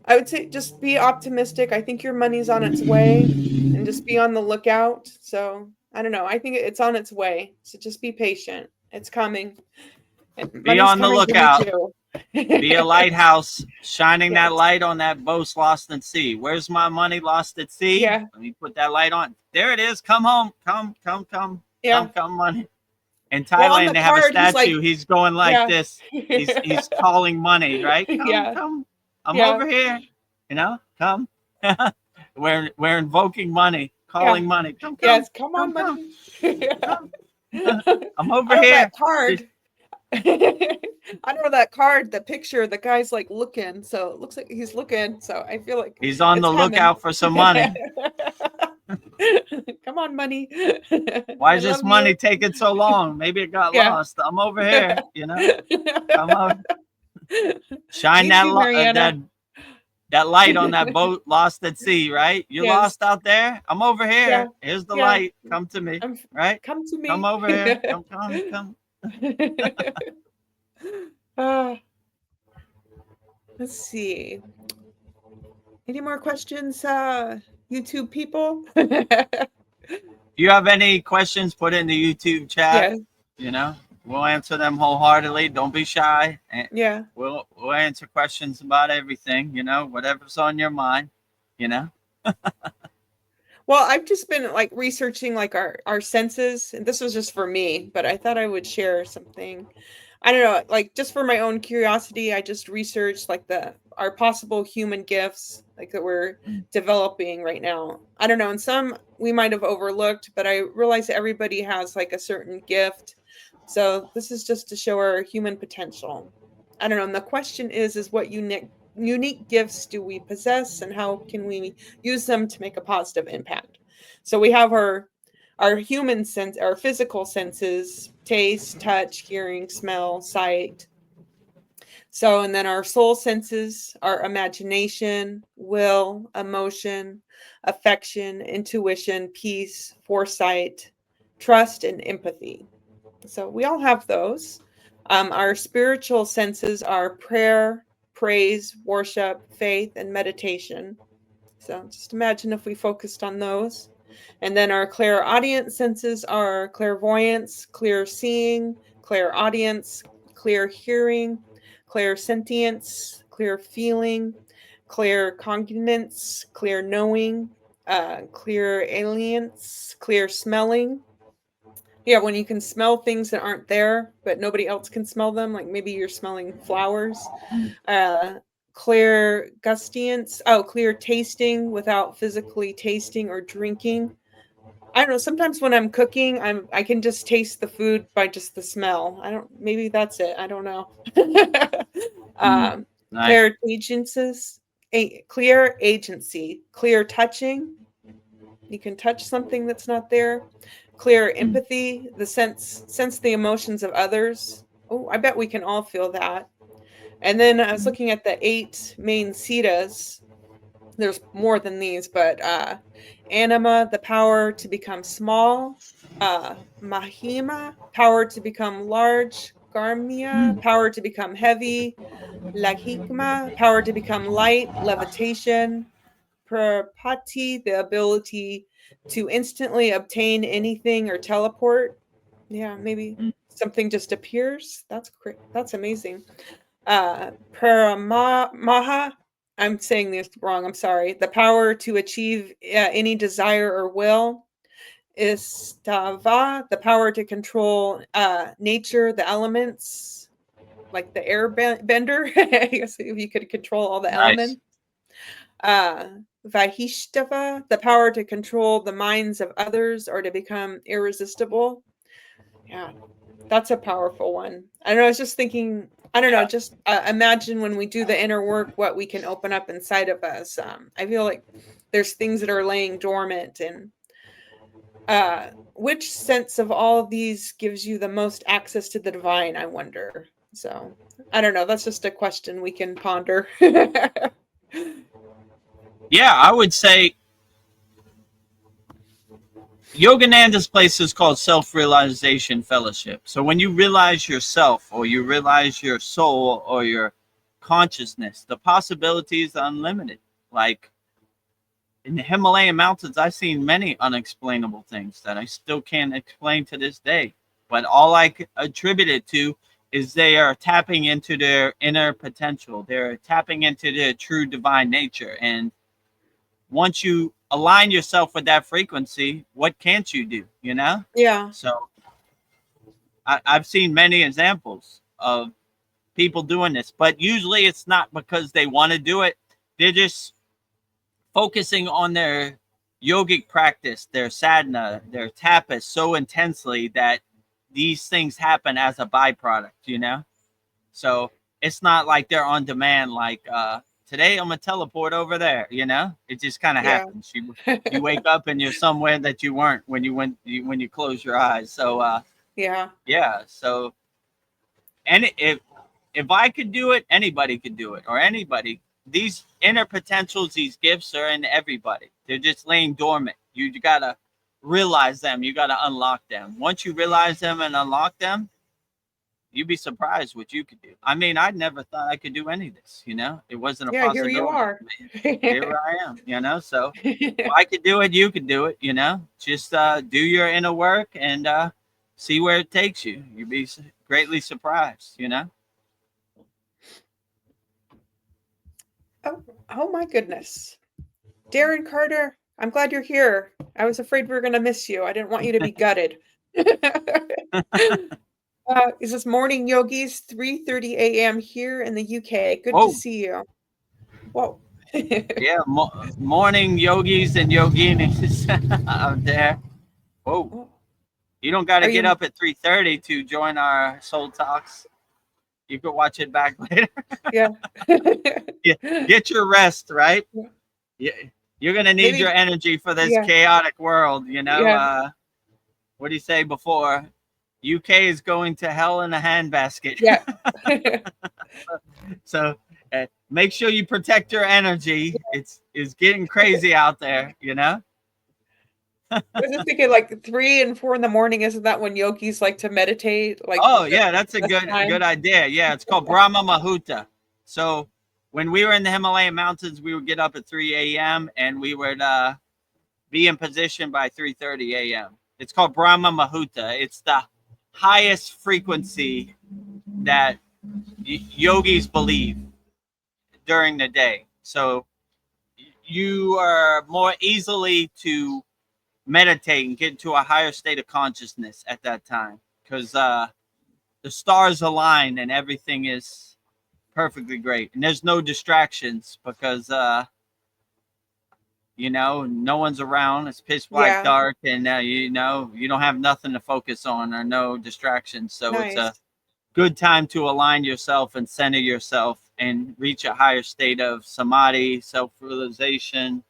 would say just be optimistic. I think your money's on its way, and just be on the lookout. So I don't know. I think it's on its way. So just be patient. It's coming. And Be money's on the coming to me lookout. too. Be a lighthouse, shining Yes. that light on that boat lost at sea. Where's my money lost at sea? Yeah. Let me put that light on. There it is. Come home. Come. Yeah. Come, money. In Well, on Thailand, the they have a card, he's like, statue. He's going like yeah. this. He's calling money, right? Yeah. Come. I'm Yeah. over here. Come. we're invoking money, calling money. Come. Yes, come on, money. Come. I'm over I know here. that card. I know that card, the picture, the guy's like looking, so it looks like he's looking, so I feel like He's on it's the coming. lookout for some money. Come on, money. Why I is this love money you. taking so long? Maybe it got Yeah. lost. I'm over here, Come on. Shine Need you, Mariana. that light on that boat lost at sea, right? You're Yes. lost out there. I'm over here. Yeah. Here's the Yeah. light. Come to me, right? Come to me. Come over here. Come. Let's see. Any more questions, YouTube people? If you have any questions, put it in the YouTube chat. Yeah. We'll answer them wholeheartedly. Don't be shy. And Yeah. We'll answer questions about everything, whatever's on your mind, Well, I've just been like researching like our senses, and this was just for me, but I thought I would share something. I don't know, like just for my own curiosity, I just researched like our possible human gifts like that we're developing right now. I don't know, and some we might have overlooked, but I realize everybody has like a certain gift. So this is just to show our human potential. I don't know, and the question is what unique gifts do we possess, and how can we use them to make a positive impact? So we have our human sense, our physical senses: taste, touch, hearing, smell, sight. So, and then our soul senses are imagination, will, emotion, affection, intuition, peace, foresight, trust, and empathy. So we all have those. Our spiritual senses are prayer, praise, worship, faith, and meditation. So just imagine if we focused on those. And then our clairaudient senses are clairvoyance, clear seeing, clairaudience, clear hearing, clairsentience, clear feeling, claircognizance, clear knowing, clear alience, clear smelling. Yeah, when you can smell things that aren't there, but nobody else can smell them, like maybe you're smelling flowers. Clear gustiance. Oh, clear tasting without physically tasting or drinking. I don't know. Sometimes when I'm cooking, I can just taste the food by just the smell. Maybe that's it. I don't know. Nice. Clear agencies. Clear agency. Clear touching. You can touch something that's not there. Clear empathy, the sense the emotions of others. Oh, I bet we can all feel that. And then I was looking at the 8 main siddhas. there's more than these, but anima, the power to become small, mahima, power to become large, garmya, power to become heavy, lahikma, power to become light, levitation, prapati, the ability to instantly obtain anything or teleport. Yeah, maybe something just appears. That's amazing. Paramaha, I'm saying this wrong, I'm sorry. The power to achieve any desire or will. Istava, the power to control nature, the elements, like the air bender. I guess if you could control all the Nice. elements. Vahishtava, the power to control the minds of others or to become irresistible. Yeah, that's a powerful one. I don't know. I was just thinking. I don't know. Yeah. Just imagine when we do the inner work, what we can open up inside of us. I feel like there's things that are laying dormant, and which sense of all of these gives you the most access to the divine? I wonder. So I don't know. That's just a question we can ponder. Yeah, I would say Yogananda's place is called Self-Realization Fellowship. So when you realize yourself, or you realize your soul, or your consciousness, the possibilities are unlimited. Like in the Himalayan mountains, I've seen many unexplainable things that I still can't explain to this day. But all I attribute it to is they are tapping into their inner potential. They're tapping into their true divine nature. And once you align yourself with that frequency, what can't you do? You know? Yeah. So I've seen many examples of people doing this, but usually it's not because they want to do it. They're just focusing on their yogic practice, their sadhana, their tapas so intensely that these things happen as a byproduct, you know? So it's not like they're on demand, like today I'm gonna teleport over there, you know? It just kind of Yeah. happens. You wake up and you're somewhere that you weren't when you close your eyes. So Yeah. yeah, so and if I could do it, anybody could do it, or anybody. These inner potentials, these gifts are in everybody. They're just laying dormant. You gotta realize them. You gotta unlock them. Once you realize them and unlock them, you'd be surprised what you could do. I mean, I never thought I could do any of this. You know, it wasn't a Yeah, here you possibility are. for me. Here I am. You know, so if I could do it, you could do it. You know, just do your inner work and see where it takes you. You'd be greatly surprised. You know. Oh my goodness. Darren Carter, I'm glad you're here. I was afraid we were going to miss you. I didn't want you to be gutted. Is this morning yogis, 3:30 a.m. here in the UK. Good to Whoa. see you. Whoa. Yeah, morning yogis and yoginis out there. Whoa. You don't got to Are get you? up at 3:30 to join our soul talks. You could watch it back later. Yeah. Yeah, get your rest, right? Yeah. Yeah, you're gonna need Maybe. your energy for this Yeah. chaotic world. You know, Yeah. what do you say before? UK is going to hell in a handbasket. Yeah. So make sure you protect your energy. It's getting crazy out there. You know. I was just thinking like 3 and 4 in the morning. Isn't that when yogis like to meditate? Like Oh yeah, that's a best good time? idea. Yeah, it's called Brahma Muhurta. So when we were in the Himalayan mountains, we would get up at 3 a.m. and we would be in position by 3:30 a.m. It's called Brahma Muhurta. It's the highest frequency that yogis believe during the day. So you are more easily to meditate and get into a higher state of consciousness at that time because the stars align and everything is perfectly great. And there's no distractions because you know, no one's around. It's pitch black Yeah. dark, and you know, you don't have nothing to focus on or no distractions. So it's Nice. a good time to align yourself and center yourself and reach a higher state of samadhi, self-realization,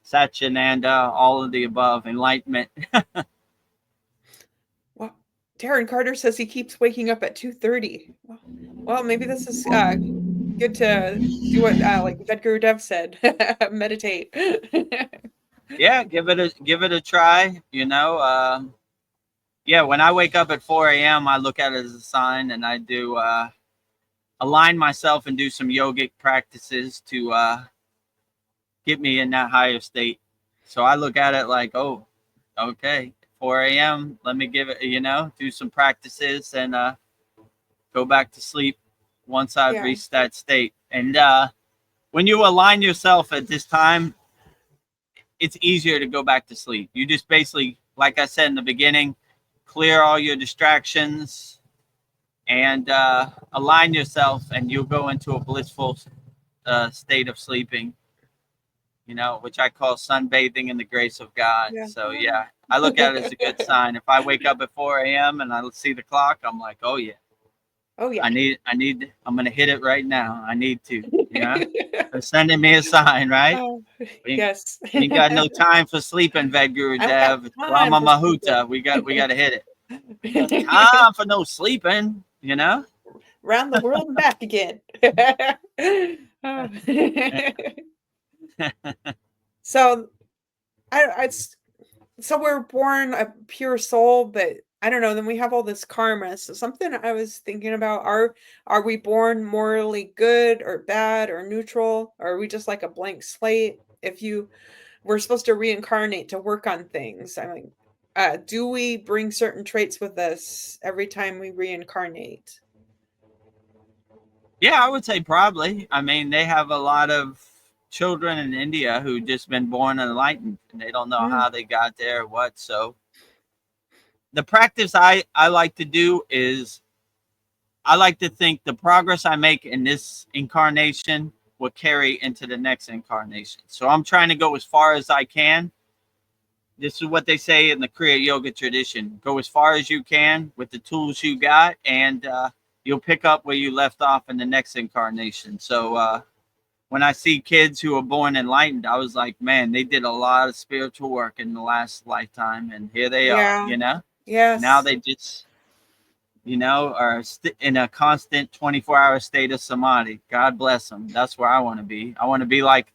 satchitananda, all of the above, enlightenment. Well, Darren Carter says he keeps waking up at 2:30. Well, maybe this is good to do what like VEDGURUDEV said, meditate. Yeah, give it a try. Yeah, when I wake up at 4 a.m., I look at it as a sign, and I do align myself and do some yogic practices to get me in that higher state. So I look at it like, oh, okay, 4 a.m. Let me give it, do some practices and go back to sleep once I've reached that state. And when you align yourself at this time, it's easier to go back to sleep. You just basically, like I said in the beginning, clear all your distractions and align yourself, and you'll go into a blissful state of sleeping, which I call sunbathing in the grace of God. Yeah. So, yeah, I look at it as a good sign. If I wake up at 4 a.m. and I see the clock, I'm like, oh, yeah. Oh, yeah. I'm going to hit it right now. I need to, They're sending me a sign, right? Yes. We ain't got no time for sleeping, VEDGURUDEV. Rama Mahuta. We got to hit it. Time for no sleeping, Around the world and back again. So so we're born a pure soul, but I don't know, then we have all this karma. So something I was thinking about, are we born morally good or bad or neutral? Or are we just like a blank slate? We're supposed to reincarnate to work on things. I mean, do we bring certain traits with us every time we reincarnate? Yeah, I would say probably. I mean, they have a lot of children in India who just been born enlightened, and they don't know how they got there or what. So the practice I like to do is I like to think the progress I make in this incarnation will carry into the next incarnation. So I'm trying to go as far as I can. This is what they say in the Kriya yoga tradition. Go as far as you can with the tools you got, and you'll pick up where you left off in the next incarnation. So when I see kids who are born enlightened, I was like, man, they did a lot of spiritual work in the last lifetime, and here they are, Yes. Now they just, are in a constant 24-hour state of samadhi. God bless them. That's where I want to be. I want to be like,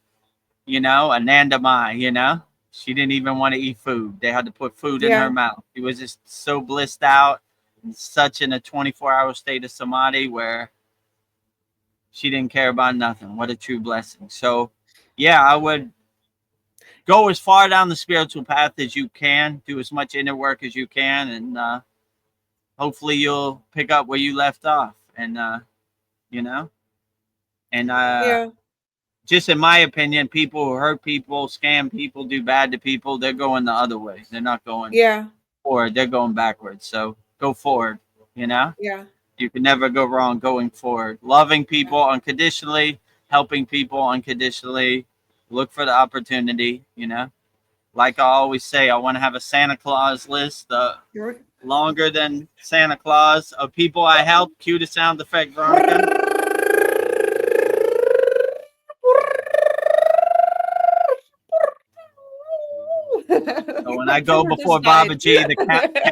Ananda Mai, She didn't even want to eat food. They had to put food in her mouth. She was just so blissed out and such in a 24-hour state of samadhi where she didn't care about nothing. What a true blessing. So, yeah, I would go as far down the spiritual path as you can, do as much inner work as you can, and hopefully you'll pick up where you left off. And, just in my opinion, people who hurt people, scam people, do bad to people, they're going the other way. They're not going forward. They're going backwards. So go forward, Yeah. You can never go wrong going forward. Loving people unconditionally, helping people unconditionally. Look for the opportunity, Like I always say, I want to have a Santa Claus list, longer than Santa Claus, of people I helped. Cue the sound effect, Veronica. So when I go before Babaji, the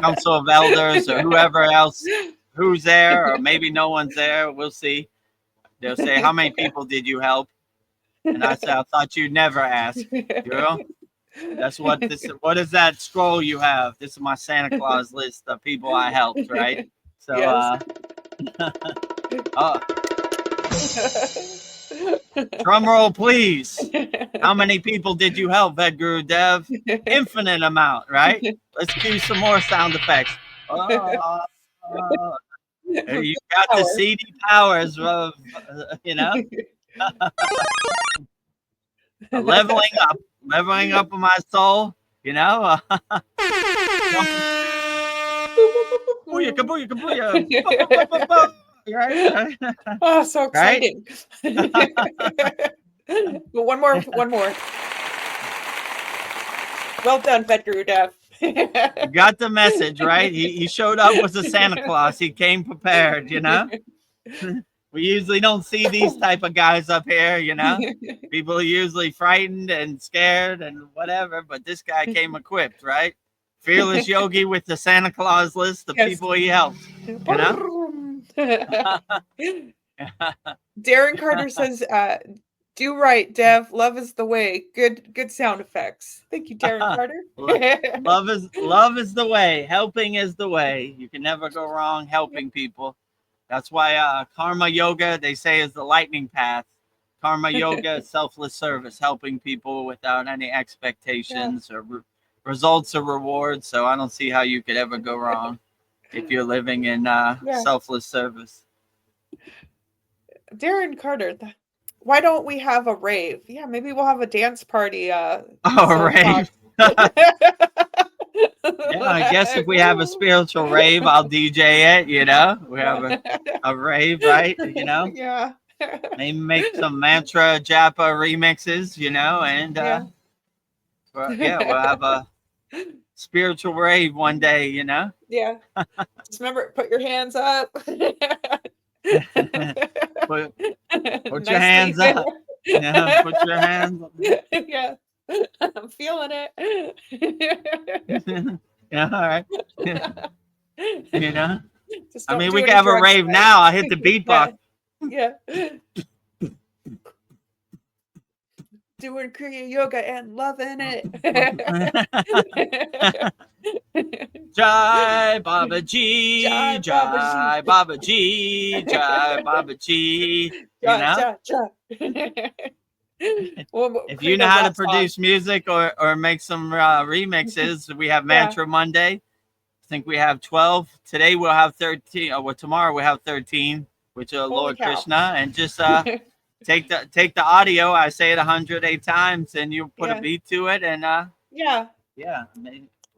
Council of Elders, or whoever else who's there, or maybe no one's there, we'll see. They'll say, how many people did you help? And I say, I thought you'd never ask. That's what is that scroll you have? This is my Santa Claus list of people I helped, right? So drum roll, please. How many people did you help, VEDGURUDEV? Infinite amount, right? Let's cue some more sound effects. You got the CD powers of, leveling up of my soul, Booyah, kabooyah, kabooyah. Right? Oh, so exciting. Right? One more. Well done, VEDGURUDEV. You got the message, right? He showed up as a Santa Claus. He came prepared, We usually don't see these type of guys up here, People are usually frightened and scared and whatever, but this guy came equipped, right? Fearless yogi with the Santa Claus list of people he helped, Darren Carter says, do right, Dev. Love is the way. Good sound effects. Thank you, Darren Carter. love is the way. Helping is the way. You can never go wrong helping people. That's why karma yoga, they say, is the lightning path. Karma yoga is selfless service, helping people without any expectations or results or rewards. So I don't see how you could ever go wrong if you're living in selfless service. Darren Carter, why don't we have a rave? Yeah, maybe we'll have a dance party. A rave. Yeah, I guess if we have a spiritual rave, I'll DJ it, you know. We have a rave, right? You know? Yeah. Maybe make some mantra japa remixes, you know, and we'll have a spiritual rave one day, you know? Yeah. Just remember, put your hands up. Put your hands up. Yeah, put your hands up. Yeah. I'm feeling it. Yeah, all right. You know? I mean, we can have a rave now. I'll hit the beatbox. Yeah. Doing Kriya yoga and loving it. Jai Baba Ji, Jai Baba Ji, Jai Baba Ji. You know? If you know how to produce music or make some remixes, we have Mantra Monday. I think we have 12. Today we'll have 13. Well, tomorrow we'll have 13, which are Lord Krishna. And just take the audio. I say it 108 times, and you put a beat to it, and we'll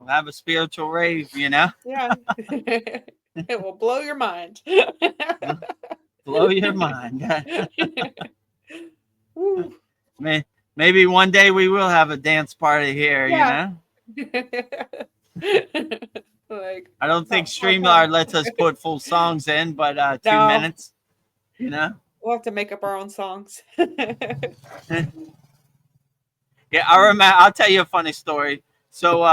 have a spiritual rave. You know. Yeah. It will blow your mind. Blow your mind. Maybe one day we will have a dance party here, you know? Like, I don't think StreamYard lets us put full songs in, but 2 minutes, you know? We'll have to make up our own songs. Yeah, I remember. I'll tell you a funny story. So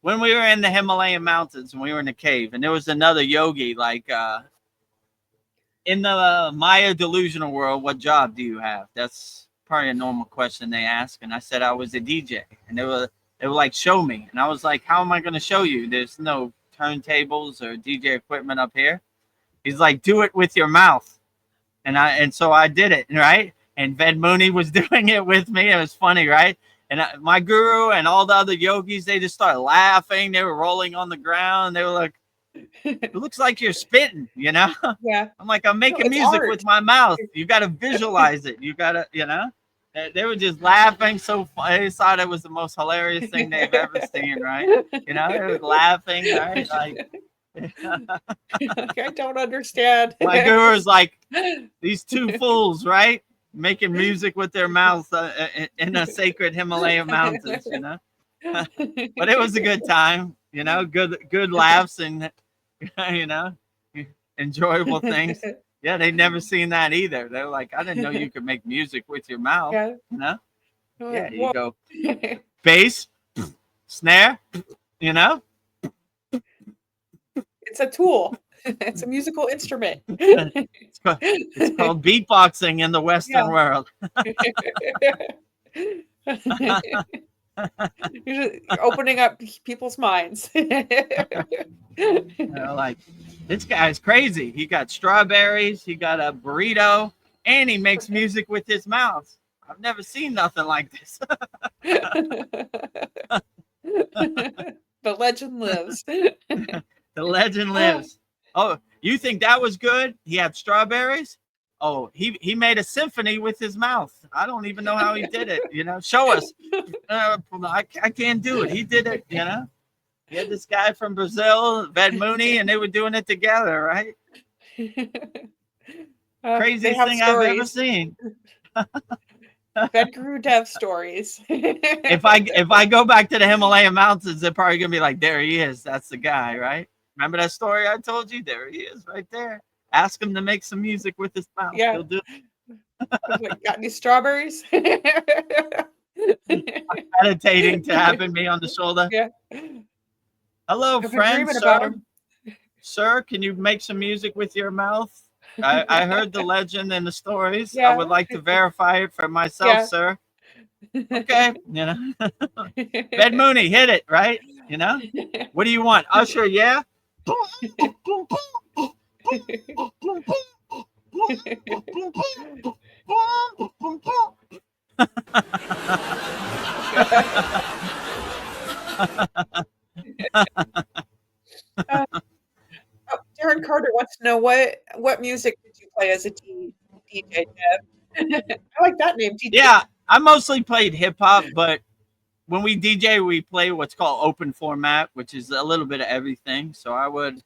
when we were in the Himalayan mountains, and we were in the cave, and there was another yogi, like in the Maya delusional world, what job do you have? That's probably a normal question they ask. And I said I was a DJ, and they were like, show me. And I was like, how am I going to show you? There's no turntables or DJ equipment up here. He's like, do it with your mouth. And so I did it, right? And Ved Mooney was doing it with me. It was funny, right? And my guru and all the other yogis, they just started laughing. They were rolling on the ground. They were like, it looks like you're spitting, you know? Yeah. I'm like, I'm making music with my mouth. You got to visualize it. You got to, you know? They were just laughing so funny. They thought it was the most hilarious thing they've ever seen, right? You know, they were laughing, right? Like, I don't understand. My guru's like, these two fools, right? Making music with their mouths in the sacred Himalayan mountains, you know? But it was a good time, you know, good laughs and, you know, enjoyable things. Yeah, they'd never seen that either. They're like, I didn't know you could make music with your mouth, you know? Yeah, you go bass, snare, you know? It's a tool. It's a musical instrument. It's called beatboxing in the Western world. You're opening up people's minds. Like, this guy's crazy. He got strawberries, he got a burrito, and he makes music with his mouth. I've never seen nothing like this. The legend lives. The legend lives. Oh, you think that was good? He had strawberries? Oh, he made a symphony with his mouth. I don't even know how he did it. You know, show us. I can't do it. He did it, you know. He had this guy from Brazil, Ved Mooney, and they were doing it together, right? Craziest thing I've ever seen. VEDAGURUDEV'S stories. If I go back to the Himalayan mountains, they're probably gonna be like, there he is. That's the guy, right? Remember that story I told you? There he is, right there. Ask him to make some music with his mouth. Yeah. He'll do it. Got any strawberries? Meditating, tapping me on the shoulder. Yeah. Hello, friend, sir. Sir, can you make some music with your mouth? I heard the legend and the stories. I Yeah. would like to verify it for myself, Yeah. sir. Okay, Bed Mooney, hit it, right? What do you want? Usher, yeah? Uh, oh, Darren Carter wants to know what music did you play as a DJ, Deb? I like that name, DJ. Yeah, I mostly played hip hop, but when we DJ, we play what's called open format, which is a little bit of everything. So I would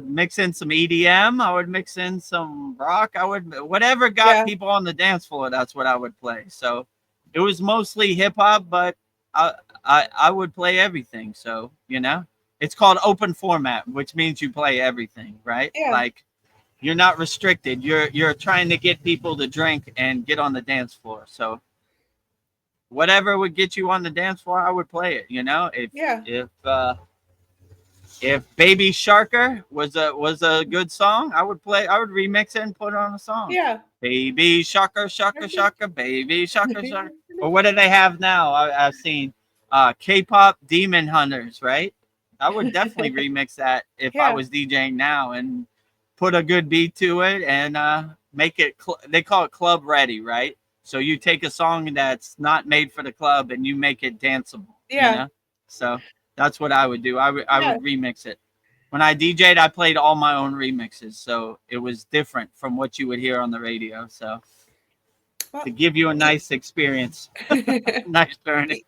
mix in some EDM, I would mix in some rock, I would whatever got Yeah. people on the dance floor, that's what I would play. So it was mostly hip hop, but I would play everything. So, it's called open format, which means you play everything, right? Yeah. Like you're not restricted. You're trying to get people to drink and get on the dance floor. So whatever would get you on the dance floor, I would play it. If Baby Sharker was a good song, I would remix it and put it on a song. Yeah. Baby Sharker, Sharker, Sharker, Baby Sharker, Sharker. Or what do they have now? I've seen K-pop Demon Hunters, right? I would definitely remix that if I was DJing now and put a good beat to it and make it, they call it club ready, right? So you take a song that's not made for the club and you make it danceable. Yeah. So that's what I would do. I would remix it. When I DJ'd, I played all my own remixes, so it was different from what you would hear on the radio. So to give you a nice experience, nice journey.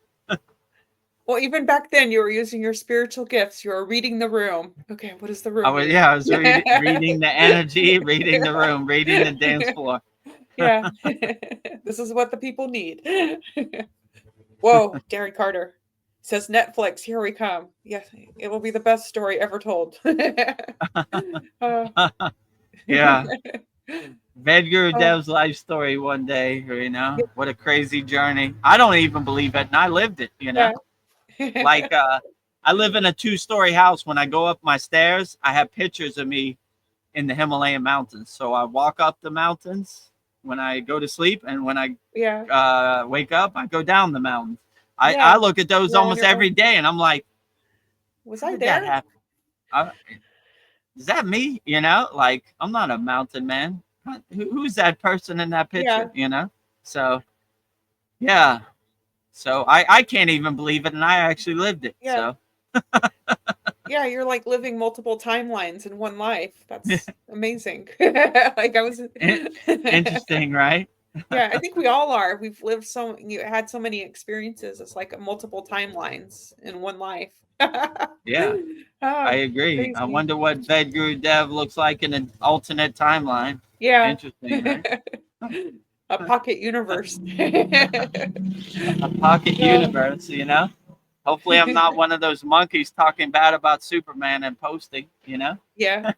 Well, even back then, you were using your spiritual gifts. You were reading the room. Okay, what is the room? I was reading the energy, reading the room, reading the dance floor. Yeah, this is what the people need. Whoa, Darren Carter says Netflix, here we come. Yes, it will be the best story ever told. Yeah. VEDAGURUDEV'S life story one day, what a crazy journey. I don't even believe it, and I lived it, Like I live in a 2-story house. When I go up my stairs, I have pictures of me in the Himalayan mountains. So I walk up the mountains when I go to sleep, and when I wake up, I go down the mountains. I look at those almost every day, and I'm like, was I there? That happen? Is that me? Like I'm not a mountain man. Who's that person in that picture? So yeah. So I can't even believe it, and I actually lived it. Yeah. So yeah, you're like living multiple timelines in one life. That's amazing. Like I was interesting, right? Yeah, I think we all are. We've lived had so many experiences. It's like multiple timelines in one life. Yeah, I agree. Crazy. I wonder what VEDGURUDEV looks like in an alternate timeline. Yeah. Interesting, right? A pocket universe. A pocket universe, Hopefully I'm not one of those monkeys talking bad about Superman and posting, Yeah. Yeah.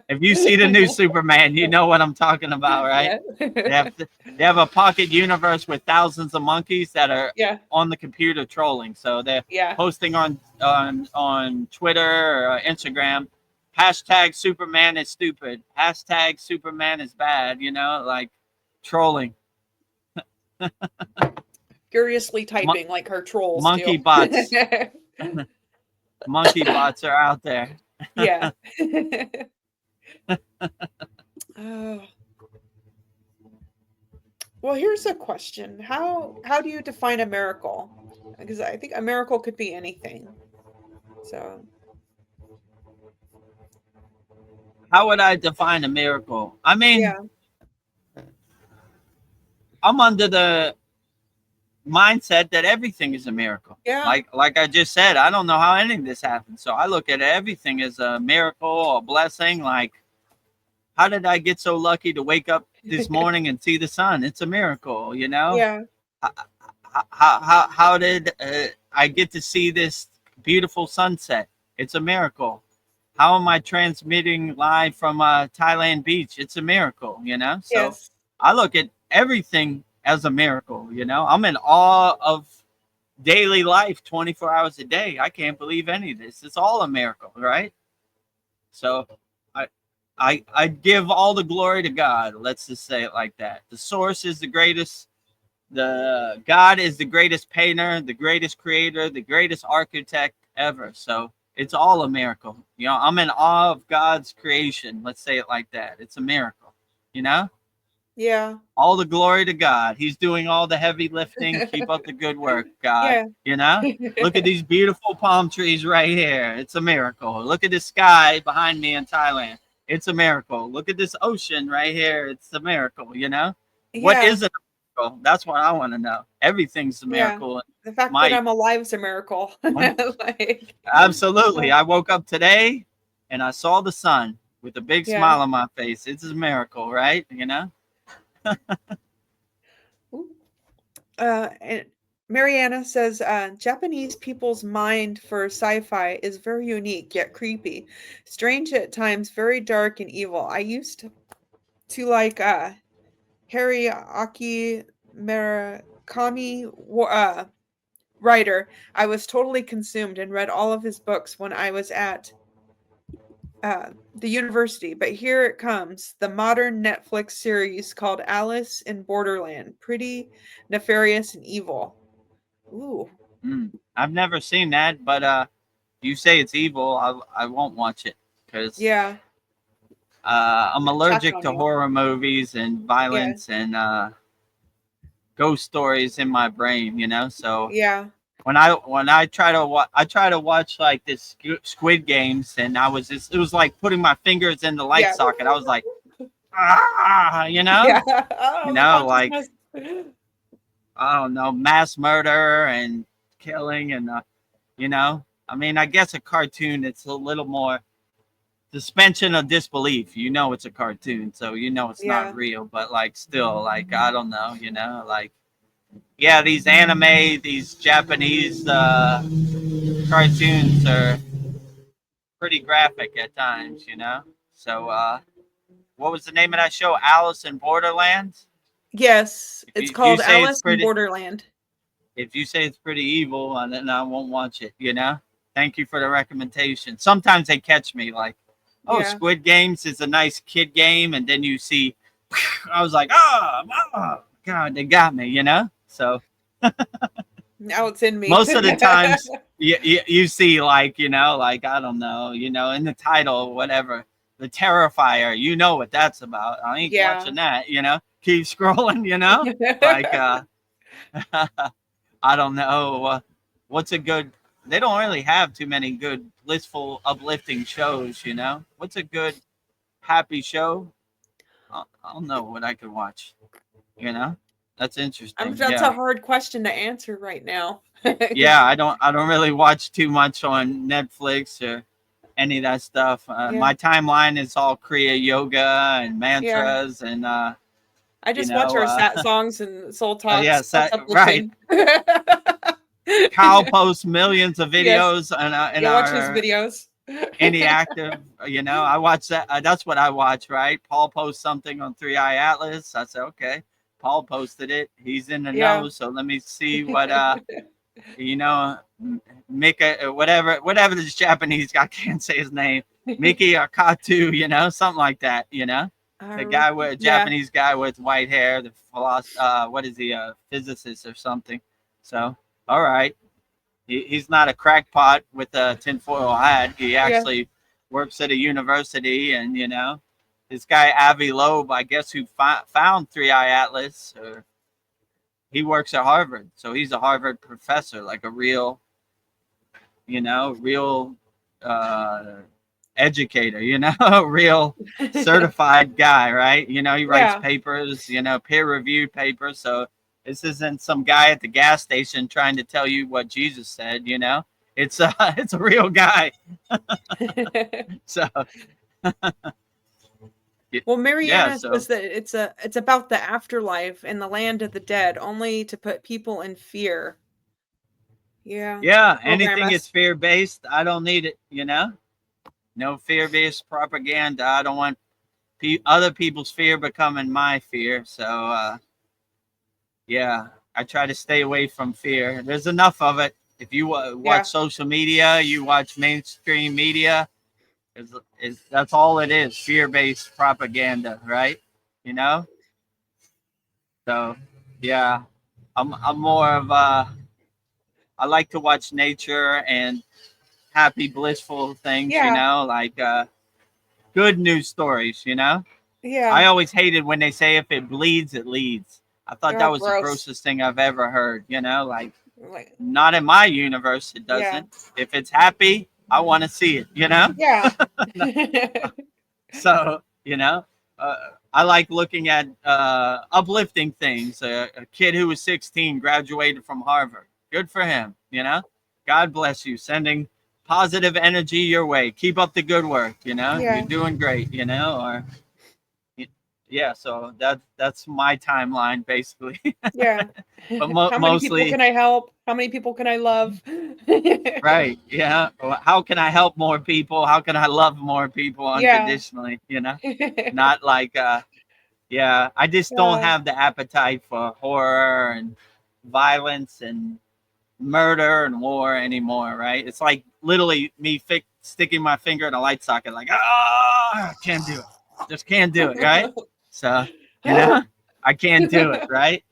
If you see the new Superman, you know what I'm talking about, right? Yeah. They have a pocket universe with thousands of monkeys that are on the computer trolling. So they're posting on Twitter or Instagram, hashtag Superman is stupid, hashtag Superman is bad, like trolling. Furiously typing like her trolls monkey do. bots. Monkey bots are out there. Yeah. Well, here's a question. How do you define a miracle? Because I think a miracle could be anything. So how would I define a miracle? I mean, I'm under the mindset that everything is a miracle. Yeah. Like I just said, I don't know how any of this happened. So I look at everything as a miracle or a blessing. Like, how did I get so lucky to wake up this morning and see the sun? It's a miracle, Yeah. How did I get to see this beautiful sunset? It's a miracle. How am I transmitting live from Thailand beach? It's a miracle, So I look at everything as a miracle, I'm in awe of daily life 24 hours a day. I can't believe any of this. It's all a miracle, right? So I give all the glory to God. Let's just say it like that. The source is the greatest. The God is the greatest painter, the greatest creator, the greatest architect ever. So it's all a miracle. You know, I'm in awe of God's creation. Let's say it like that. It's a miracle. You know, Yeah. all the glory to God. He's doing all the heavy lifting. Keep up the good work, God. Yeah. You know, look at these beautiful palm trees right here. It's a miracle. Look at the sky behind me in Thailand. It's a miracle. Look at this ocean right here. It's a miracle. You know, what Yeah. is it? That's what I want to know. Everything's a Yeah. miracle. The fact that My I'm alive is a miracle. Like, absolutely. I woke up today and I saw the sun with a big yeah. smile on my face. It's a miracle, right? You know? And Mariana says, Japanese people's mind for sci-fi is very unique yet creepy, strange at times, very dark and evil. I used to like Haruaki Murakami writer. I was totally consumed and read all of his books when I was at the university. But here it comes, the modern Netflix series called Alice in Borderland. Pretty nefarious and evil. Ooh. I've never seen that, but you say it's evil. I won't watch it because Yeah. I'm Attach allergic on to you. horror movies and Yeah. violence and ghost stories in my brain. You know, so Yeah. when I try to watch like this Squid Games, and it was like putting my fingers in the light Yeah. socket. I was like, Yeah. you Oh, the know, like consciousness. I don't know, mass murder and killing, and you know, I mean, I guess a cartoon it's a little more suspension of disbelief. You know, it's a cartoon, so you know it's not Yeah. real, but like still, like I don't know, you know, like yeah, these anime, these Japanese cartoons are pretty graphic at times, you know. So, what was the name of that show? Alice in Borderlands. Yes. It's If you called say it's Alice in pretty, Borderland. if you say it's pretty evil, then I won't watch it. You know. Thank you for the recommendation. Sometimes they catch me like, oh, Yeah. Squid Games is a nice kid game, and then you see, I was like, oh God, they got me. You know. So Now it's in me. most of the times you see like you know like I don't know you know in the title whatever the Terrifier, you know what that's about. I ain't Yeah. watching that, you know. Keep scrolling, you know, like I don't know what's a good, they don't really have too many good blissful uplifting shows, you know. What's a good happy show? I don't know what I could watch, you know. That's interesting. That's a Yeah. hard question to answer right now. Yeah, I don't really watch too much on Netflix or any of that stuff. Yeah. My timeline is all Kriya yoga and Yeah. mantras and I you just watch know our sat songs and soul talks, yes, right. uplifting. Kyle posts millions of Yes. videos in Yeah, watch his our videos. any active, you know. I watch that. That's what I watch, right? Paul posts something on Three Eye Atlas. I said, okay, Paul posted it. He's in the Yeah. know, so let me see what you know, Mika, whatever this Japanese guy, can't say his name, Miki or Katu, you know, something like that, you know. The guy with Yeah. Japanese guy with white hair, the what is he, a physicist or something? So, all right, he's not a crackpot with a tinfoil hat. He Yeah. actually works at a university, and you know, this guy Avi Loeb, I guess, who found Three Eye Atlas, or he works at Harvard, so he's a Harvard professor, like a real, you know, real educator, you know, real certified guy, right? You know, he writes Yeah. papers, you know, peer-reviewed papers. So this isn't some guy at the gas station trying to tell you what Jesus said, you know. It's it's a real guy. So Well, yeah, Mariana so says that it's about the afterlife and the land of the dead, only to put people in fear. Yeah. yeah, Program anything is us. fear-based, I don't need it, you know. No fear-based propaganda. I don't want other people's fear becoming my fear. So yeah, I try to stay away from fear. There's enough of it. If you watch Yeah. social media, you watch mainstream media, Is that's all it is, fear-based propaganda, right? You know. So yeah, I'm more of I like to watch nature and happy, blissful things, you Yeah. know, like good news stories, you know. I Yeah. always hated when they say if it bleeds, it leads. I thought that Oh, was the gross. grossest thing I've ever heard, you know, like Like, not in my universe, it yeah. doesn't. If it's happy, I want to see it, you know? Yeah. So, you know, uh, I like looking at uplifting things. A kid who was 16 graduated from Harvard. Good for him, you know? God bless you. Sending positive energy your way. Keep up the good work, you know? You're Yeah. doing great, you know? Or yeah, so that's my timeline basically. Yeah. But How many people mostly can I help? How many people can I love? right, yeah. Well, how can I help more people? How can I love more people Yeah. unconditionally, you know? Not like yeah, I just don't Uh, have the appetite for horror and violence and murder and war anymore, right? It's like literally me sticking my finger in a light socket, like, ah, can't do it. Just can't do it, right? So, you know, I can't do it, right?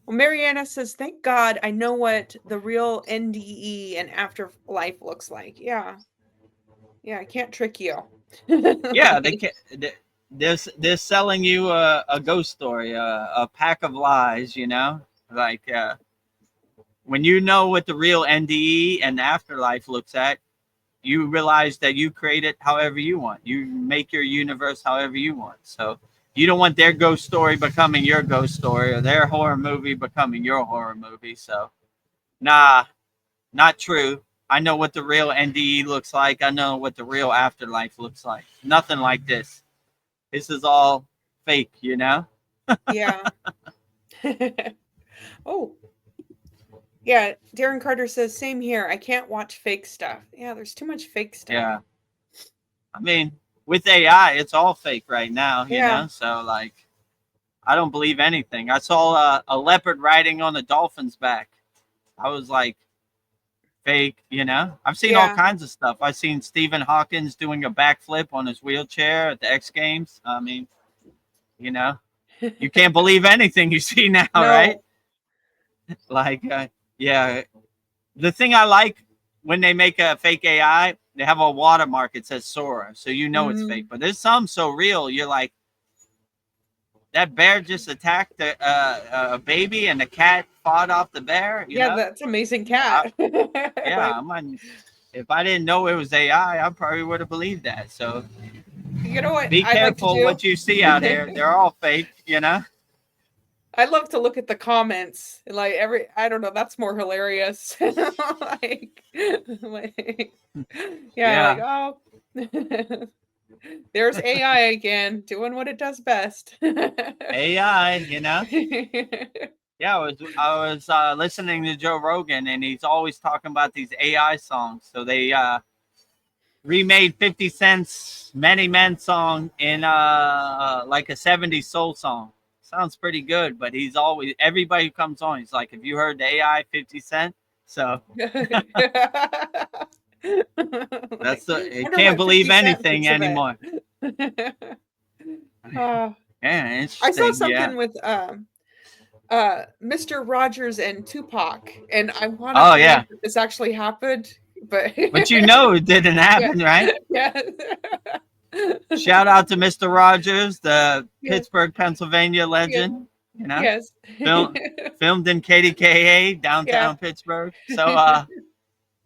Well, Mariana says, thank God I know what the real NDE and afterlife looks like. Yeah. Yeah, I can't trick you. Yeah, they can. They're selling you a ghost story, a pack of lies. You know, like when you know what the real NDE and afterlife looks at, you realize that you create it however you want. You make your universe however you want. So you don't want their ghost story becoming your ghost story or their horror movie becoming your horror movie. So nah, not true. I know what the real NDE looks like. I know what the real afterlife looks like. Nothing like this. This is all fake, you know? Yeah. Oh, yeah. Darren Carter says, same here. I can't watch fake stuff. Yeah, there's too much fake stuff. Yeah. I mean, with AI, it's all fake right now, you Yeah. know? So, like, I don't believe anything. I saw a leopard riding on a dolphin's back. I was like, fake, you know? I've seen all Yeah. kinds of stuff. I've seen Stephen Hawkins doing a backflip on his wheelchair at the X Games. I mean, you know, you can't believe anything you see now, right? No. Like, yeah, the thing I like when they make a fake AI, they have a watermark. It says Sora, so you know it's fake. Mm. But there's some so real. You're like, that bear just attacked a baby, and the cat fought off the bear. You Yeah, know, that's amazing I, cat. yeah. Like, I'm on. If I didn't know it was AI, I probably would have believed that. So you know what be I like to careful do? what you see out here. They're all fake. You know. I love to look at the comments. Like I don't know, that's more hilarious. like, like, yeah, like, Yeah. oh, there's AI again doing what it does best. AI. You know. Yeah, I was listening to Joe Rogan, and he's always talking about these AI songs. So they remade 50 Cent's Many Men song in like a 70s soul song. Sounds pretty good, but he's always everybody who comes on, he's like, have you heard the AI 50 Cent? So that's Like, the you wonder can't what believe 50 Cent anything thinks of it. anymore. uh, Yeah, I saw interesting. Yeah. something with Mr. Rogers and Tupac, and I want to Oh believe yeah. that this actually happened, but But you know it didn't yeah, happen, right? yeah. Shout out to Mr. Rogers, the Yes, Pittsburgh, Pennsylvania yes, legend, you know. yes. Filmed in KDKA Yeah. downtown Pittsburgh. So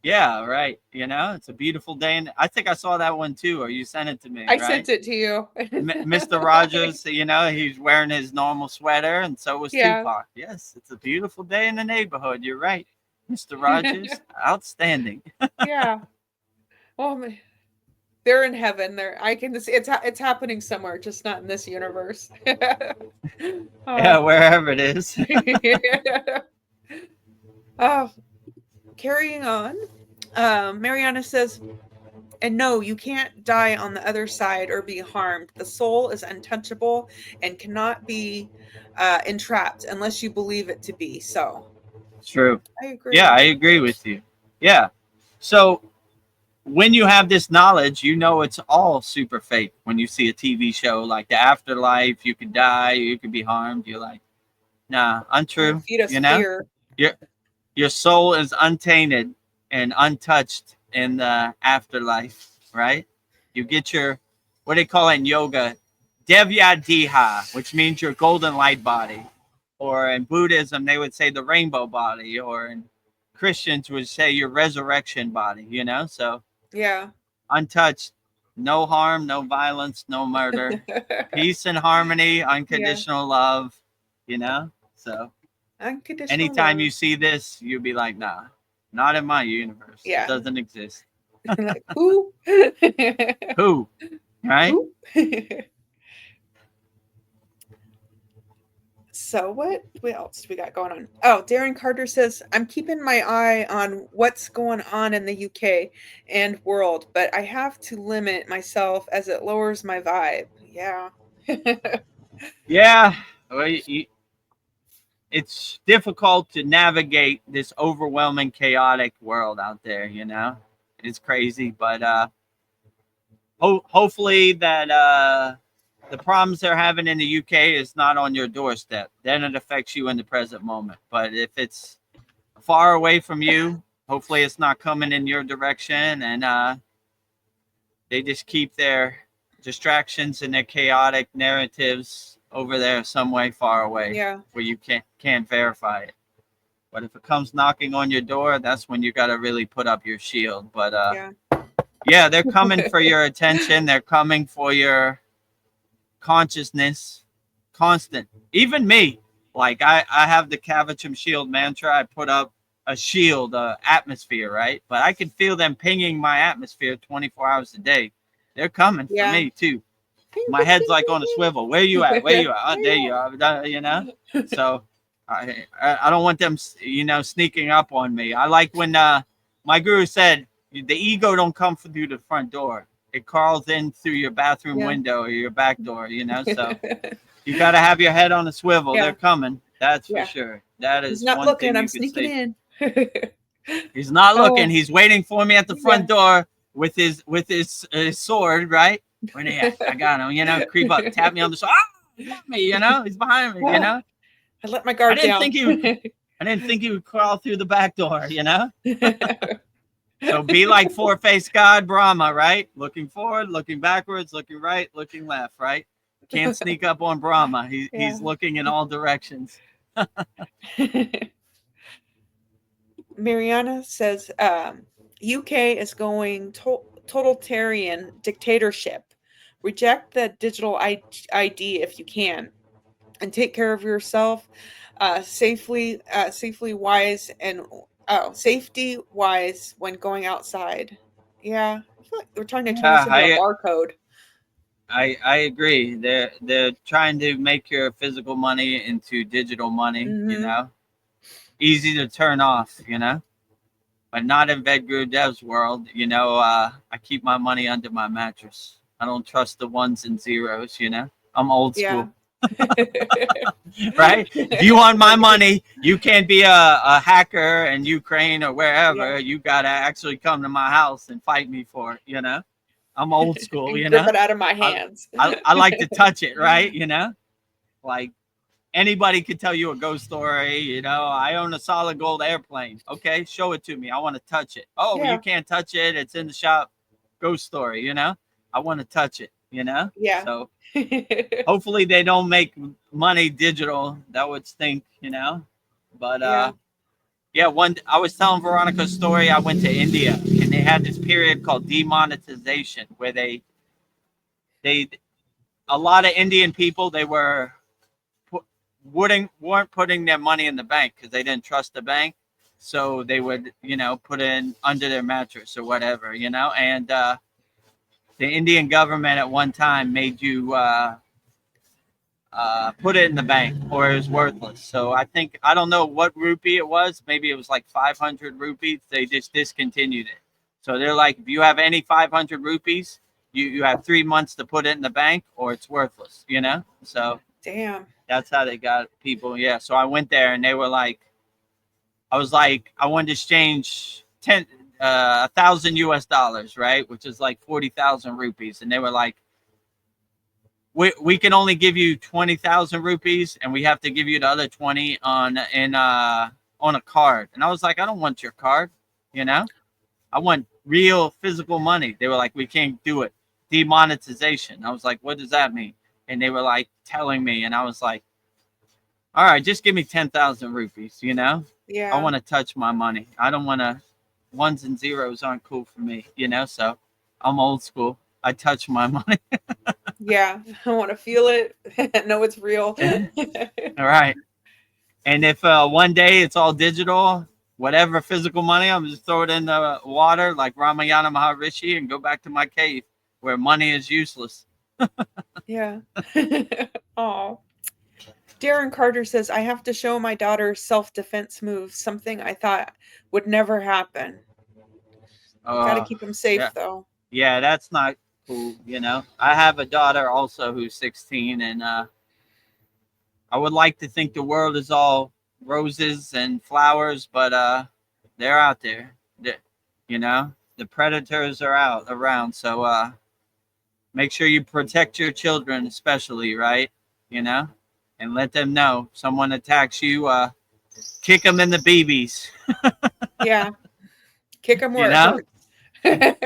yeah, right. You know, it's a beautiful day, and I think I saw that one too, or you sent it to me, I right? sent it to you. Mr. Rogers, you know, he's wearing his normal sweater, and so was Yeah. Tupac. Yes, it's a beautiful day in the neighborhood. You're right, Mr. Rogers. Outstanding. Yeah. Well, they're in heaven. I can see it's happening somewhere, just not in this universe. Yeah, Oh. wherever it is. Oh, carrying on. Mariana says, and no, you can't die on the other side or be harmed. The soul is untouchable and cannot be entrapped unless you believe it to be so. True. I agree. Yeah, I agree with you. Yeah. So when you have this knowledge, you know it's all super fake. When you see a TV show like the afterlife, you could die, you could be harmed. You're like, nah, untrue. Feed us You know, fear. your your soul is untainted and untouched in the afterlife, right? You get your, what they call it in yoga, devya diha, which means your golden light body, or in Buddhism they would say the rainbow body, or in Christians would say your resurrection body. You know, so Yeah. untouched, no harm, no violence, no murder, peace and harmony, Yeah. unconditional love. You know, so Unconditional anytime love. you see this, you'll be like, nah, not in my universe. Yeah. It doesn't exist. Like, who? Who? Right? Who? So what else we got going on? Oh, Darren Carter says, I'm keeping my eye on what's going on in the UK and world, but I have to limit myself as it lowers my vibe. Yeah. Yeah. Well, it's difficult to navigate this overwhelming, chaotic world out there, you know? It's crazy, but hopefully that the problems they're having in the UK is not on your doorstep. Then it affects you in the present moment. But if it's far away from you, hopefully it's not coming in your direction, and they just keep their distractions and their chaotic narratives over there some way far away, Yeah. where you can't verify it. But if it comes knocking on your door, that's when you got to really put up your shield. But yeah, they're coming for your attention. They're coming for your consciousness, constant. Even me, like I have the Kavachum shield mantra. I put up a shield, atmosphere, right? But I can feel them pinging my atmosphere 24 hours a day. They're coming for me too. My head's like on a swivel. Where you at? Where you at? Oh, there you are. You know. So I don't want them, you know, sneaking up on me. I like when my guru said the ego don't come through the front door. It crawls in through your bathroom window or your back door. You know. So you got to have your head on a swivel. Yeah. They're coming. That's for sure. That is He's not one looking. thing I'm you could sneaking say. in. He's not looking. Oh. He's waiting for me at the front door with his sword, right? Where they at? I got him. You know, creep up, tap me on the shoulder. Ah, he got me. You know, he's behind me. You know, I let my guard down. I didn't think he would crawl through the back door. You know. So be like four-faced God Brahma, right? Looking forward, looking backwards, looking right, looking left, right? Can't sneak up on Brahma. He's looking in all directions. Mariana says, UK is going totalitarian dictatorship. Reject the digital ID if you can, and take care of yourself safety wise when going outside. Yeah, I feel like we're trying to turn this into a barcode. I agree. They're trying to make your physical money into digital money. You know, easy to turn off. You know. But not in VEDAGURUDEV'S world. You know, I keep my money under my mattress. I don't trust the ones and zeros, you know. I'm old school. Right? If you want my money, you can't be a hacker in Ukraine or wherever. You got to actually come to my house and fight me for it, you know. I'm old school, you know. Grip it out of my hands. I like to touch it, right? You know, like anybody could tell you a ghost story. You know, I own a solid gold airplane. Okay, show it to me. I want to touch it. Oh, you can't touch it. It's in the shop. Ghost story, you know. I want to touch it, you know. Yeah. So hopefully they don't make money digital. That would stink, you know. But I was telling Veronica a story. I went to India and they had this period called demonetization where they a lot of Indian people, they weren't putting their money in the bank because they didn't trust the bank, so they would, you know, put it under their mattress or whatever, you know. And the Indian government at one time made you put it in the bank or it was worthless. So I don't know what rupee it was. Maybe it was like 500 rupees. They just discontinued it. So they're like, if you have any 500 rupees, you have 3 months to put it in the bank or it's worthless, you know. So damn. That's how they got people. Yeah. So I went there and they were like, I was like, I wanted to exchange $1,000 US, right? Which is like 40,000 rupees. And they were like, we can only give you 20,000 rupees, and we have to give you the other 20 on a card. And I was like, I don't want your card, you know? I want real physical money. They were like, we can't do it. Demonetization. I was like, what does that mean? And they were like telling me, and I was like, all right, just give me 10,000 rupees, you know? Yeah. I want to touch my money. I don't want to, ones and zeros aren't cool for me, you know? So I'm old school. I touch my money. Yeah. I want to feel it. Know it's real. All right. And if one day it's all digital, whatever physical money, I'm just throw it in the water like Ramayana Maharishi and go back to my cave where money is useless. Yeah. Oh. Darren Carter says, I have to show my daughter self-defense moves, something I thought would never happen. Got to keep them safe, though. Yeah, that's not cool, you know. I have a daughter also who's 16, and I would like to think the world is all roses and flowers, but they're out there. You know, the predators are out around, so make sure you protect your children, especially, right? You know, and let them know someone attacks you, kick them in the BBs. Yeah, kick them where you know? it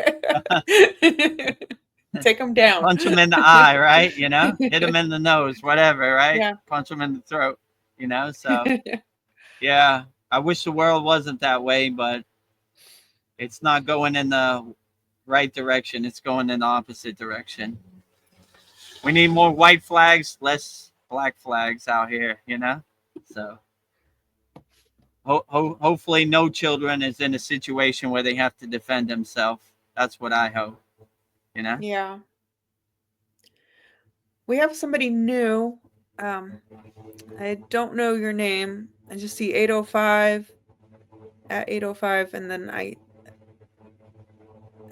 hurts. Take them down. Punch them in the eye, right? You know, hit them in the nose, whatever, right? Yeah. Punch them in the throat, you know? So, yeah, I wish the world wasn't that way, but it's not going in the right direction. It's going in the opposite direction. We need more white flags, less black flags out here, you know? So, hopefully no children is in a situation where they have to defend themselves. That's what I hope, you know? Yeah. We have somebody new. I don't know your name. I just see 805 at 805, and then I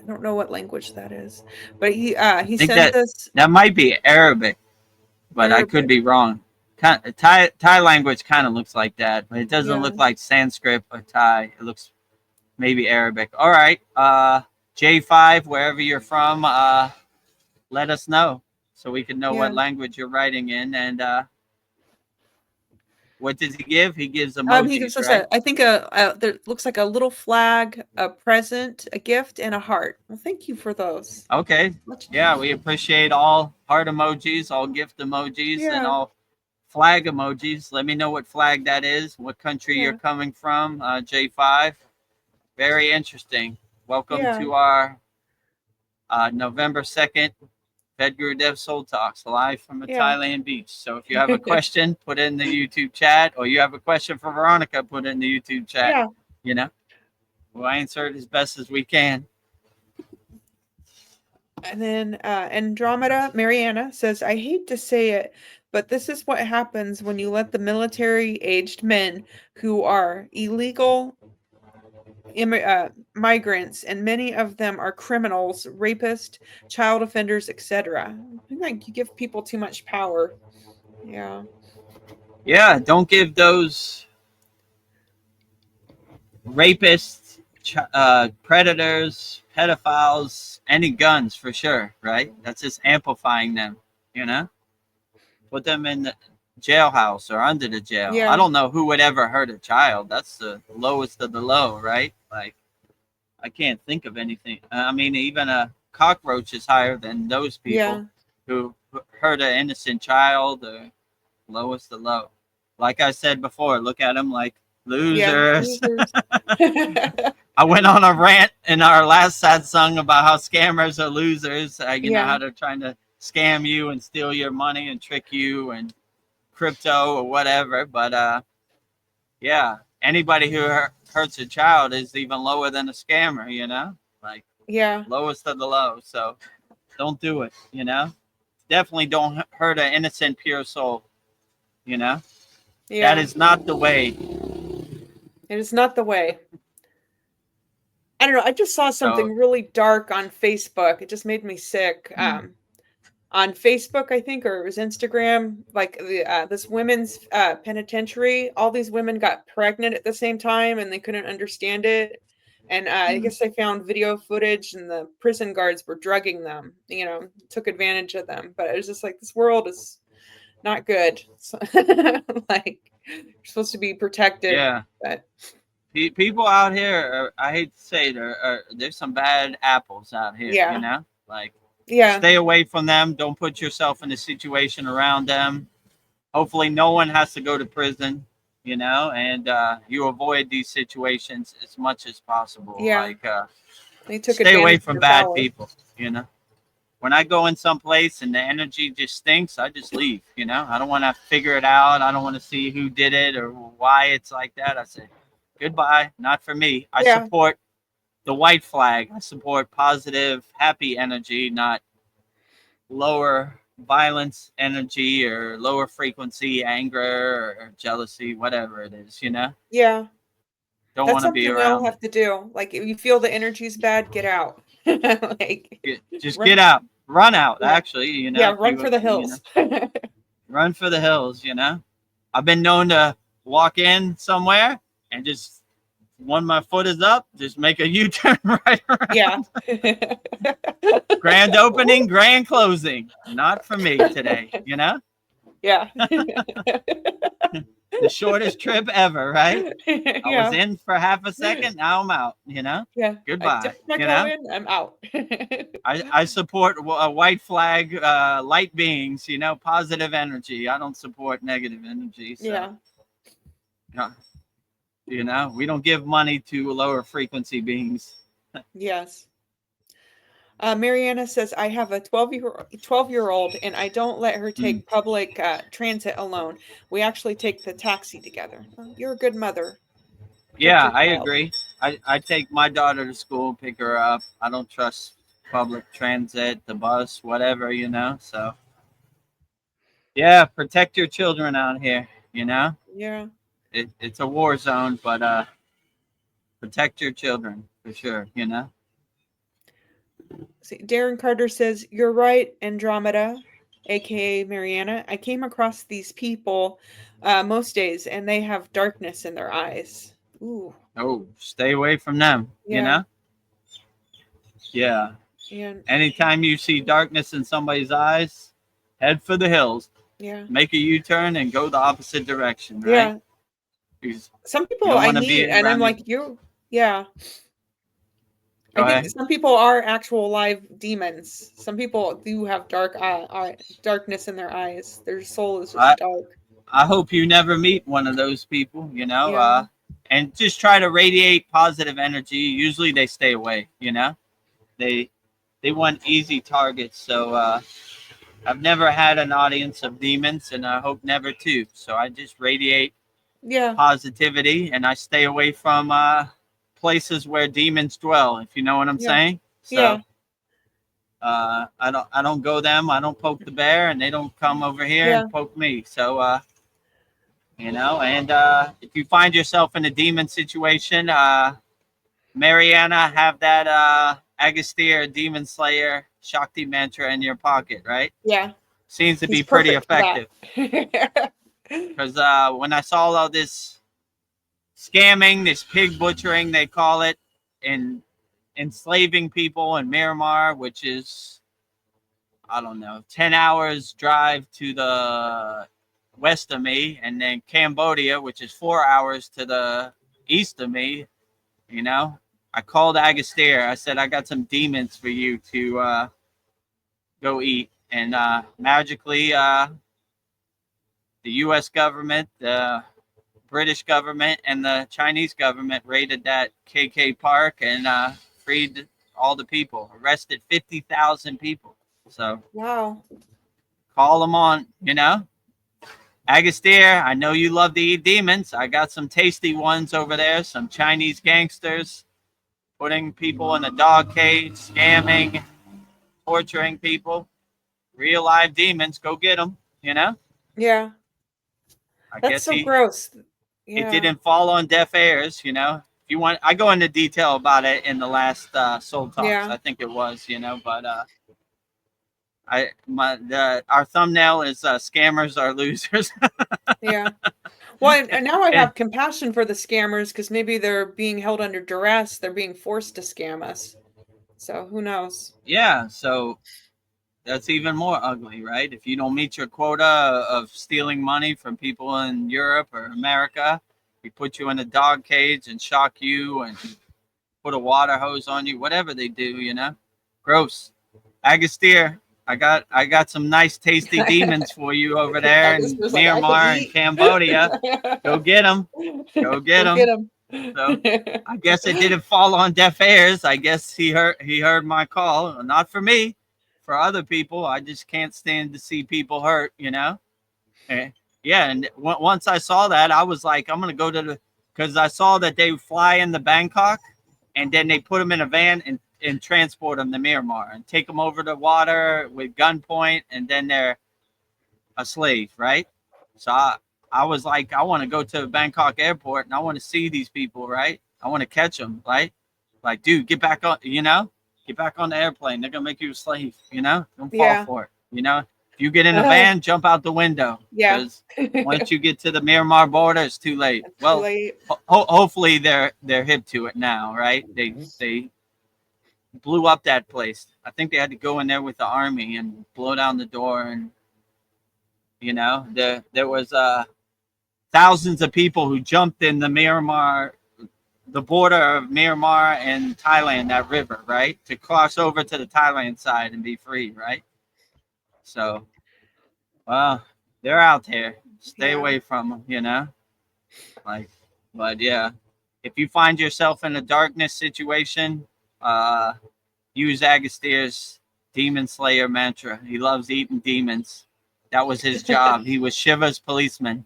don't know what language that is. But he sent us. That might be Arabic, but Arabic. I could be wrong. Thai language kind of looks like that, but it doesn't look like Sanskrit or Thai. It looks maybe Arabic. All right, J5, wherever you're from, let us know so we can know what language you're writing in. And what does he give? He gives emojis, he gives us right? I think there looks like a little flag, a present, a gift, and a heart. Well, thank you for those. Okay. Yeah, we appreciate all heart emojis, all gift emojis, and all flag emojis. Let me know what flag that is, what country you're coming from, J5. Very interesting. Welcome to our November 2nd VEDAGURUDEV'S Soul Talks live from a Thailand beach. So if you have a question, put it in the YouTube chat, or you have a question for Veronica, put it in the YouTube chat. Yeah. You know, we'll answer it as best as we can. And then Andromeda Mariana says, I hate to say it, but this is what happens when you let the military-aged men who are illegal migrants, and many of them are criminals, rapists, child offenders, etc. I think like you give people too much power. Yeah, don't give those rapists, predators, pedophiles any guns, for sure, right? That's just amplifying them, you know? Put them in the jailhouse or under the jail. I don't know who would ever hurt a child. That's the lowest of the low, right? Like, I can't think of anything. I mean, even a cockroach is higher than those people who hurt an innocent child, or lowest of low. Like I said before, look at them like losers. I went on a rant in our last sad song about how scammers are losers. You know, how they're trying to scam you and steal your money and trick you and crypto or whatever. But yeah, anybody who hurts a child is even lower than a scammer, you know, like lowest of the low. So don't do it, you know. Definitely don't hurt an innocent pure soul, you know. That is not the way. It is not the way. I don't know, I just saw something really dark on Facebook. It just made me sick. On Facebook, I think, or it was Instagram, like this women's penitentiary, all these women got pregnant at the same time and they couldn't understand it. And I guess they found video footage, and the prison guards were drugging them, took advantage of them. But it was just like, this world is not good. So, like, you're supposed to be protected. Yeah. But People out here, I hate to say it, there's some bad apples out here, yeah. Like, Yeah. stay away from them. Don't put yourself in a situation around them. Hopefully no one has to go to prison, and you avoid these situations as much as possible. Yeah. Like, They took stay away advantage from of bad power. people, When I go in some place and the energy just stinks, I just leave, I don't want to figure it out. I don't want to see who did it or why it's like that. I say, goodbye, not for me. I Yeah. support the white flag. I support positive, happy energy, not lower violence energy or lower frequency anger or jealousy, whatever it is, Yeah. Don't That's want to be something we all around. have to do. Like, if you feel the energy's bad, get out. Like, Just run, get out, run out. yeah. Actually, Yeah, if run you, for the hills. run for the hills. I've been known to walk in somewhere and just when my foot is up, just make a U-turn right around. Yeah. Grand opening, grand closing. Not for me today, Yeah. The shortest trip ever, right? Yeah. I was in for half a second, now I'm out, Yeah. I Goodbye, dipped my toe in, I'm out. I support a white flag, light beings, positive energy. I don't support negative energy. So, Yeah. We don't give money to lower frequency beings. Yes. Mariana says, I have a 12-year-old, and I don't let her take public transit alone. We actually take the taxi together. Well, you're a good mother. Yeah, I agree. I take my daughter to school, pick her up. I don't trust public transit, the bus, whatever, So, yeah, protect your children out here, Yeah. It's a war zone, but protect your children for sure, See, Darren Carter says, you're right, Andromeda, aka Mariana. I came across these people most days, and they have darkness in their eyes. Ooh. Oh, stay away from them, Yeah. Yeah. And Anytime you see darkness in somebody's eyes, head for the hills. yeah. Make a U-turn and go the opposite direction, right? Yeah. Some people don't I wanna meet, be and I'm around like, yeah. Go I think ahead. some people are actual live demons. Some people do have darkness in their eyes. Their soul is just dark. I hope you never meet one of those people, Yeah. and just try to radiate positive energy. Usually they stay away, They want easy targets. So I've never had an audience of demons, and I hope never to. So I just radiate Yeah. positivity, and I stay away from places where demons dwell, if you know what I'm Yeah. saying. So Yeah. I don't go them. I don't poke the bear, and they don't come over here Yeah. and poke me. So and if you find yourself in a demon situation, Mariana, have that Agastya demon slayer Shakti mantra in your pocket, right? Yeah. Seems to He's be pretty perfect for that. effective. Because when I saw all this scamming, this pig butchering, they call it, and enslaving people in Myanmar, which is, I don't know, 10 hours drive to the west of me, and then Cambodia, which is 4 hours to the east of me, I called Agastya. I said, I got some demons for you to go eat. And magically, the U.S. government, the British government, and the Chinese government raided that KK park and freed all the people, arrested 50,000 people. So Wow. call them on, Agastya, I know you love to eat demons. I got some tasty ones over there, some Chinese gangsters putting people in a dog cage, scamming, torturing people. Real live demons, go get them, Yeah. I That's guess so gross. it Yeah. didn't fall on deaf ears, If you want, I go into detail about it in the last Soul Talks. Yeah. I think it was, but our thumbnail is scammers are losers. Yeah. Well, and now I And have compassion for the scammers because maybe they're being held under duress. They're being forced to scam us. So who knows? yeah, so that's even more ugly, right? If you don't meet your quota of stealing money from people in Europe or America, we put you in a dog cage and shock you and put a water hose on you, whatever they do, you know. Gross. Agastir, I got some nice tasty demons for you over there I just in was like, I could Myanmar and eat. Cambodia. Go get them. Go get Go get them. them. So I guess it didn't fall on deaf ears. I guess he heard my call. Not for me, for other people. I just can't stand to see people hurt, you know. Eh, yeah, and once I saw that, I was like, I'm gonna go to the because I saw that they fly into Bangkok, and then they put them in a van and transport them to Myanmar and take them over the water with gunpoint, and then they're a slave, right? So I was like, I want to go to Bangkok airport and I want to see these people, right? I want to catch them, right? Like, dude, get back on, you know, get back on the airplane. They're gonna make you a slave, you know. Don't fall Yeah. for it, you know. If you get in the van, jump out the window. Yeah. Because once you get to the Myanmar border, it's too late. It's Well, too late. hopefully they're hip to it now, right? They blew up that place. I think they had to go in there with the army and blow down the door, and you know, there was thousands of people who jumped in the Myanmar, the border of Myanmar and Thailand, that river, right, to cross over to the Thailand side and be free, right? So, well, they're out there. Stay Yeah. away from them, you know. Like, but yeah, if you find yourself in a darkness situation, use Agastyr's Demon Slayer mantra. He loves eating demons. That was his job. He was Shiva's policeman.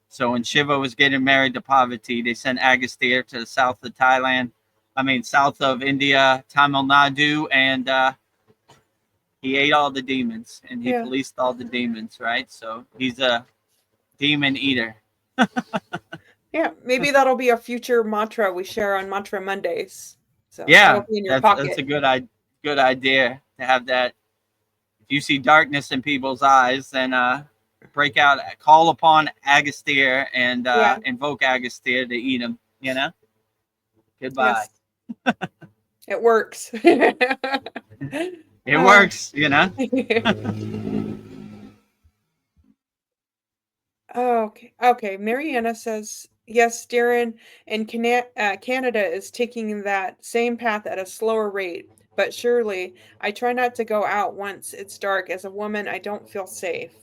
So when Shiva was getting married to Parvati, they sent Agastyr to the south of Thailand. South of India, Tamil Nadu, and he ate all the demons and he Yeah. policed all the demons, right? So he's a demon eater. Yeah. Maybe that'll be a future mantra we share on Mantra Mondays. So Yeah, that'll be in your that's pocket. a good idea to have that. If you see darkness in people's eyes, then break out, call upon Agastyr and Yeah. invoke Agastyr to eat him. You know. Goodbye. Yes. It works. It works, you know. Okay. Mariana says, yes, Darren, and Canada is taking that same path at a slower rate, but surely I try not to go out once it's dark. As a woman, I don't feel safe.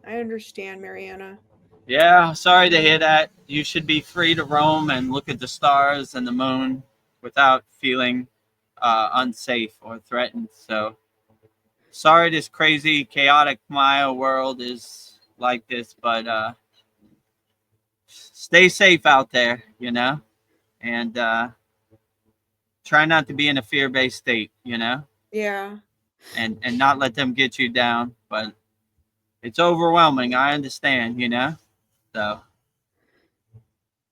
I understand, Mariana. Yeah, sorry to hear that. You should be free to roam and look at the stars and the moon without feeling unsafe or threatened. So sorry this crazy, chaotic Maya world is like this, but stay safe out there, you know, and try not to be in a fear-based state, you know, Yeah. and not let them get you down. But it's overwhelming. I understand, you know. So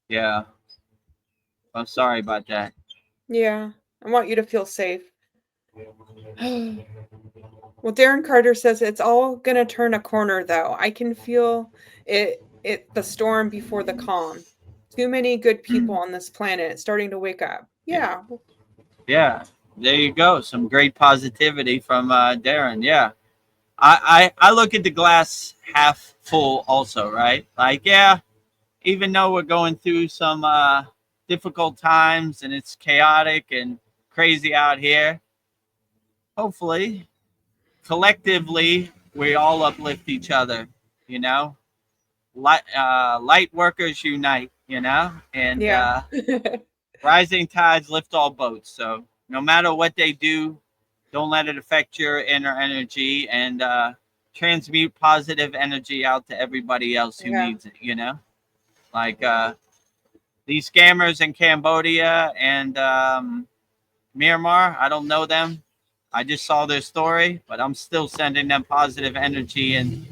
yeah, I'm sorry about that. Yeah. I want you to feel safe. Well, Darren Carter says it's all gonna turn a corner though. I can feel the storm before the calm. Too many good people on this planet starting to wake up. Yeah. Yeah, there you go. Some great positivity from Darren. Yeah, I look at the glass half full also, right? Like, yeah, even though we're going through some difficult times and it's chaotic and crazy out here, hopefully, collectively, we all uplift each other, you know? Light workers unite, you know? And Yeah. rising tides lift all boats. So no matter what they do, don't let it affect your inner energy and transmute positive energy out to everybody else who Yeah. needs it, you know? Like these scammers in Cambodia and Myanmar, I don't know them. I just saw their story, but I'm still sending them positive energy and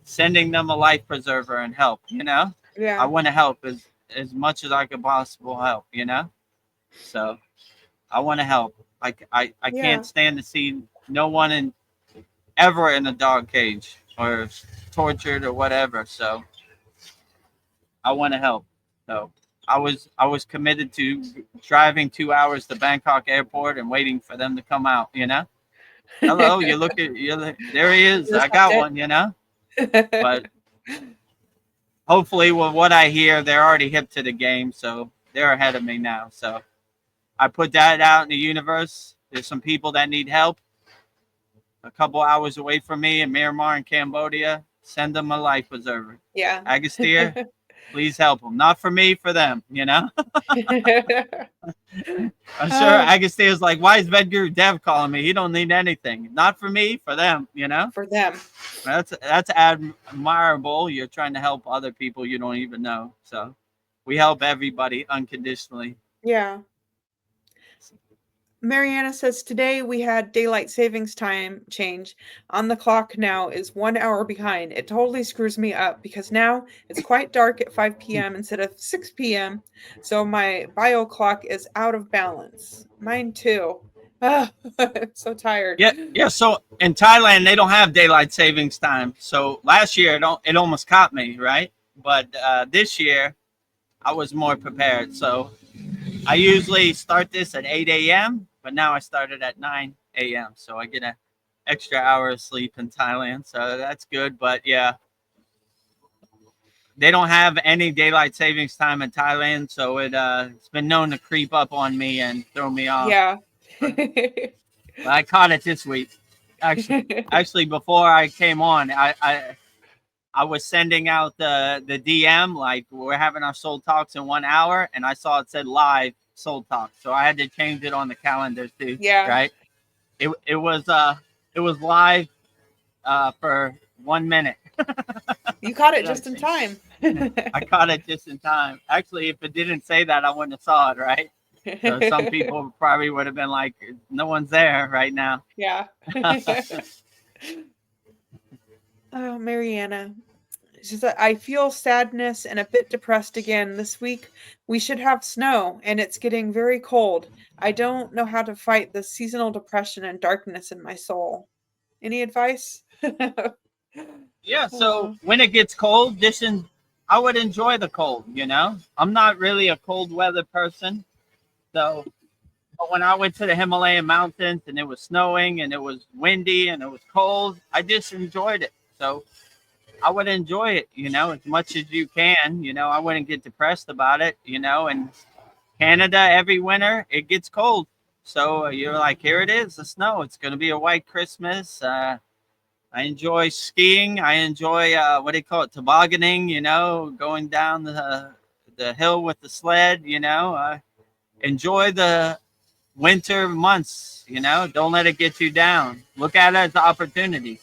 sending them a life preserver and help, you know? I Yeah. want to help as much as I could possible help, you know? So I want to help. I Yeah. can't stand to see no one ever in a dog cage or tortured or whatever. So I want to help. So I was committed to driving 2 hours to Bangkok airport and waiting for them to come out, Hello, there he is. Just I got it. one. But hopefully with what I hear, they're already hip to the game, so they're ahead of me now. So I put that out in the universe. There's some people that need help a couple hours away from me in Myanmar and Cambodia. Send them a life preserver. Yeah. Agastya, please help them. Not for me, for them, I'm sure Agastya is like, why is VEDGURUDEV calling me? He don't need anything. Not for me, for them, For them. That's admirable. You're trying to help other people you don't even know. So we help everybody unconditionally. Yeah. Mariana says today we had daylight savings time change. On the clock now is 1 hour behind. It totally screws me up because now it's quite dark at 5 p.m. instead of 6 p.m. So my bio clock is out of balance. Mine too. I'm so tired. Yeah. So in Thailand, they don't have daylight savings time. So last year it almost caught me, right? But this year I was more prepared. So I usually start this at 8 a.m., but now I started at 9 a.m. So I get an extra hour of sleep in Thailand. So that's good. But yeah, they don't have any daylight savings time in Thailand. So it's been known to creep up on me and throw me off. Yeah. But I caught it this week. Actually, before I came on, I was sending out the DM like we're having our soul talks in 1 hour, and I saw it said live soul talk, so I had to change it on the calendar too. Yeah. Right. It was live for 1 minute. You caught it just in time. I caught it just in time. Actually, if it didn't say that, I wouldn't have saw it. Right. So some people probably would have been like, no one's there right now. Yeah. Oh, Mariana. She said, I feel sadness and a bit depressed again. This week we should have snow and it's getting very cold. I don't know how to fight the seasonal depression and darkness in my soul. Any advice? Yeah, so when it gets cold, I would enjoy the cold, I'm not really a cold weather person. So but when I went to the Himalayan mountains and it was snowing and it was windy and it was cold, I just enjoyed it. So I would enjoy it, as much as you can. I wouldn't get depressed about it, and Canada every winter it gets cold. So you're like, here it is, the snow. It's going to be a white Christmas. I enjoy skiing. I enjoy, what do you call it, tobogganing, going down the hill with the sled, enjoy the winter months, don't let it get you down. Look at it as an opportunity.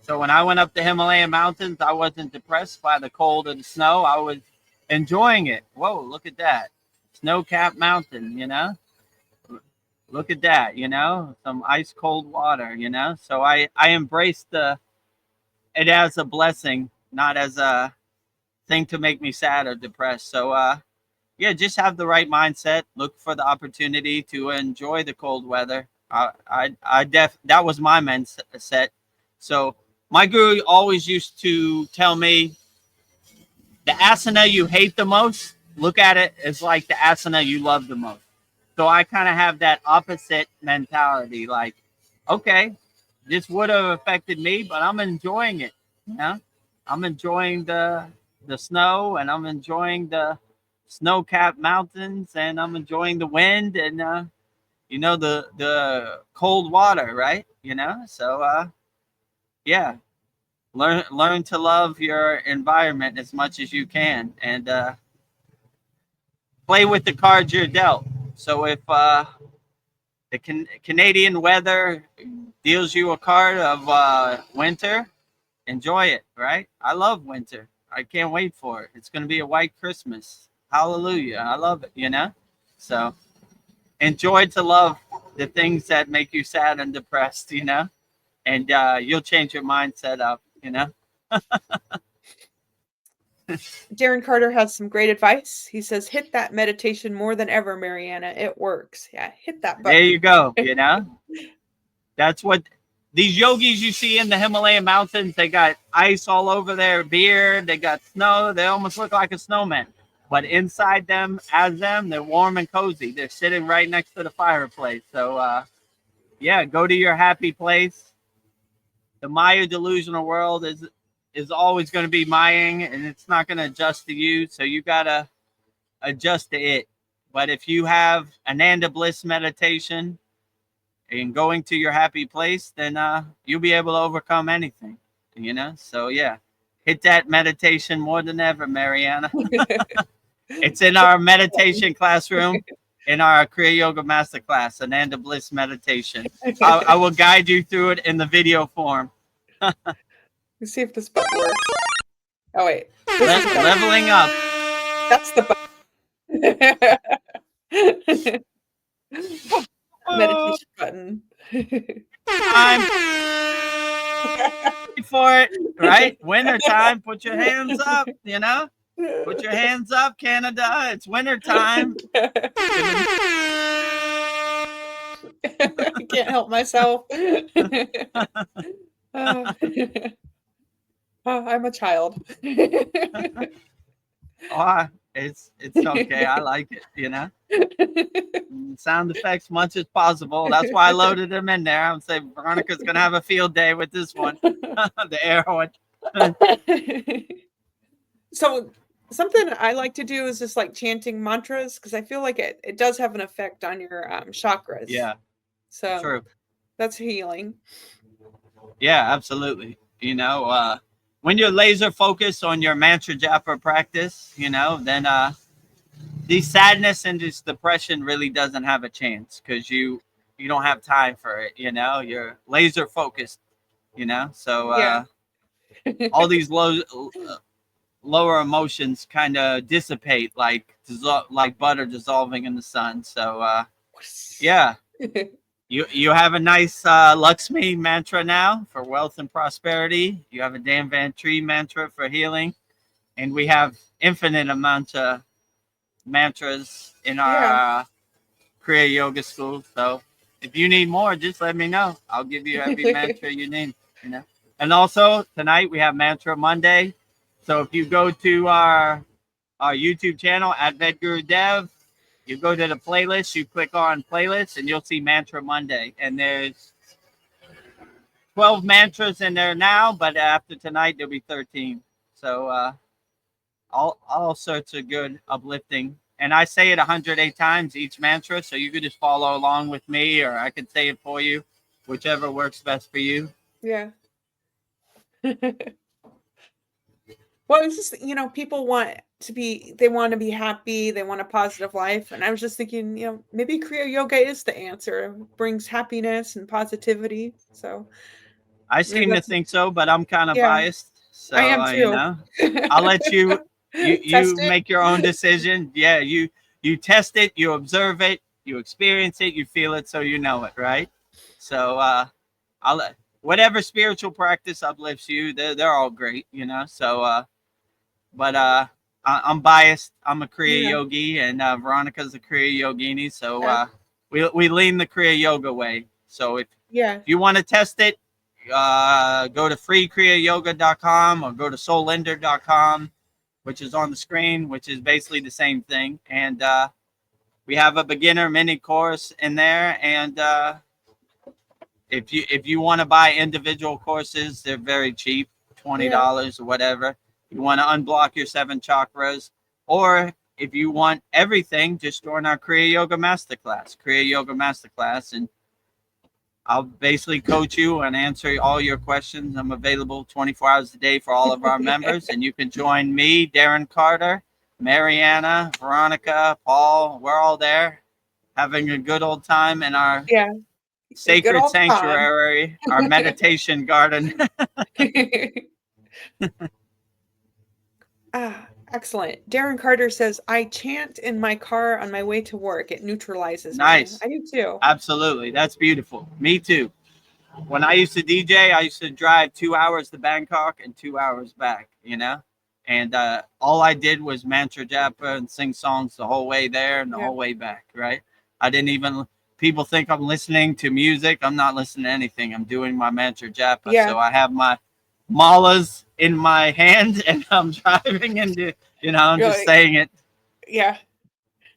So when I went up the Himalayan mountains, I wasn't depressed by the cold or the snow. I was enjoying it. Whoa, look at that. Snow-capped mountain, Look at that, some ice cold water, So I embraced it as a blessing, not as a thing to make me sad or depressed. So yeah, just have the right mindset. Look for the opportunity to enjoy the cold weather. That was my mindset. So my guru always used to tell me, the asana you hate the most, look at it as like the asana you love the most. So I kind of have that opposite mentality. Like, okay, this would have affected me, but I'm enjoying it. I'm enjoying the snow, and I'm enjoying the snow-capped mountains, and I'm enjoying the wind and the cold water, right? So yeah, learn to love your environment as much as you can, and play with the cards you're dealt. So if the Canadian weather deals you a card of winter, enjoy it, right? I love winter. I can't wait for it. It's going to be a white Christmas. Hallelujah. I love it, So enjoy to love the things that make you sad and depressed, and you'll change your mindset up, Darren Carter has some great advice. He says, hit that meditation more than ever, Mariana. It works. Yeah, hit that button. There you go, That's what these yogis you see in the Himalayan mountains, they got ice all over their beard. They got snow. They almost look like a snowman. But inside them, they're warm and cozy. They're sitting right next to the fireplace. So, yeah, go to your happy place. The Maya delusional world is always going to be Maying, and it's not going to adjust to you. So you got to adjust to it. But if you have Ananda Bliss meditation and going to your happy place, then you'll be able to overcome anything, you know? So, yeah, hit that meditation more than ever, Mariana. It's in our meditation classroom, in our Kriya Yoga Masterclass, Ananda Bliss meditation. I will guide you through it in the video form. Let's see if this button works. Oh, wait. Leveling up. That's the button. Meditation button. Time for it, right? Winter time. Put your hands up, you know? Put your hands up, Canada. It's winter time. I can't help myself. I'm a child. It's okay. I like it, you know. Sound effects much as possible. That's why I loaded them in there. I'm saying Veronica's gonna have a field day with this one. The air one. So something I like to do is just like chanting mantras, because I feel like it does have an effect on your chakras. Yeah. So true. That's healing. Yeah, absolutely. You know, when you're laser focused on your mantra japa practice, you know, then the sadness and this depression really doesn't have a chance, because you don't have time for it. You know, you're laser focused. You know, so Yeah. all these lower emotions kind of dissipate like butter dissolving in the sun. So yeah. You have a nice Lakshmi mantra now for wealth and prosperity. You have a Dan Van Tree mantra for healing. And we have infinite amounts of mantras in our Kriya Yoga school. So if you need more, just let me know. I'll give you every mantra you need, you know. And also tonight we have Mantra Monday. So if you go to our YouTube channel at VEDAGURUDEV, you go to the playlist, you click on playlists, and you'll see Mantra Monday. And there's 12 mantras in there now, but after tonight, there'll be 13. So all sorts of good uplifting. And I say it 108 times each mantra, so you could just follow along with me, or I could say it for you, whichever works best for you. Yeah. Well, it's just, people want to be happy, they want a positive life. And I was just thinking, maybe Kriya Yoga is the answer. It brings happiness and positivity. So I seem to think so, but I'm kind of biased. So I am too. you know, I'll let you make your own decision. Yeah, you test it, you observe it, you experience it, you feel it, so you know it, right? So I'll let whatever spiritual practice uplifts you, they're all great, you know. So but I'm biased. I'm a Kriya yogi, and Veronica's a Kriya yogini. So we lean the Kriya yoga way. So if you want to test it, go to freekriyayoga.com or go to soulender.com, which is on the screen, which is basically the same thing. And we have a beginner mini course in there. And if you want to buy individual courses, they're very cheap, $20 or whatever. You want to unblock your 7 chakras, or if you want everything, just join our Kriya Yoga Masterclass, and I'll basically coach you and answer all your questions. I'm available 24 hours a day for all of our members, and you can join me, Darren Carter, Mariana, Veronica, Paul. We're all there having a good old time in our sacred sanctuary, our meditation garden. Excellent. Darren Carter says, I chant in my car on my way to work. It neutralizes me. Nice. I do too. Absolutely. That's beautiful. Me too. When I used to DJ, I used to drive 2 hours to Bangkok and 2 hours back, you know? And all I did was mantra japa and sing songs the whole way there and the whole way back, right? I didn't even people think I'm listening to music. I'm not listening to anything. I'm doing my mantra japa. Yeah. So I have my malas in my hand and I'm driving and, I'm You're just like, saying it. yeah.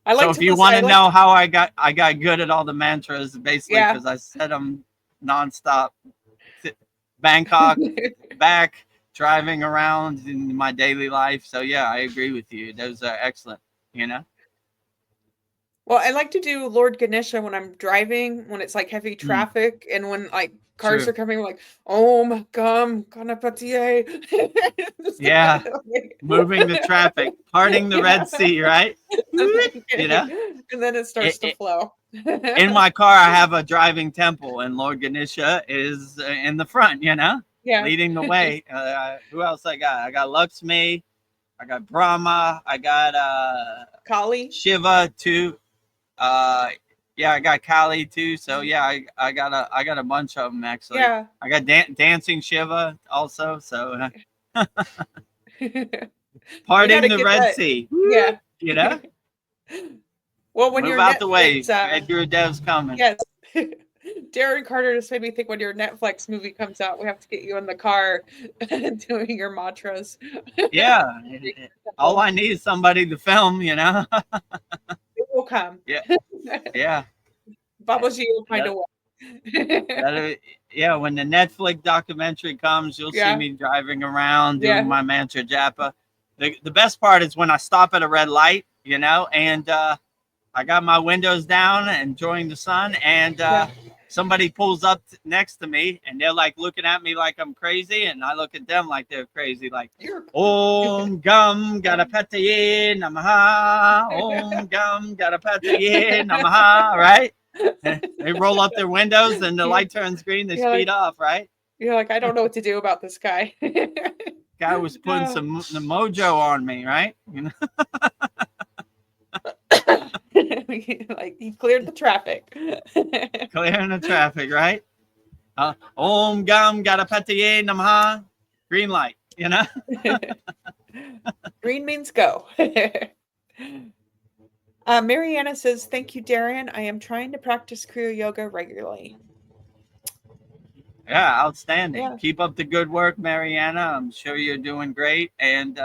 I So like if to you listen. want to know how I got good at all the mantras, basically Yeah. because I said them nonstop. Bangkok, back, driving around in my daily life. So yeah, I agree with you. Those are excellent, Well, I like to do Lord Ganesha when I'm driving, when it's like heavy traffic, and when like cars True. are coming, like Om Gam Ganapatiye. Yeah. Moving the traffic, parting the Red Sea, right? And then it starts to flow. In my car, I have a driving temple, and Lord Ganesha is in the front, Yeah. leading the way. Who else I got? I got Lakshmi, I got Brahma, I got Kali. Shiva too. Yeah, I got Kali too. So yeah, I got a bunch of them actually. Yeah. I got dancing Shiva also. So parting the Red Sea. Yeah. Well, when move your out the way. Netflix, VEDAGURUDEV'S coming. yes. Darren Carter just made me think when your Netflix movie comes out, we have to get you in the car doing your mantras. Yeah. All I need is somebody to film, It will come. Yeah. Yeah. Baba G will find a way. Yeah, when the Netflix documentary comes, you'll see me driving around doing my mantra japa. The best part is when I stop at a red light, and I got my windows down, enjoying the sun, and somebody pulls up next to me, and they're like looking at me like I'm crazy, and I look at them like they're crazy, like Om Gam Ganapataye Namaha, Om Gam Ganapataye Namaha, right? They roll up their windows, and the light turns green. They speed off, right? You're like, I don't know what to do about this guy. Guy was putting some mojo on me, right? Like he cleared the traffic. Clearing the traffic, right? Om Gam Ganapataye Namaha. Green light, Green means go. Mariana says, thank you, Darren. I am trying to practice Kriya Yoga regularly. Yeah, outstanding. Yeah. Keep up the good work, Mariana. I'm sure you're doing great. And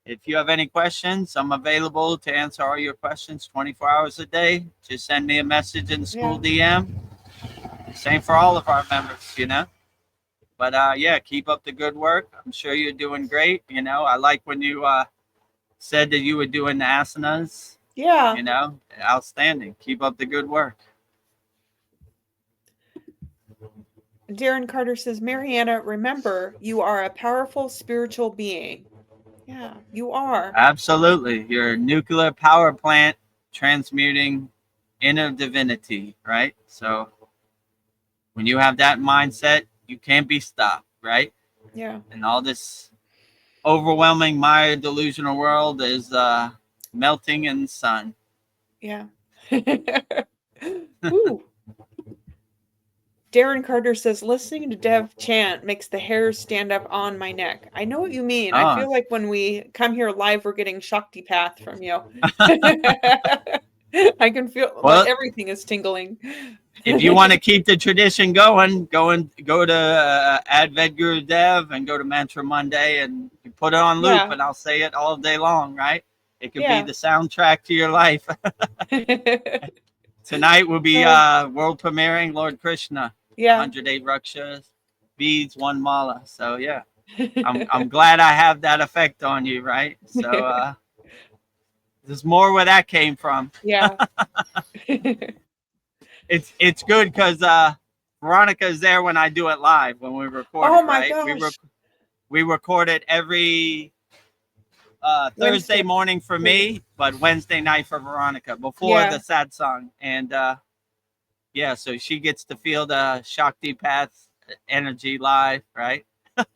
if you have any questions, I'm available to answer all your questions 24 hours a day. Just send me a message in the school DM. Same for all of our members, But yeah, keep up the good work. I'm sure you're doing great. I like when you said that you were doing the asanas. Yeah. Outstanding. Keep up the good work. Darren Carter says, Mariana, remember, you are a powerful spiritual being. Yeah, you are. Absolutely. You're a nuclear power plant transmuting inner divinity, right? So when you have that mindset, you can't be stopped, right? Yeah. And all this overwhelming Maya delusional world is melting in the sun. Yeah. Ooh. Darren Carter says, listening to Dev chant makes the hairs stand up on my neck. I know what you mean. I feel like when we come here live, we're getting Shakti Path from you. I can feel like everything is tingling. If you want to keep the tradition going, go to add VEDAGURUDEV and go to Mantra Monday and you put it on loop and I'll say it all day long, right? It could be the soundtrack to your life. Tonight will be world premiering Lord Krishna. 108 Rakshas, beads, 1 mala. So yeah, I'm glad I have that effect on you, right? So there's more where that came from. Yeah. It's good because Veronica is there when I do it live when we record. Oh my gosh. We record it every Thursday morning for me, but Wednesday night for Veronica before the sad song. And yeah, so she gets to feel the Shakti Path energy live, right?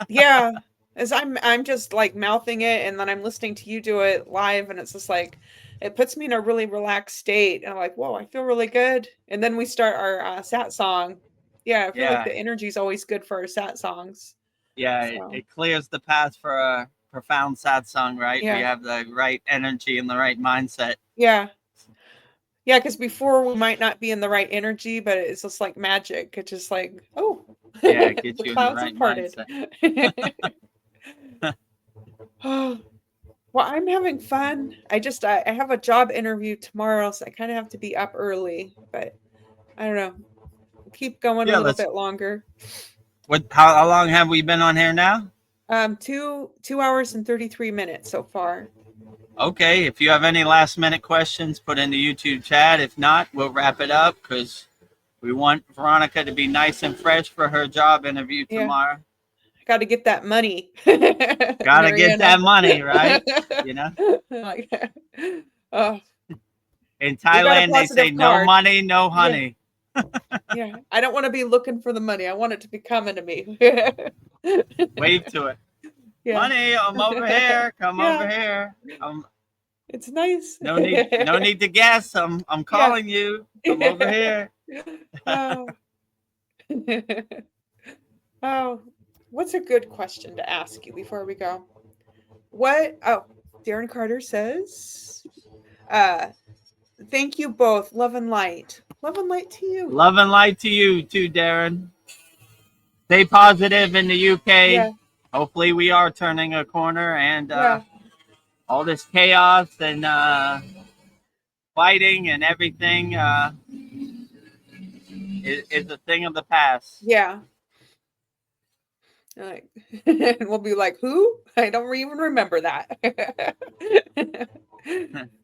Yeah, as I'm just like mouthing it, and then I'm listening to you do it live, and it's just like it puts me in a really relaxed state, and I'm like, whoa, I feel really good. And then we start our sat song. Yeah, I feel like the energy is always good for our sat songs. Yeah, so. It clears the path for a profound sat song, right? Yeah. We have the right energy and the right mindset. Yeah. Yeah, because before we might not be in the right energy, but it's just like magic. It's just like, oh, Yeah, it gets the you in the clouds right have parted. mindset. Oh, well, I'm having fun. I have a job interview tomorrow, so I kind of have to be up early, but I don't know. Keep going a Yeah, little let's. bit longer. How long have we been on here now? 2 hours and 33 minutes so far. Okay, if you have any last minute questions, put in the YouTube chat. If not, we'll wrap it up because we want Veronica to be nice and fresh for her job interview Yeah. tomorrow. Got to get that money. Gotta get that money, right? You know? Like, oh, In we got a Thailand, they say positive no card. money, no honey. Yeah. I don't want to be looking for the money. I want it to be coming to me. Wave to it. Yeah. Money, I'm over here. Come Yeah. over here. It's nice. No need to guess. I'm calling you. Come over here. Oh. Oh, what's a good question to ask you before we go? Darren Carter says, thank you both. Love and light. Love and light to you. Love and light to you too, Darren. Stay positive in the UK. Yeah. Hopefully we are turning a corner and Yeah. all this chaos and fighting and everything is a thing of the past. Yeah. Like, and we'll be like, who? I don't even remember that.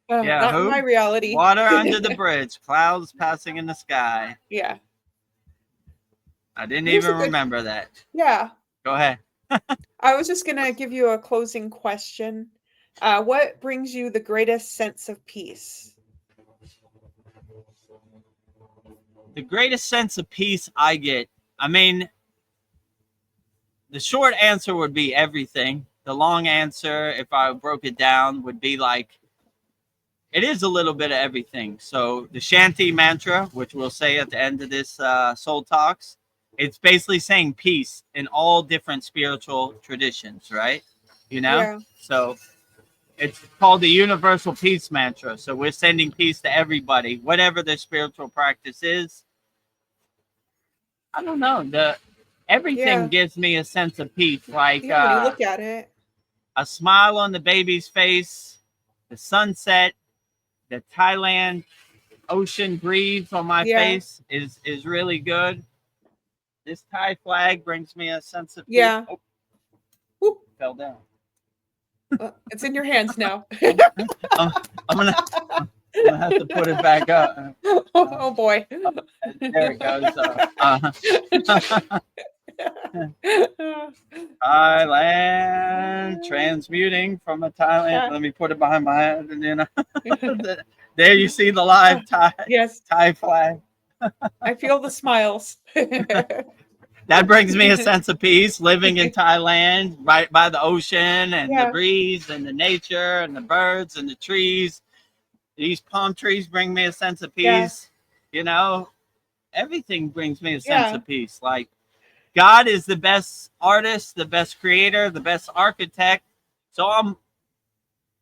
Yeah, not who? in my reality. Water under the bridge, clouds passing in the sky. Yeah. I didn't Here's even remember that. Yeah. Go ahead. I was just going to give you a closing question. What brings you the greatest sense of peace? The greatest sense of peace I get, I mean, the short answer would be everything. The long answer, if I broke it down, would be like, it is a little bit of everything. So the Shanti mantra, which we'll say at the end of this Soul Talks, it's basically saying peace in all different spiritual traditions, right? You know? Yeah. So it's called the universal peace mantra. So we're sending peace to everybody, whatever their spiritual practice is. I don't know. Everything gives me a sense of peace. Like when you look at it, a smile on the baby's face, the sunset, the Thailand ocean breeze on my face is really good. This Thai flag brings me a sense of peace. Yeah. Oh, fell down. It's in your hands now. I'm gonna have to put it back up. Oh boy. There it goes. Thailand, transmuting from a Thailand. Yeah. Let me put it behind my head, and then there you see the live Thai flag. I feel the smiles. That brings me a sense of peace. Living in Thailand, right by the ocean, and the breeze, and the nature, and the birds, and the trees. These palm trees bring me a sense of peace. You know, everything brings me a sense of peace. Like, God is the best artist, the best creator, the best architect. So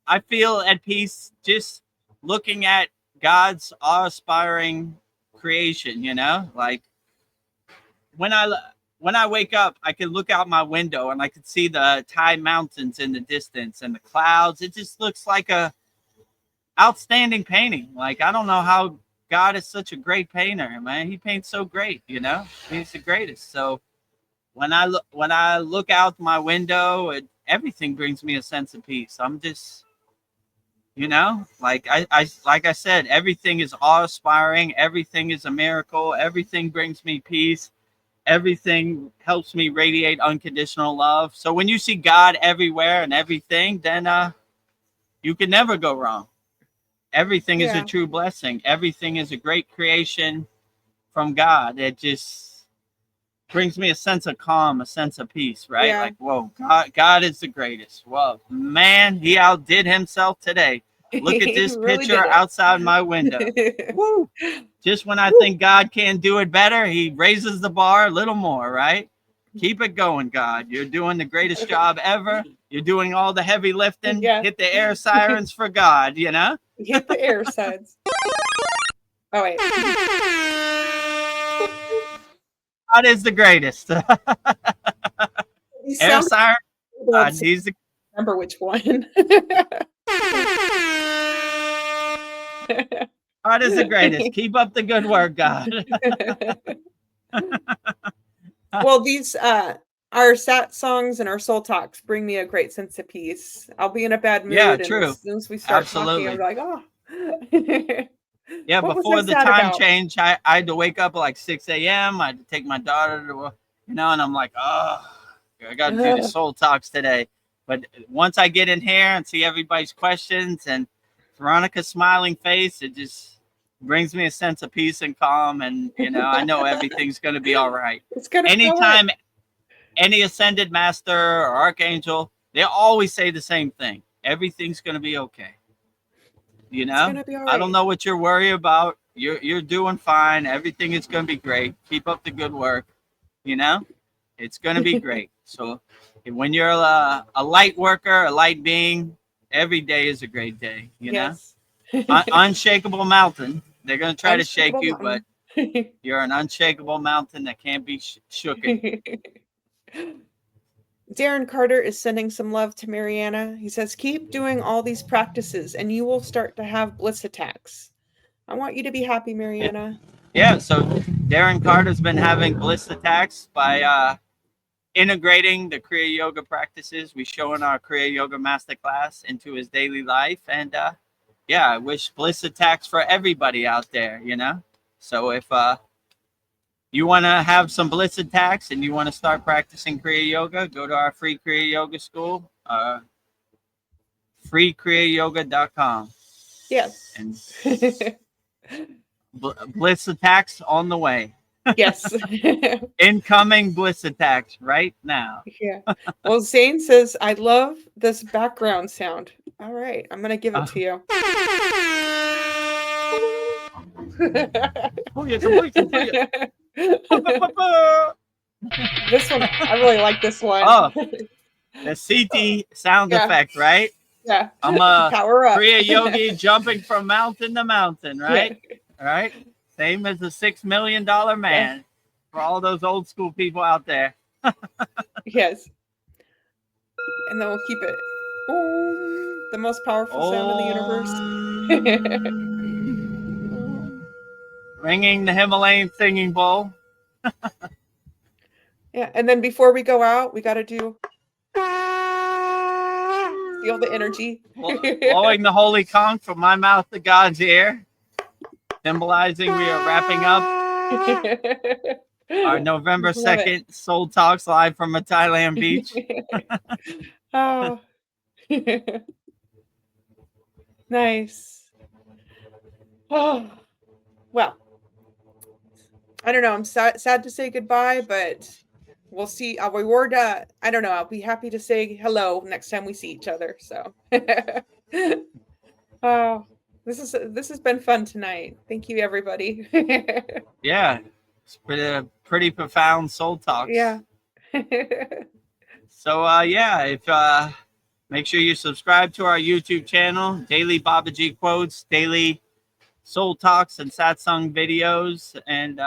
I feel at peace just looking at God's awe-inspiring creation, you know? Like, when I wake up, I can look out my window and I can see the Thai mountains in the distance and the clouds. It just looks like a outstanding painting. Like, I don't know how God is such a great painter, man. He paints so great, you know? He's the greatest. So when I look out my window, everything brings me a sense of peace. I'm just, you know, like I said, everything is awe-inspiring. Everything is a miracle. Everything brings me peace. Everything helps me radiate unconditional love. So when you see God everywhere and everything, then you can never go wrong. Everything is a true blessing. Everything is a great creation from God. It just brings me a sense of calm, a sense of peace, right? Yeah. Like, whoa, God is the greatest. Whoa, man, he outdid himself today. Look at this really picture outside my window. Woo! Just when I think God can do it better, he raises the bar a little more, right? Keep it going, God. You're doing the greatest job ever. You're doing all the heavy lifting. Hit the air sirens for God, you know? Hit the air sirens. Oh wait. God is the greatest. These Air sound siren. bugs, He's the remember which one. God is the greatest. Keep up the good work, God. Well, these our sat songs and our soul talks bring me a great sense of peace. I'll be in a bad Yeah, mood, and true. as soon as we start talking, I'm Absolutely. like, oh. Yeah, What was I before the sad time about? change, I had to wake up at like 6 a.m. I had to take my daughter to, and I'm like, oh, I got to do the Ugh. soul talks today. But once I get in here and see everybody's questions and Veronica's smiling face, it just brings me a sense of peace and calm. And, I know everything's going to be all right. It's gonna be all right. Anytime any ascended master or archangel, they always say the same thing. Everything's going to be okay. It's gonna be all I don't right. know what you're worried about. You're doing fine. Everything is going to be great. Keep up the good work. It's going to be great. So when you're a light worker, a light being, every day is a great day. Yes. Unshakable mountain. They're going to try to shake Unshakable you, but mountain. you're an unshakable mountain that can't be shooken. Darren Carter is sending some love to Mariana. He says, keep doing all these practices and you will start to have bliss attacks. I want you to be happy, Mariana. Yeah, so Darren Carter's been having bliss attacks by integrating the Kriya Yoga practices we show in our Kriya Yoga Masterclass into his daily life. And yeah, I wish bliss attacks for everybody out there, So if you want to have some bliss attacks and you want to start practicing Kriya Yoga, go to our free Kriya Yoga school, freekriyayogamasterclass.com. Yes. And bliss attacks on the way. Yes. Incoming bliss attacks right now. Yeah. Well, Zane says, I love this background sound. All right. I'm going to give it to you. This one, I really like this one. Oh, the CT sound effect, right? Yeah. I'm a Power up. Kriya yogi jumping from mountain to mountain, right? Yeah. All right. Same as the $6 million man. Yeah. For all those old school people out there. Yes. And then we'll keep it. The most powerful sound in the universe. Ringing the Himalayan singing bowl. Yeah, and then before we go out, we got to do feel the energy. Blowing the holy conch from my mouth to God's ear, symbolizing we are wrapping up our November 2nd Soul Talks live from a Thailand beach. Oh. Nice. Oh. Well, I don't know. I'm sad to say goodbye, but we'll see. I'll reward. I don't know. I'll be happy to say hello next time we see each other. So, oh, this has been fun tonight. Thank you, everybody. Yeah, it's pretty profound soul talks. Yeah. So yeah, if make sure you subscribe to our YouTube channel, daily Babaji quotes, daily soul talks and satsang videos. And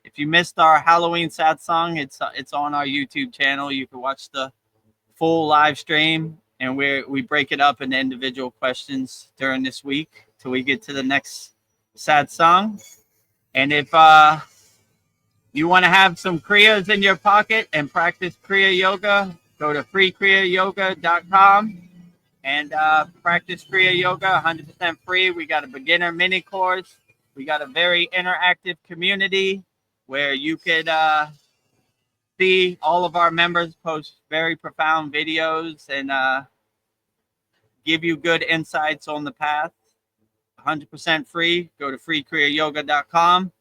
if you missed our Halloween satsang, it's on our YouTube channel. You can watch the full live stream, and we break it up into individual questions during this week till we get to the next satsang. And if you want to have some kriyas in your pocket and practice Kriya Yoga, go to freekriyayogamasterclass.com and practice Kriya Yoga 100% free. We got a beginner mini course. We got a very interactive community where you could see all of our members post very profound videos and give you good insights on the path. 100% free. Go to freekriyayogamasterclass.com.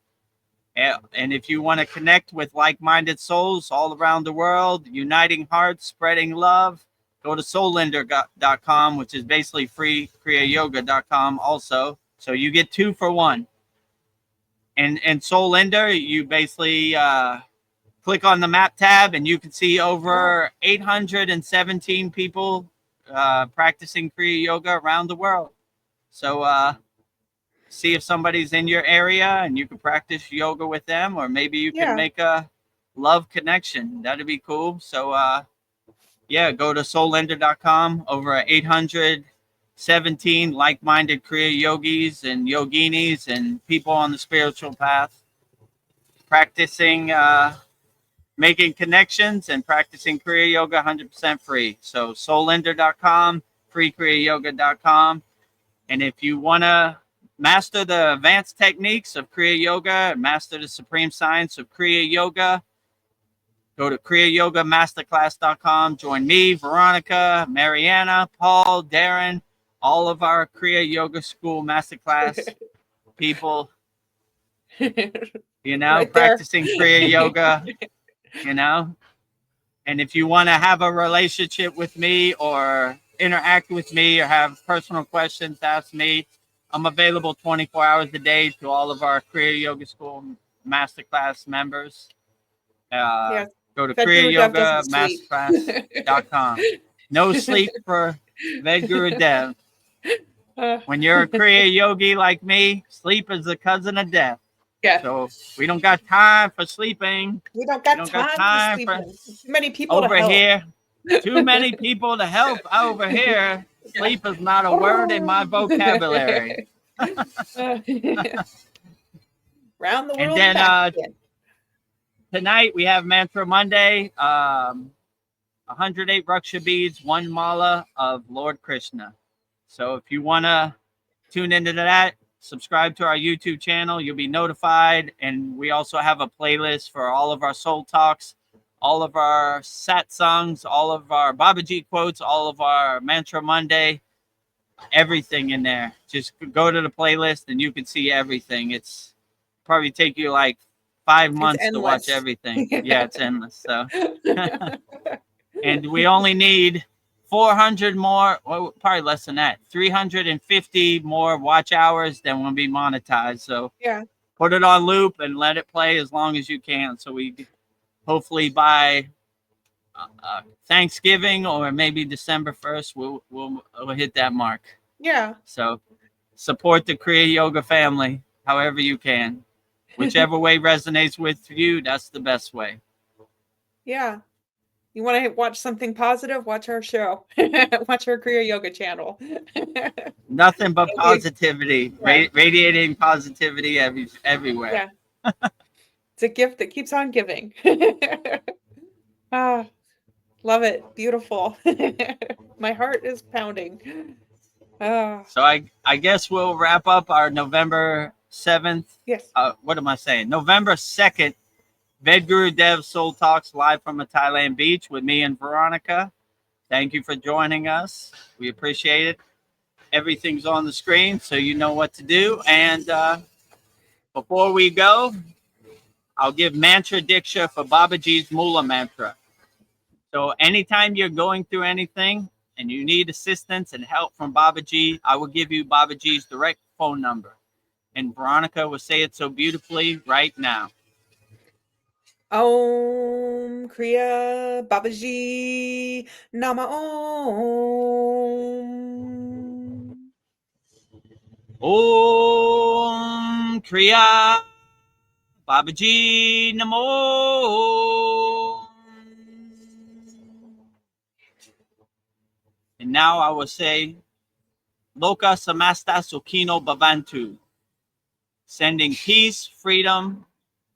And if you want to connect with like-minded souls all around the world, uniting hearts, spreading love, go to soullender.com, which is basically freekriyayogamasterclass.com also. So you get 2 for 1. And Soul Lender, you basically click on the map tab and you can see over 817 people practicing Kriya Yoga around the world. So see if somebody's in your area and you can practice yoga with them, or maybe you can make a love connection. That'd be cool. So yeah, go to soulender.com. Over 817 like-minded Kriya yogis and yoginis and people on the spiritual path practicing, making connections and practicing Kriya yoga 100% free. So soulender.com, freekriyayoga.com. And if you want to master the advanced techniques of Kriya yoga, master the supreme science of Kriya yoga, go to kriyayogamasterclass.com. Join me, Veronica, Mariana, Paul, Darren, all of our Kriya Yoga School Masterclass people, you know, right practicing Kriya Yoga, you know. And if you want to have a relationship with me or interact with me or have personal questions, ask me. I'm available 24 hours a day to all of our Kriya Yoga School Masterclass members. Yes. Go to kriyayogamasterclass.com. No sleep for VEDAGURUDEV. When you're a Kriya yogi like me, sleep is the cousin of death. Yeah. So we don't got time for sleeping. We don't got time for too many people over here. Too many people to help over here. Sleep is not a word in my vocabulary. Round the world. And then tonight we have Mantra Monday. 108 Raksha beads, 1 mala of Lord Krishna. So if you want to tune into that, subscribe to our YouTube channel. You'll be notified. And we also have a playlist for all of our soul talks, all of our satsangs, all of our Babaji quotes, all of our Mantra Monday, everything in there. Just go to the playlist and you can see everything. It's probably take you like 5 months to watch everything. Yeah, it's endless. So, and we only need 400 more, well, probably less than that, 350 more watch hours, then we'll be monetized. So yeah, put it on loop and let it play as long as you can. So we hopefully by Thanksgiving or maybe December 1st, we'll hit that mark. Yeah. So support the Kriya Yoga family however you can. Whichever way resonates with you, that's the best way. Yeah. You want to watch something positive? Watch our show. Watch our Kriya Yoga channel. Nothing but positivity, radiating positivity everywhere. Yeah. It's a gift that keeps on giving. Ah, love it. Beautiful. My heart is pounding. So I guess we'll wrap up our November 7th. Yes. What am I saying? November 2nd. VEDAGURUDEV'S Soul Talks live from a Thailand beach with me and Veronica. Thank you for joining us. We appreciate it. Everything's on the screen, so you know what to do. And before we go, I'll give mantra diksha for Babaji's Mula mantra. So anytime you're going through anything and you need assistance and help from Babaji, I will give you Babaji's direct phone number. And Veronica will say it so beautifully right now. Om Kriya Babaji Nama Om. Om Kriya Babaji Namo. And now I will say Loka Samasta Sukhino Bhavantu, sending peace, freedom,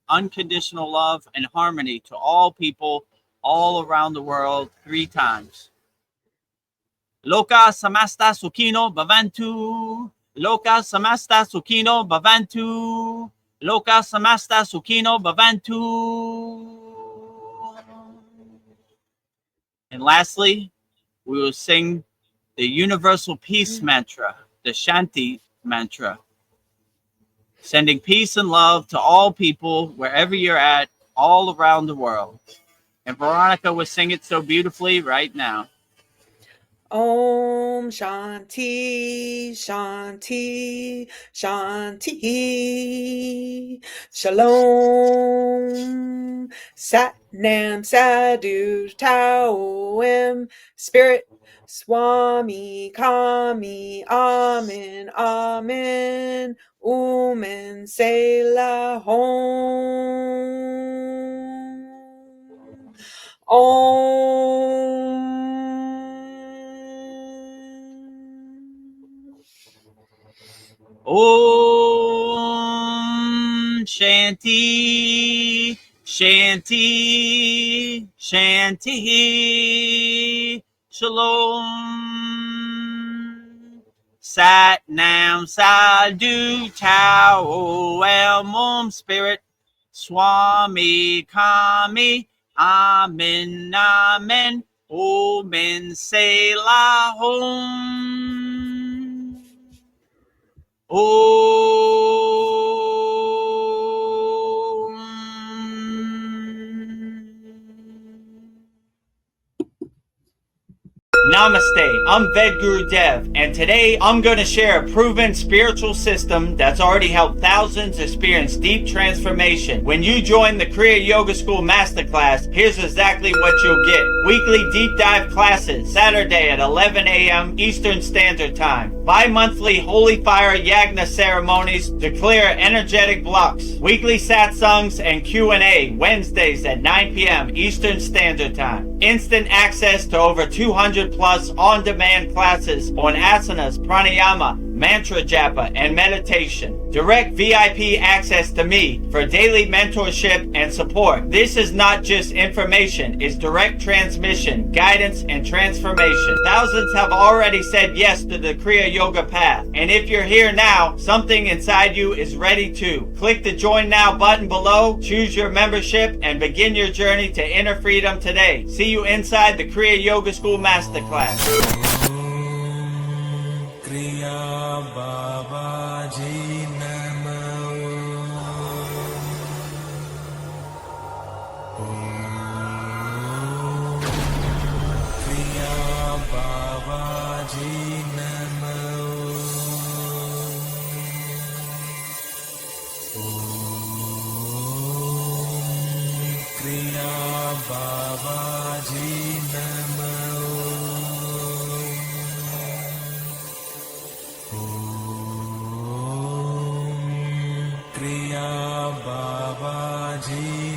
unconditional love, and harmony to all people all around the world 3 times. Loka Samasta Sukhino Bhavantu. Loka Samasta Sukhino Bhavantu. Loka Samasta Sukhino Bhavantu. And lastly, we will sing the universal peace mantra, the Shanti mantra, sending peace and love to all people wherever you're at, all around the world. And Veronica will sing it so beautifully right now. Om Shanti, Shanti, Shanti. Shalom, Sat Nam Sadhu Tao Spirit Swami Kami Amen Amen Umen Sela Home Om Shanti Shanti Shanti Shalom Sat Nam Sadhu Tao Om Spirit Swami Kami Amen Amen Omen Selah Om Om. Namaste, I'm VEDAGURUDEV, and today I'm going to share a proven spiritual system that's already helped thousands experience deep transformation. When you join the Kriya Yoga School Masterclass, here's exactly what you'll get. Weekly deep dive classes, Saturday at 11 a.m. Eastern Standard Time. Bi-monthly Holy Fire Yagna ceremonies to clear energetic blocks. Weekly satsangs and Q&A, Wednesdays at 9 p.m. Eastern Standard Time. Instant access to over 200 plus on-demand classes on asanas, pranayama, mantra japa, and meditation. Direct VIP access to me for daily mentorship and support. This is not just information, it's direct transmission, guidance, and transformation. Thousands have already said yes to the Kriya Yoga path. And if you're here now, something inside you is ready too. Click the Join Now button below, choose your membership, and begin your journey to inner freedom today. See you inside the Kriya Yoga School Masterclass. Kriya Baba Ji Namo. Kriya Baba Ji Namo. Kriya Baba Ji Namo. Kriya Baba Ji